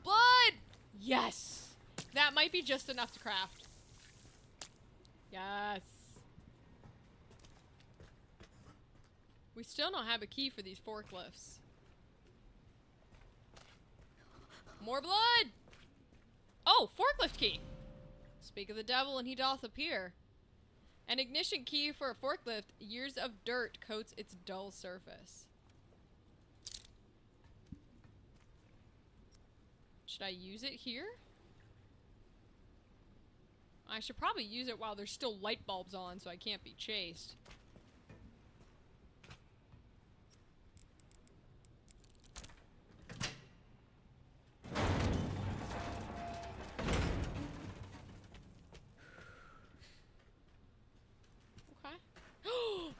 Blood! Yes! That might be just enough to craft. Yes. We still don't have a key for these forklifts. More blood! Oh, forklift key! Speak of the devil and he doth appear. An ignition key for a forklift. Years of dirt coats its dull surface. Should I use it here? I should probably use it while there's still light bulbs on so I can't be chased.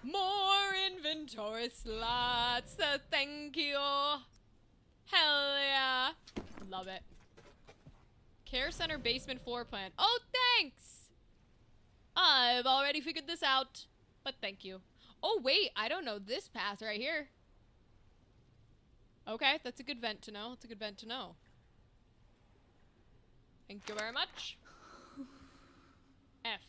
More inventory slots. Thank you. Hell yeah. Love it. Care center basement floor plan. Oh, thanks. I've already figured this out. But thank you. Oh, wait. I don't know this path right here. Okay, that's a good vent to know. Thank you very much. F.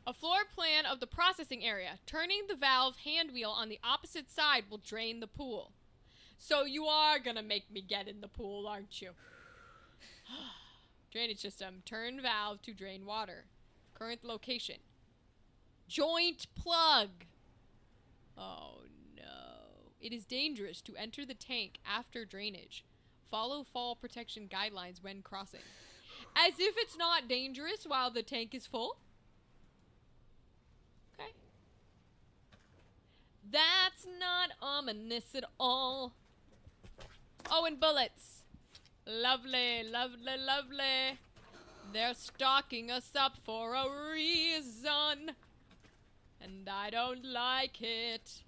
A floor plan of the processing area. Turning the valve hand wheel on the opposite side will drain the pool. So you are gonna make me get in the pool, aren't you? Drainage system. Turn valve to drain water. Current location. Joint plug. Oh no. It is dangerous to enter the tank after drainage. Follow fall protection guidelines when crossing. As if it's not dangerous while the tank is full. Okay. That's not ominous at all. Oh, and bullets. Lovely, lovely, lovely. They're stocking us up for a reason. And I don't like it.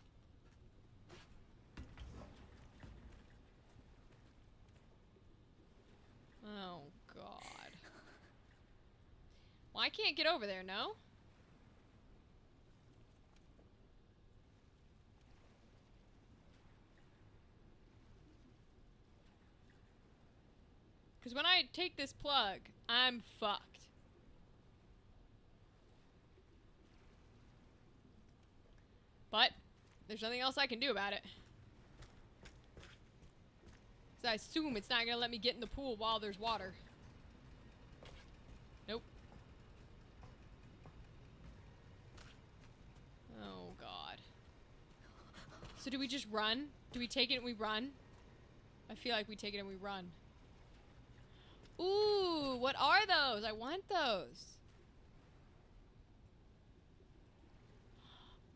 Oh, God. Well, I can't get over there, no? Because when I take this plug, I'm fucked. But there's nothing else I can do about it. Because I assume it's not going to let me get in the pool while there's water. Nope. Oh, God. So do we just run? Do we take it and we run? I feel like we take it and we run. Ooh, what are those? I want those.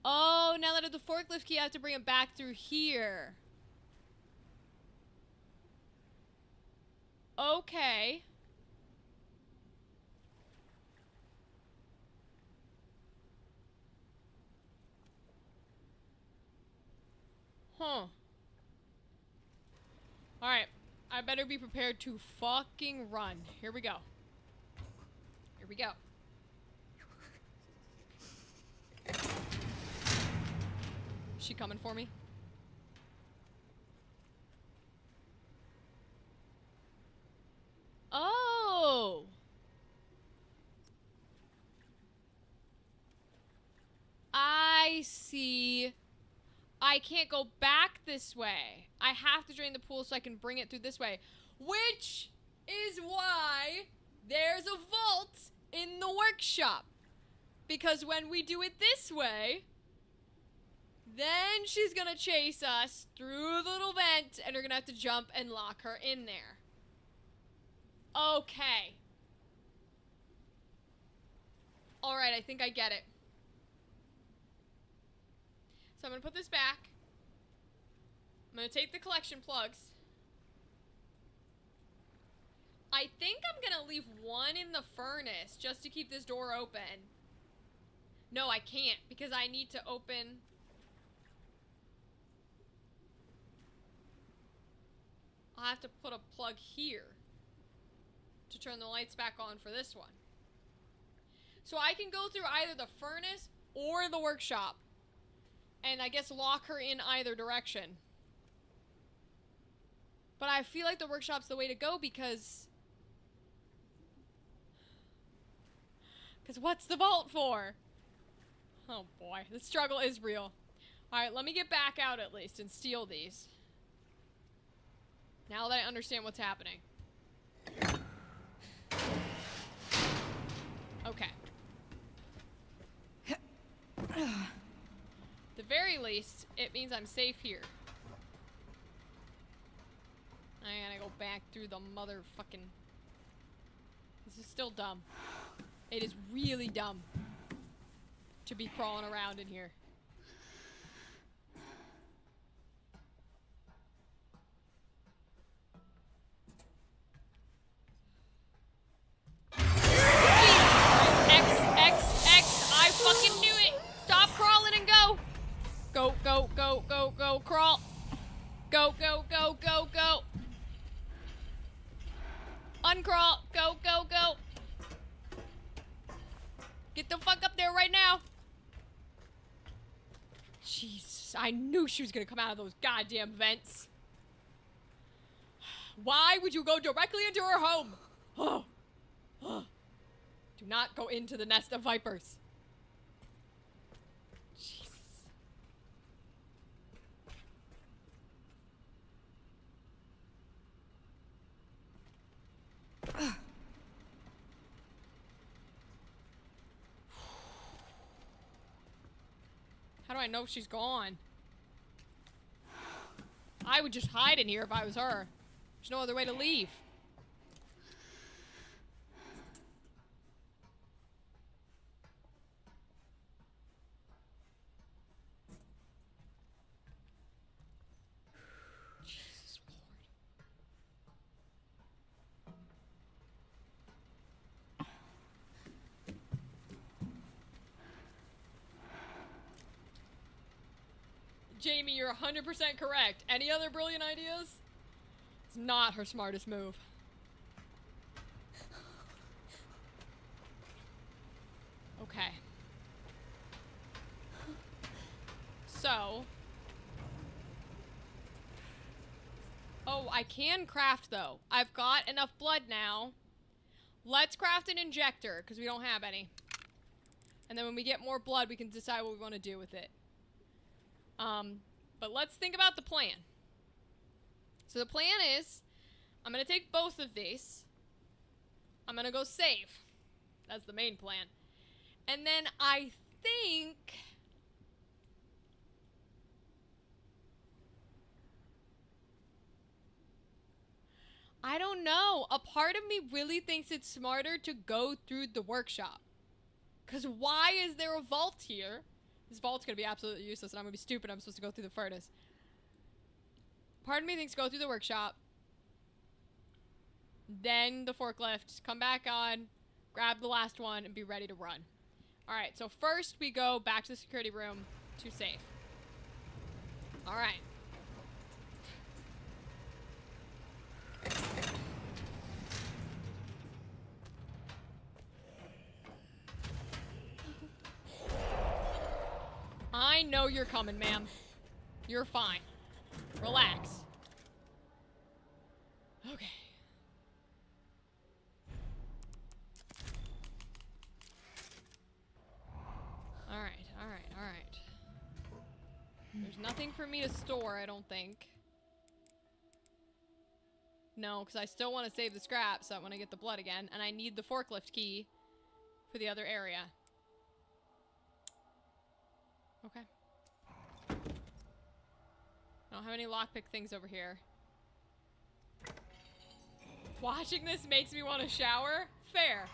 Oh, now that I have the forklift key, I have to bring it back through here. Okay. Huh. Alright. I better be prepared to fucking run. Here we go. Here we go. Is she coming for me? Oh! I see. I can't go back this way. I have to drain the pool so I can bring it through this way. Which is why there's a vault in the workshop. Because when we do it this way, then she's gonna chase us through the little vent and we're gonna have to jump and lock her in there. Okay. Alright, I think I get it. So I'm gonna put this back. I'm gonna take the collection plugs. I think I'm gonna leave one in the furnace just to keep this door open. No, I can't because I need to open... I'll have to put a plug here to turn the lights back on for this one. So I can go through either the furnace or the workshop. And I guess lock her in either direction. But I feel like the workshop's the way to go because... what's the vault for? Oh boy, the struggle is real. Alright, let me get back out at least and steal these. Now that I understand what's happening. Okay. At the very least, it means I'm safe here. I gotta go back through the motherfucking... This is still dumb. It is really dumb to be crawling around in here. X, I fucking knew it! Stop crawling and go! Go, go, go, go, go, crawl! Go, go, go, go, go! Uncrawl! Go, go, go! Get the fuck up there right now! Jesus, I knew she was gonna come out of those goddamn vents. Why would you go directly into her home? Oh. Oh. Do not go into the nest of vipers. Jesus. How do I know she's gone? I would just hide in here if I was her. There's no other way to leave. Jesus Lord. Jamie, you're 100% correct. Any other brilliant ideas? It's not her smartest move. Okay. So. Oh, I can craft though. I've got enough blood now. Let's craft an injector, because we don't have any. And then when we get more blood, we can decide what we want to do with it. But let's think about the plan. So the plan is, I'm going to take both of these. I'm going to go save. That's the main plan. And then I think... I don't know. A part of me really thinks it's smarter to go through the workshop. Because why is there a vault here? This vault's going to be absolutely useless and I'm going to be stupid. I'm supposed to go through the furnace. Part of me thinks go through the workshop. Then the forklift. Come back on. Grab the last one and be ready to run. Alright, so first we go back to the security room to save. Alright. I know you're coming, ma'am. You're fine. Relax. Okay. Alright, alright, alright. There's nothing for me to store, I don't think. No, because I still want to save the scrap so I want to get the blood again. And I need the forklift key for the other area. Okay. I don't have any lockpick things over here. Watching this makes me want to shower? Fair.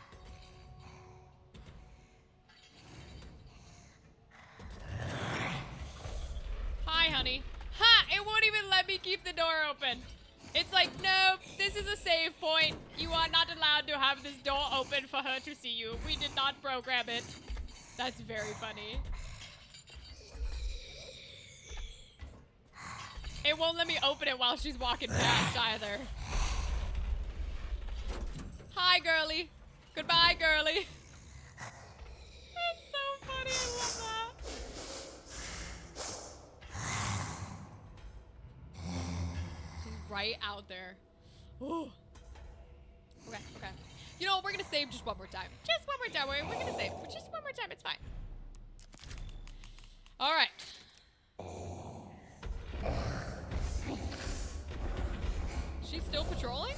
Hi, honey. Ha! It won't even let me keep the door open. It's like, nope, this is a save point. You are not allowed to have this door open for her to see you. We did not program it. That's very funny. It won't let me open it while she's walking past either. Hi, girly. Goodbye, girly. It's so funny. I love that. She's right out there. Ooh. Okay, okay. You know what? We're gonna save just one more time. Just one more time. We're gonna save. Just one more time. It's fine. All right. She's still patrolling?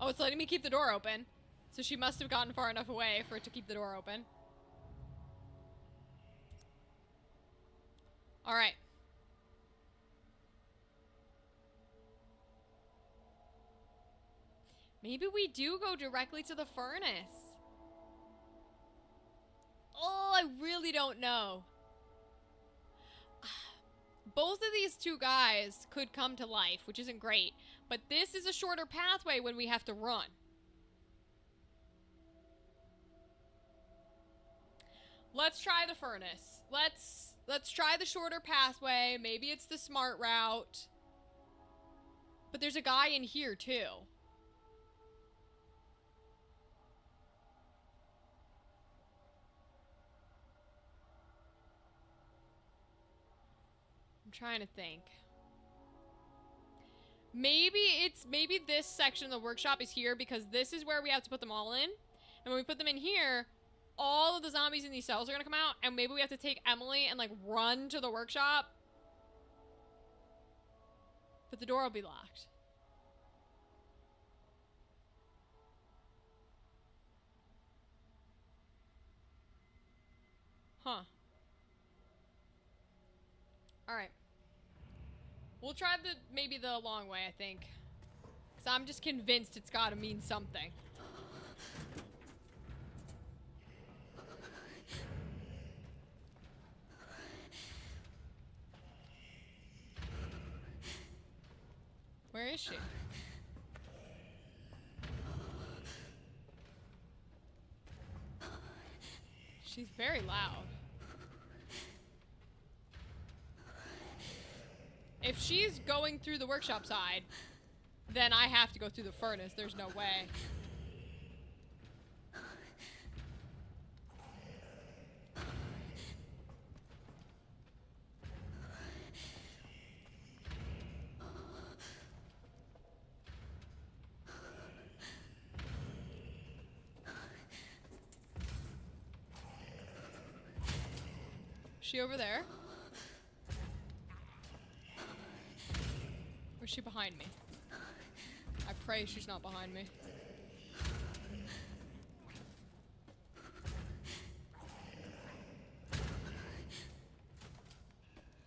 Oh, it's letting me keep the door open. So she must have gotten far enough away for it to keep the door open. Alright. Maybe we do go directly to the furnace. Oh, I really don't know. Both of these two guys could come to life, which isn't great. But this is a shorter pathway when we have to run. Let's try the furnace. Let's try the shorter pathway. Maybe it's the smart route. But there's a guy in here too. I'm trying to think. Maybe this section of the workshop is here because this is where we have to put them all in. And when we put them in here, all of the zombies in these cells are gonna come out, and maybe we have to take Emily and like run to the workshop. But the door will be locked. Huh. Alright. We'll try maybe the long way, I think. Because I'm just convinced it's gotta mean something. Where is she? She's very loud. If she's going through the workshop side, then I have to go through the furnace. There's no way. Is she over there? Or is she behind me? I pray she's not behind me.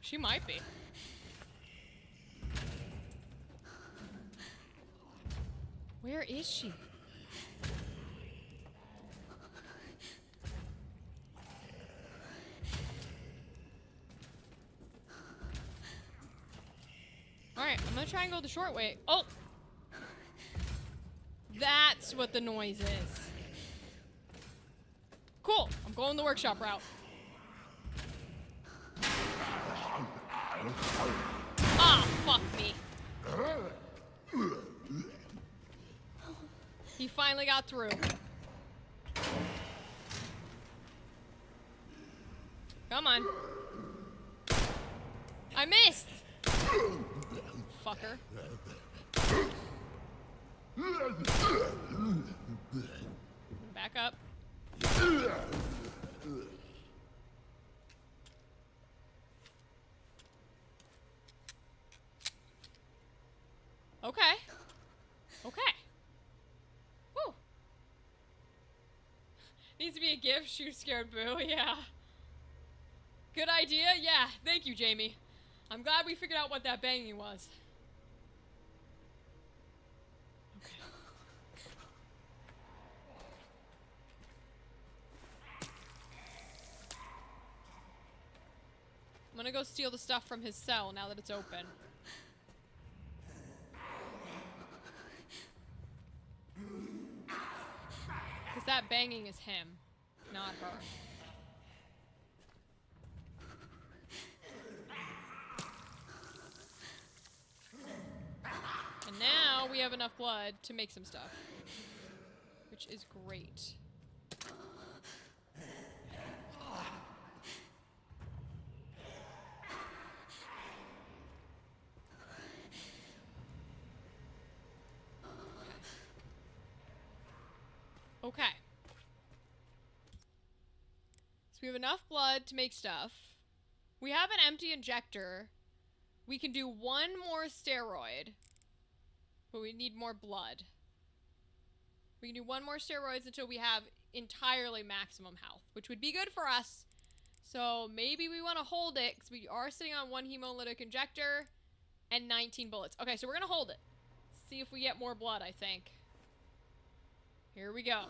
She might be. Where is she? Alright, I'm gonna try and go the short way. Oh! That's what the noise is. Cool. I'm going the workshop route. Ah, fuck me. He finally got through. Come on. I missed! Fucker. Back up. Okay. Okay. Woo. Needs to be a gift. Shoot scared boo. Yeah. Good idea. Yeah. Thank you, Jamie. I'm glad we figured out what that banging was. Okay. I'm gonna go steal the stuff from his cell now that it's open. Because that banging is him, not her. And now we have enough blood to make some stuff. Which is great. Okay. So we have enough blood to make stuff. We have an empty injector. We can do one more steroid. But we need more blood. We can do one more steroids until we have entirely maximum health, which would be good for us. So maybe we want to hold it, because we are sitting on one hemolytic injector and 19 bullets. Okay, so we're going to hold it. See if we get more blood, I think. Here we go.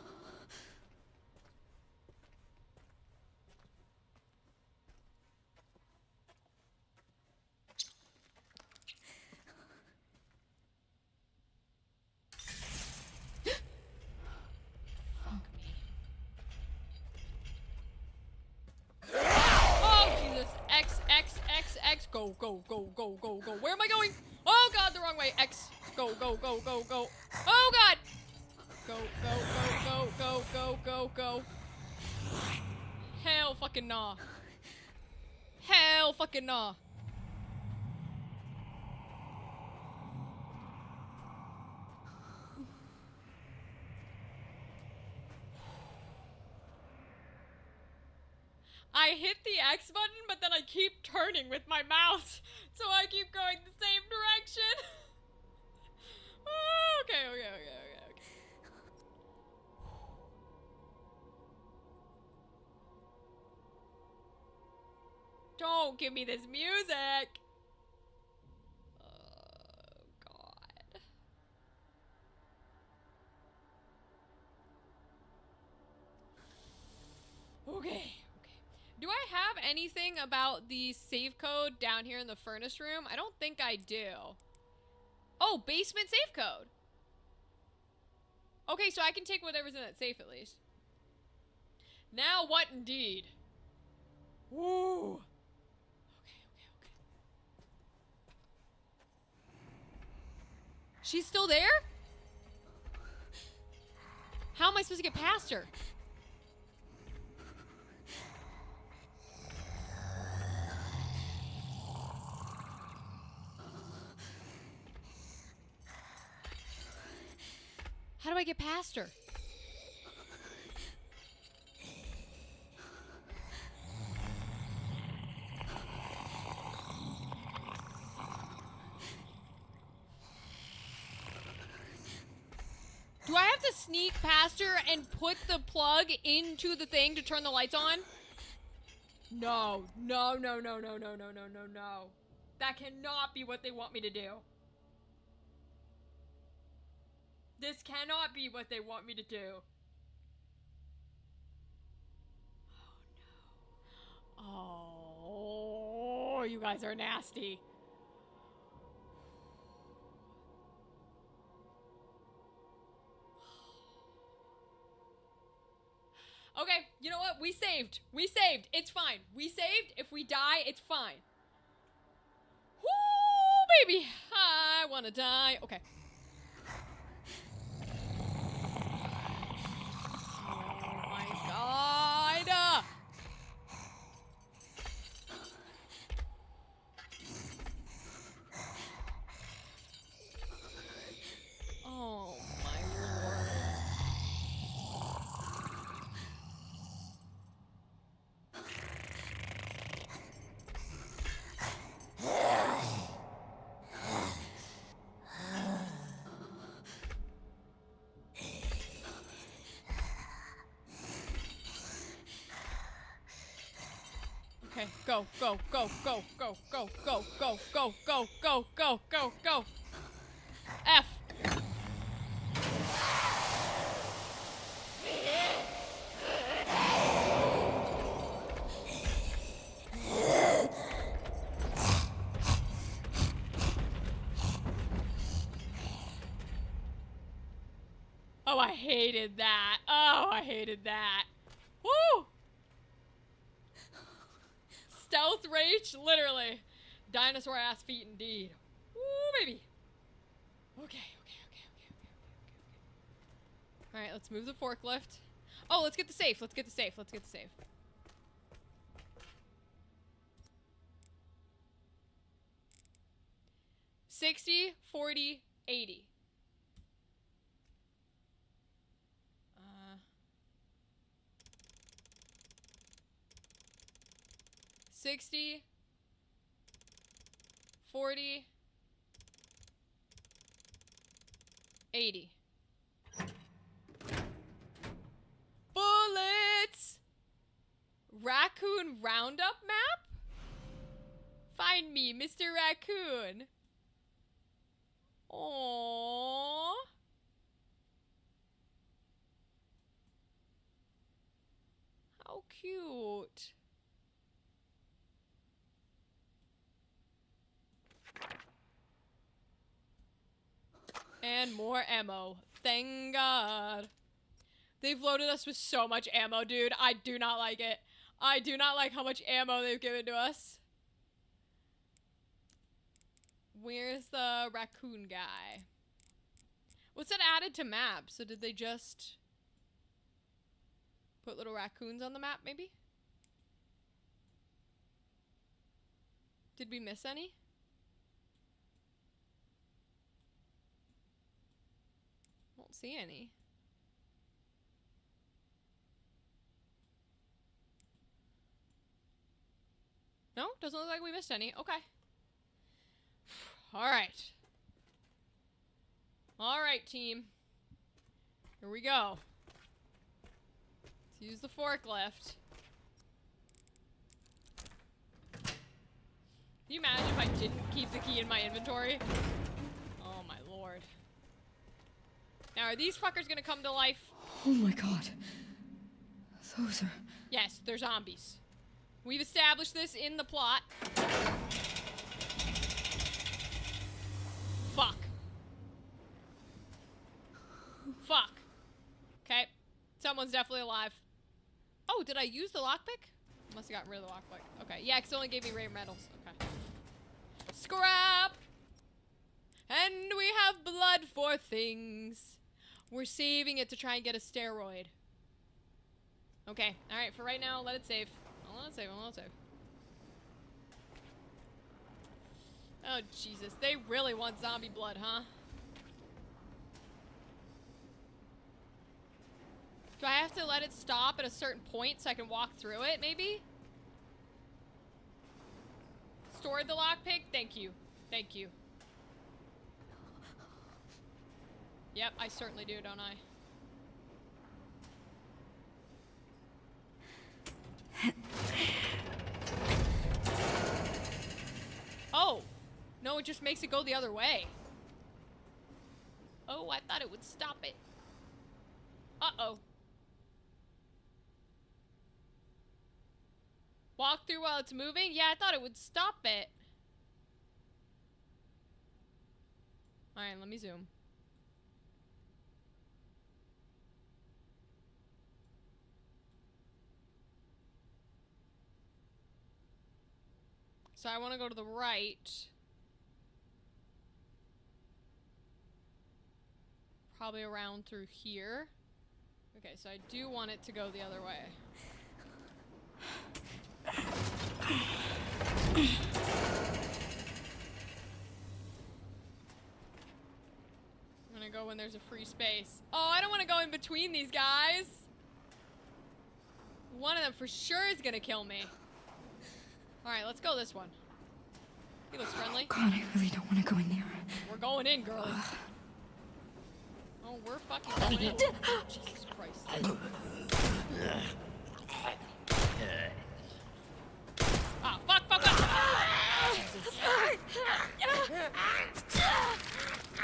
X, go, go, go, go, go, go. Where am I going? Oh god, the wrong way. X, go, go, go, go, go. Oh god! Go, go, go, go, go, go, go, go. Hell fucking nah. Hell fucking nah. I hit the X button, but then I keep turning with my mouse, so I keep going the same direction. Okay. Don't give me this music. anything about the save code down here in the furnace room? I don't think I do. Oh, basement save code. Okay, so I can take whatever's in that safe at least. Now what indeed? Woo. Okay. She's still there? How am I supposed to get past her? How do I get past her? Do I have to sneak past her and put the plug into the thing to turn the lights on? No. That cannot be what they want me to do. This cannot be what they want me to do. Oh, you guys are nasty. Okay, you know what? We saved. We saved. It's fine. We saved. If we die, it's fine. Woo, baby. I want to die. Okay. Oh my god. Oh my lord. Okay, go. F. Oh, I hated that. Oh, I hated that. Woo! Stealth rage, literally. Dinosaur ass feet indeed. Woo, baby. Okay. Alright, let's move the forklift. Oh, let's get the safe. Let's get the safe. 60, 40, 80. 60, 40, 80. Bullets! Raccoon Roundup map? Find me, Mr. Raccoon. Aww. How cute. And more ammo. Thank God. They've loaded us with so much ammo, dude. I do not like it. I do not like how much ammo they've given to us. Where's the raccoon guy? What's that added to map? So did they just put little raccoons on the map, maybe? Did we miss any? Don't see any. No? Doesn't look like we missed any. Okay. Alright. Alright, team. Here we go. Let's use the forklift. Can you imagine if I didn't keep the key in my inventory? Oh my lord. Now, are these fuckers gonna come to life? Oh my god. Those are... Yes, they're zombies. We've established this in the plot. Fuck. Fuck. Okay. Someone's definitely alive. Oh, did I use the lockpick? Must have gotten rid of the lockpick. Okay. Yeah, because it only gave me rare metals. Okay. Scrap! And we have blood for things. We're saving it to try and get a steroid. Okay. Alright, for right now, let it save. I'll let it save. I'll let it save. Oh, Jesus. They really want zombie blood, huh? Do I have to let it stop at a certain point so I can walk through it, maybe? Stored the lockpick? Thank you. Thank you. Yep, I certainly do, don't I? Oh! No, it just makes it go the other way. Oh, I thought it would stop it. Uh-oh. Walk through while it's moving? Yeah, I thought it would stop it. Alright, let me zoom. So I want to go to the right. Probably around through here. Okay, so I do want it to go the other way. I'm gonna go when there's a free space. Oh, I don't want to go in between these guys. One of them for sure is gonna kill me. Alright, let's go this one. He looks friendly. God, I really don't want to go in there. We're going in, girl. Oh, we're fucking going in. Jesus Christ. Ah, fuck, fuck, fuck! Jesus.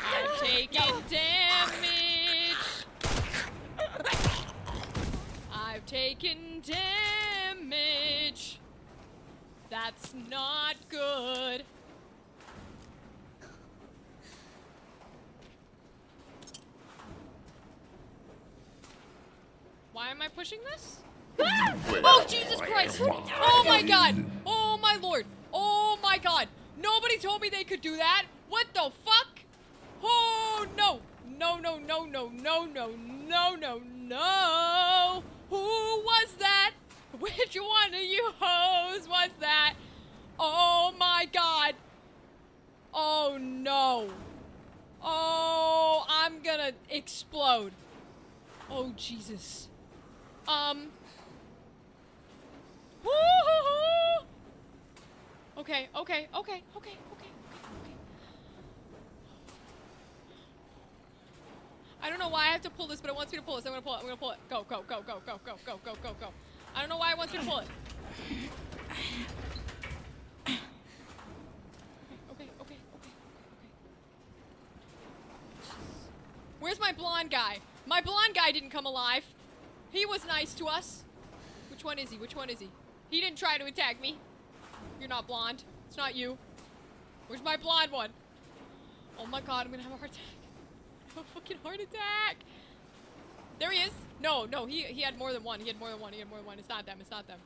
I'm taking damage. I've taken damage. That's not good. Why am I pushing this? Oh, Jesus Christ! Oh my God! Oh my Lord! Oh my God! Nobody told me they could do that! What the fuck? Oh no! No, no, no, no, no, no, no, no, no! Who was that? Which one of you hoes was that? Oh my God! Oh no! Oh, I'm gonna explode. Oh Jesus. Woo-hoo-hoo! Okay, okay, okay, okay, okay, okay. I don't know why I have to pull this, but it wants me to pull this. I'm gonna pull it. I'm gonna pull it. Go, go, go, go, go, go, go, go, go, go. I don't know why it wants me to pull it. Okay, okay, okay, okay. Where's my blonde guy? My blonde guy didn't come alive. He was nice to us. Which one is he? Which one is he? He didn't try to attack me. You're not blonde. It's not you. Where's my blonde one? Oh my God, I'm gonna have a heart attack. A fucking heart attack. There he is. No, no, he had more than one. He had more than one. He had more than one. It's not them. It's not them.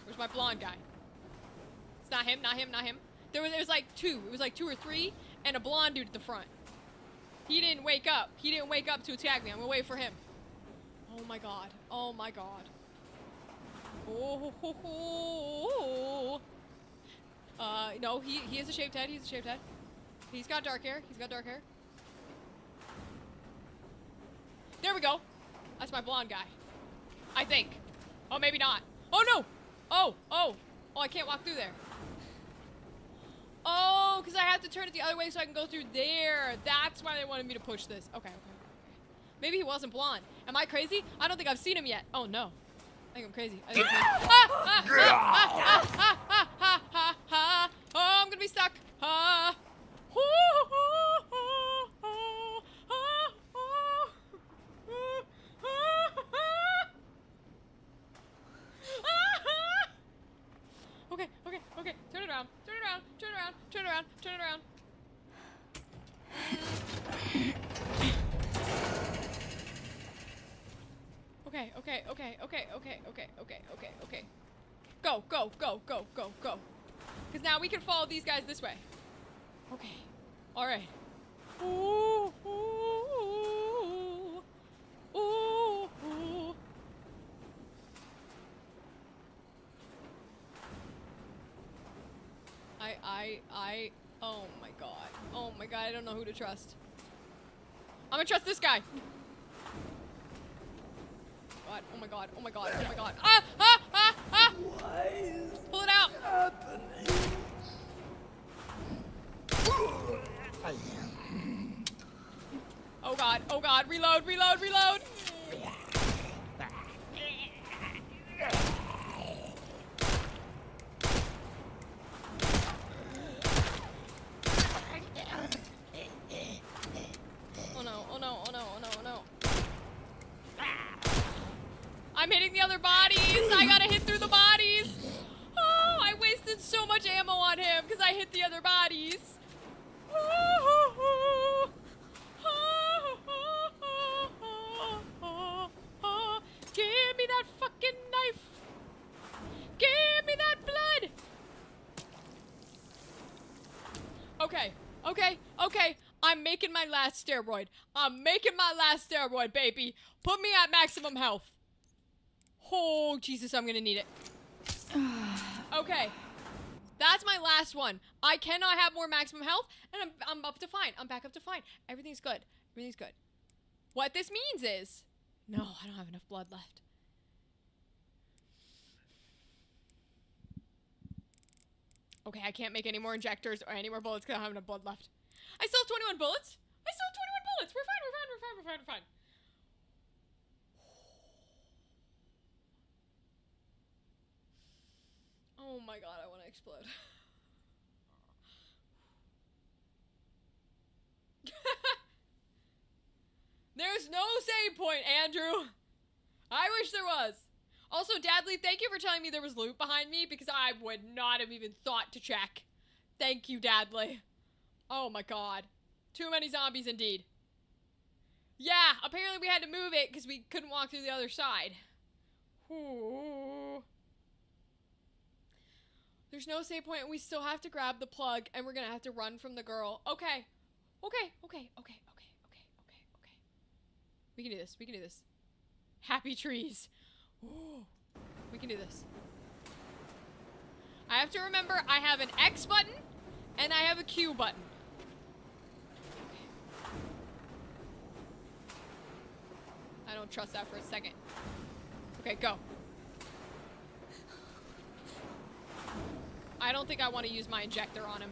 Where's my blonde guy? It's not him. Not him. Not him. There was like two. It was like 2 or 3, and a blonde dude at the front. He didn't wake up. He didn't wake up to attack me. I'm gonna wait for him. Oh my God. Oh my God. Oh. Ho, ho, ho. No, he has a shaved head. He has a shaved head. He's got dark hair. He's got dark hair. There we go. That's my blonde guy. I think. Oh, maybe not. Oh, no. Oh, oh. Oh, I can't walk through there. Oh, because I have to turn it the other way so I can go through there. That's why they wanted me to push this. Okay, okay. Maybe he wasn't blonde. Am I crazy? I don't think I've seen him yet. Oh, no. I think I'm crazy. I think I'm crazy. Oh, I'm gonna be stuck. around. Turn it around. Okay. Go. Because now we can follow these guys this way. Okay. All right. Ooh. Oh my god, I don't know who to trust. I'm gonna trust this guy. God, oh my god. Ah! Why is Pull it out. happening? Oh god, reload. Oh no. I'm hitting the other bodies. I gotta hit through the bodies. Oh, I wasted so much ammo on him because I hit the other bodies. Give me that fucking knife. Give me that blood. Okay. I'm making my last steroid. Baby. Put me at maximum health. Oh, Jesus, I'm gonna need it. Okay. That's my last one. I cannot have more maximum health, and I'm up to fine. I'm back up to fine. Everything's good. What this means is... No, I don't have enough blood left. Okay, I can't make any more injectors or any more bullets because I don't have enough blood left. I still have 21 bullets. We're fine. Oh my god, I want to explode. There's no save point, Andrew. I wish there was. Also, Dadley, thank you for telling me there was loot behind me because I would not have even thought to check. Thank you, Dadley. Oh my god. Too many zombies indeed. Yeah, apparently we had to move it because we couldn't walk through the other side. Ooh. There's no save point and we still have to grab the plug and we're gonna have to run from the girl. Okay. We can do this. Happy trees. Ooh. We can do this. I have to remember I have an X button and I have a Q button. I don't trust that for a second. Okay, go. I don't think I want to use my injector on him.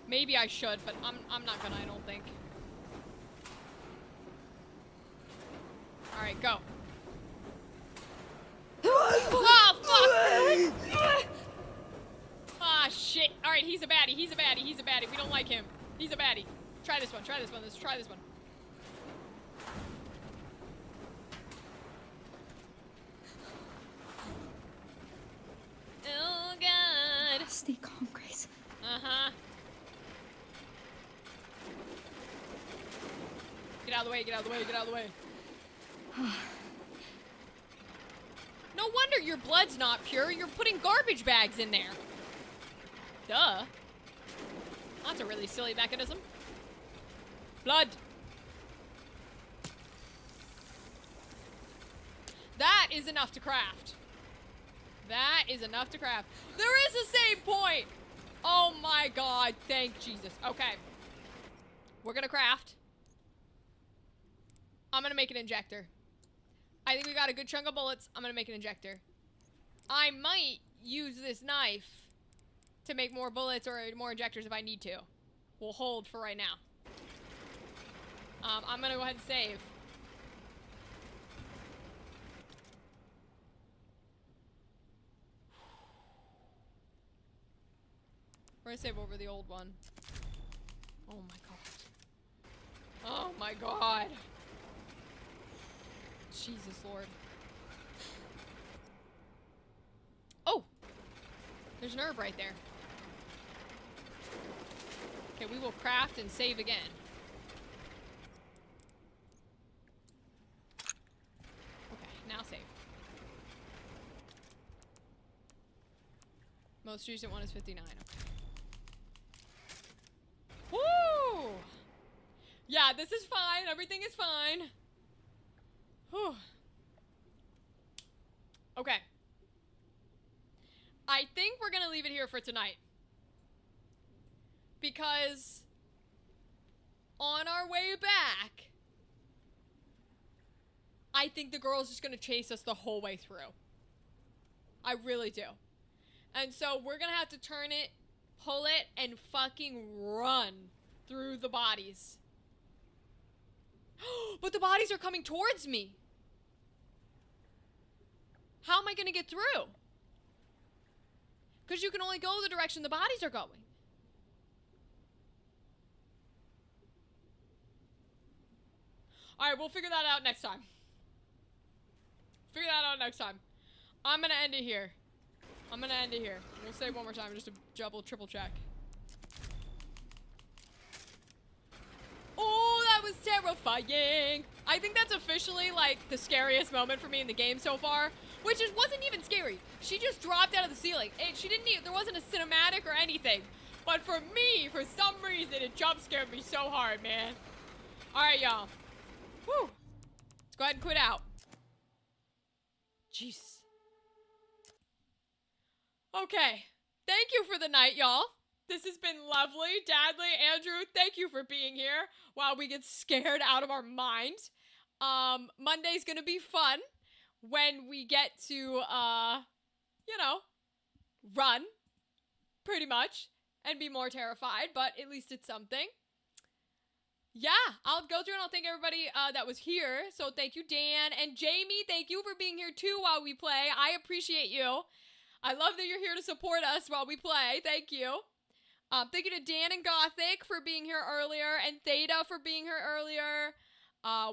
Maybe I should, but I'm not gonna, I don't think. Alright, go. Oh, fuck! Ah, shit. Alright, he's a baddie. We don't like him. He's a baddie. Try this one. Let's try this one. Oh, God. Stay calm, Grace. Uh-huh. Get out of the way. No wonder your blood's not pure. You're putting garbage bags in there. Duh. That's a really silly mechanism. Blood. That is enough to craft. There is a save point. Oh my god. Thank Jesus. Okay. We're gonna craft. I'm gonna make an injector. I think we got a good chunk of bullets. I'm gonna make an injector. I might use this knife to make more bullets or more injectors if I need to. We'll hold for right now. I'm gonna go ahead and save. We're gonna save over the old one. Oh my god. Oh my god. Jesus Lord. Oh! There's an herb right there. Okay, we will craft and save again. Okay, now save. Most recent one is 59. Okay. Woo! Yeah, this is fine. Everything is fine. Whew. Okay. I think we're gonna leave it here for tonight. Because on our way back, I think the girl's just gonna chase us the whole way through. I really do. And so we're gonna have to turn it, pull it, and fucking run through the bodies. But the bodies are coming towards me. How am I gonna get through? Because you can only go the direction the bodies are going. Alright, we'll figure that out next time. Figure that out next time. I'm gonna end it here. We'll save one more time just to triple check. Oh, that was terrifying. I think that's officially, like, the scariest moment for me in the game so far. Which wasn't even scary. She just dropped out of the ceiling. There wasn't a cinematic or anything. But for me, for some reason, it jump scared me so hard, man. Alright, y'all. Whew. Let's go ahead and quit out. Jeez. Okay. Thank you for the night, y'all. This has been lovely. Dadley, Andrew, thank you for being here while we get scared out of our mind. Monday's gonna be fun when we get to, you know, run, pretty much, and be more terrified, but at least it's something. Yeah, I'll go through and I'll thank everybody that was here. So thank you, Dan. And Jamie, thank you for being here too while we play. I appreciate you. I love that you're here to support us while we play. Thank you. Thank you to Dan and Gothic for being here earlier, and Theta for being here earlier,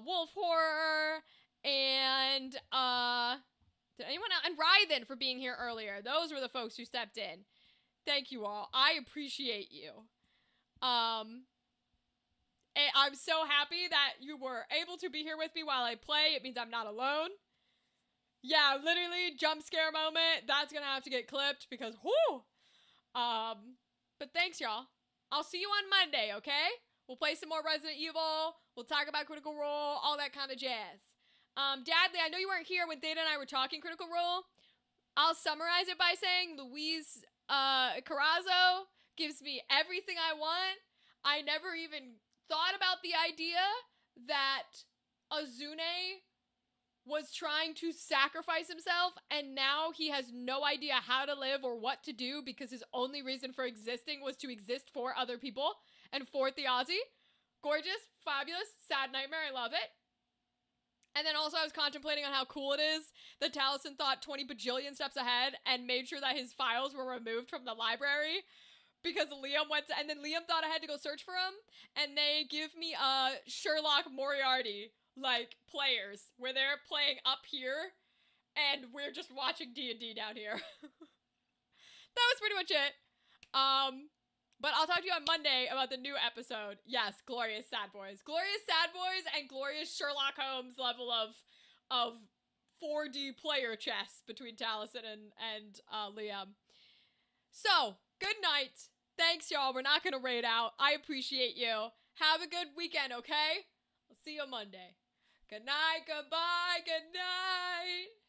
Wolf Horror, and, did anyone else? And Rythan for being here earlier. Those were the folks who stepped in. Thank you all. I appreciate you. And I'm so happy that you were able to be here with me while I play. It means I'm not alone. Yeah, literally, jump scare moment. That's gonna have to get clipped because, whoo! But thanks, y'all. I'll see you on Monday, okay? We'll play some more Resident Evil. We'll talk about Critical Role, all that kind of jazz. Dadley, I know you weren't here when Theta and I were talking Critical Role. I'll summarize it by saying Luis Carrazzo gives me everything I want. I never even thought about the idea that Azune was trying to sacrifice himself, and now he has no idea how to live or what to do because his only reason for existing was to exist for other people and for Thiazi. Gorgeous, fabulous, sad nightmare, I love it. And then also I was contemplating on how cool it is that Taliesin thought 20 bajillion steps ahead and made sure that his files were removed from the library because Liam went to, and then Liam thought I had to go search for him, and they give me Sherlock Moriarty like players where they're playing up here and we're just watching D&D down here. That was pretty much it. But I'll talk to you on Monday about the new episode. Yes, Glorious Sad Boys. Glorious Sad Boys and Glorious Sherlock Holmes level of 4D player chess between Taliesin and Liam. So, good night. Thanks, y'all. We're not gonna raid out. I appreciate you. Have a good weekend, okay? I'll see you Monday. Good night, goodbye, good night.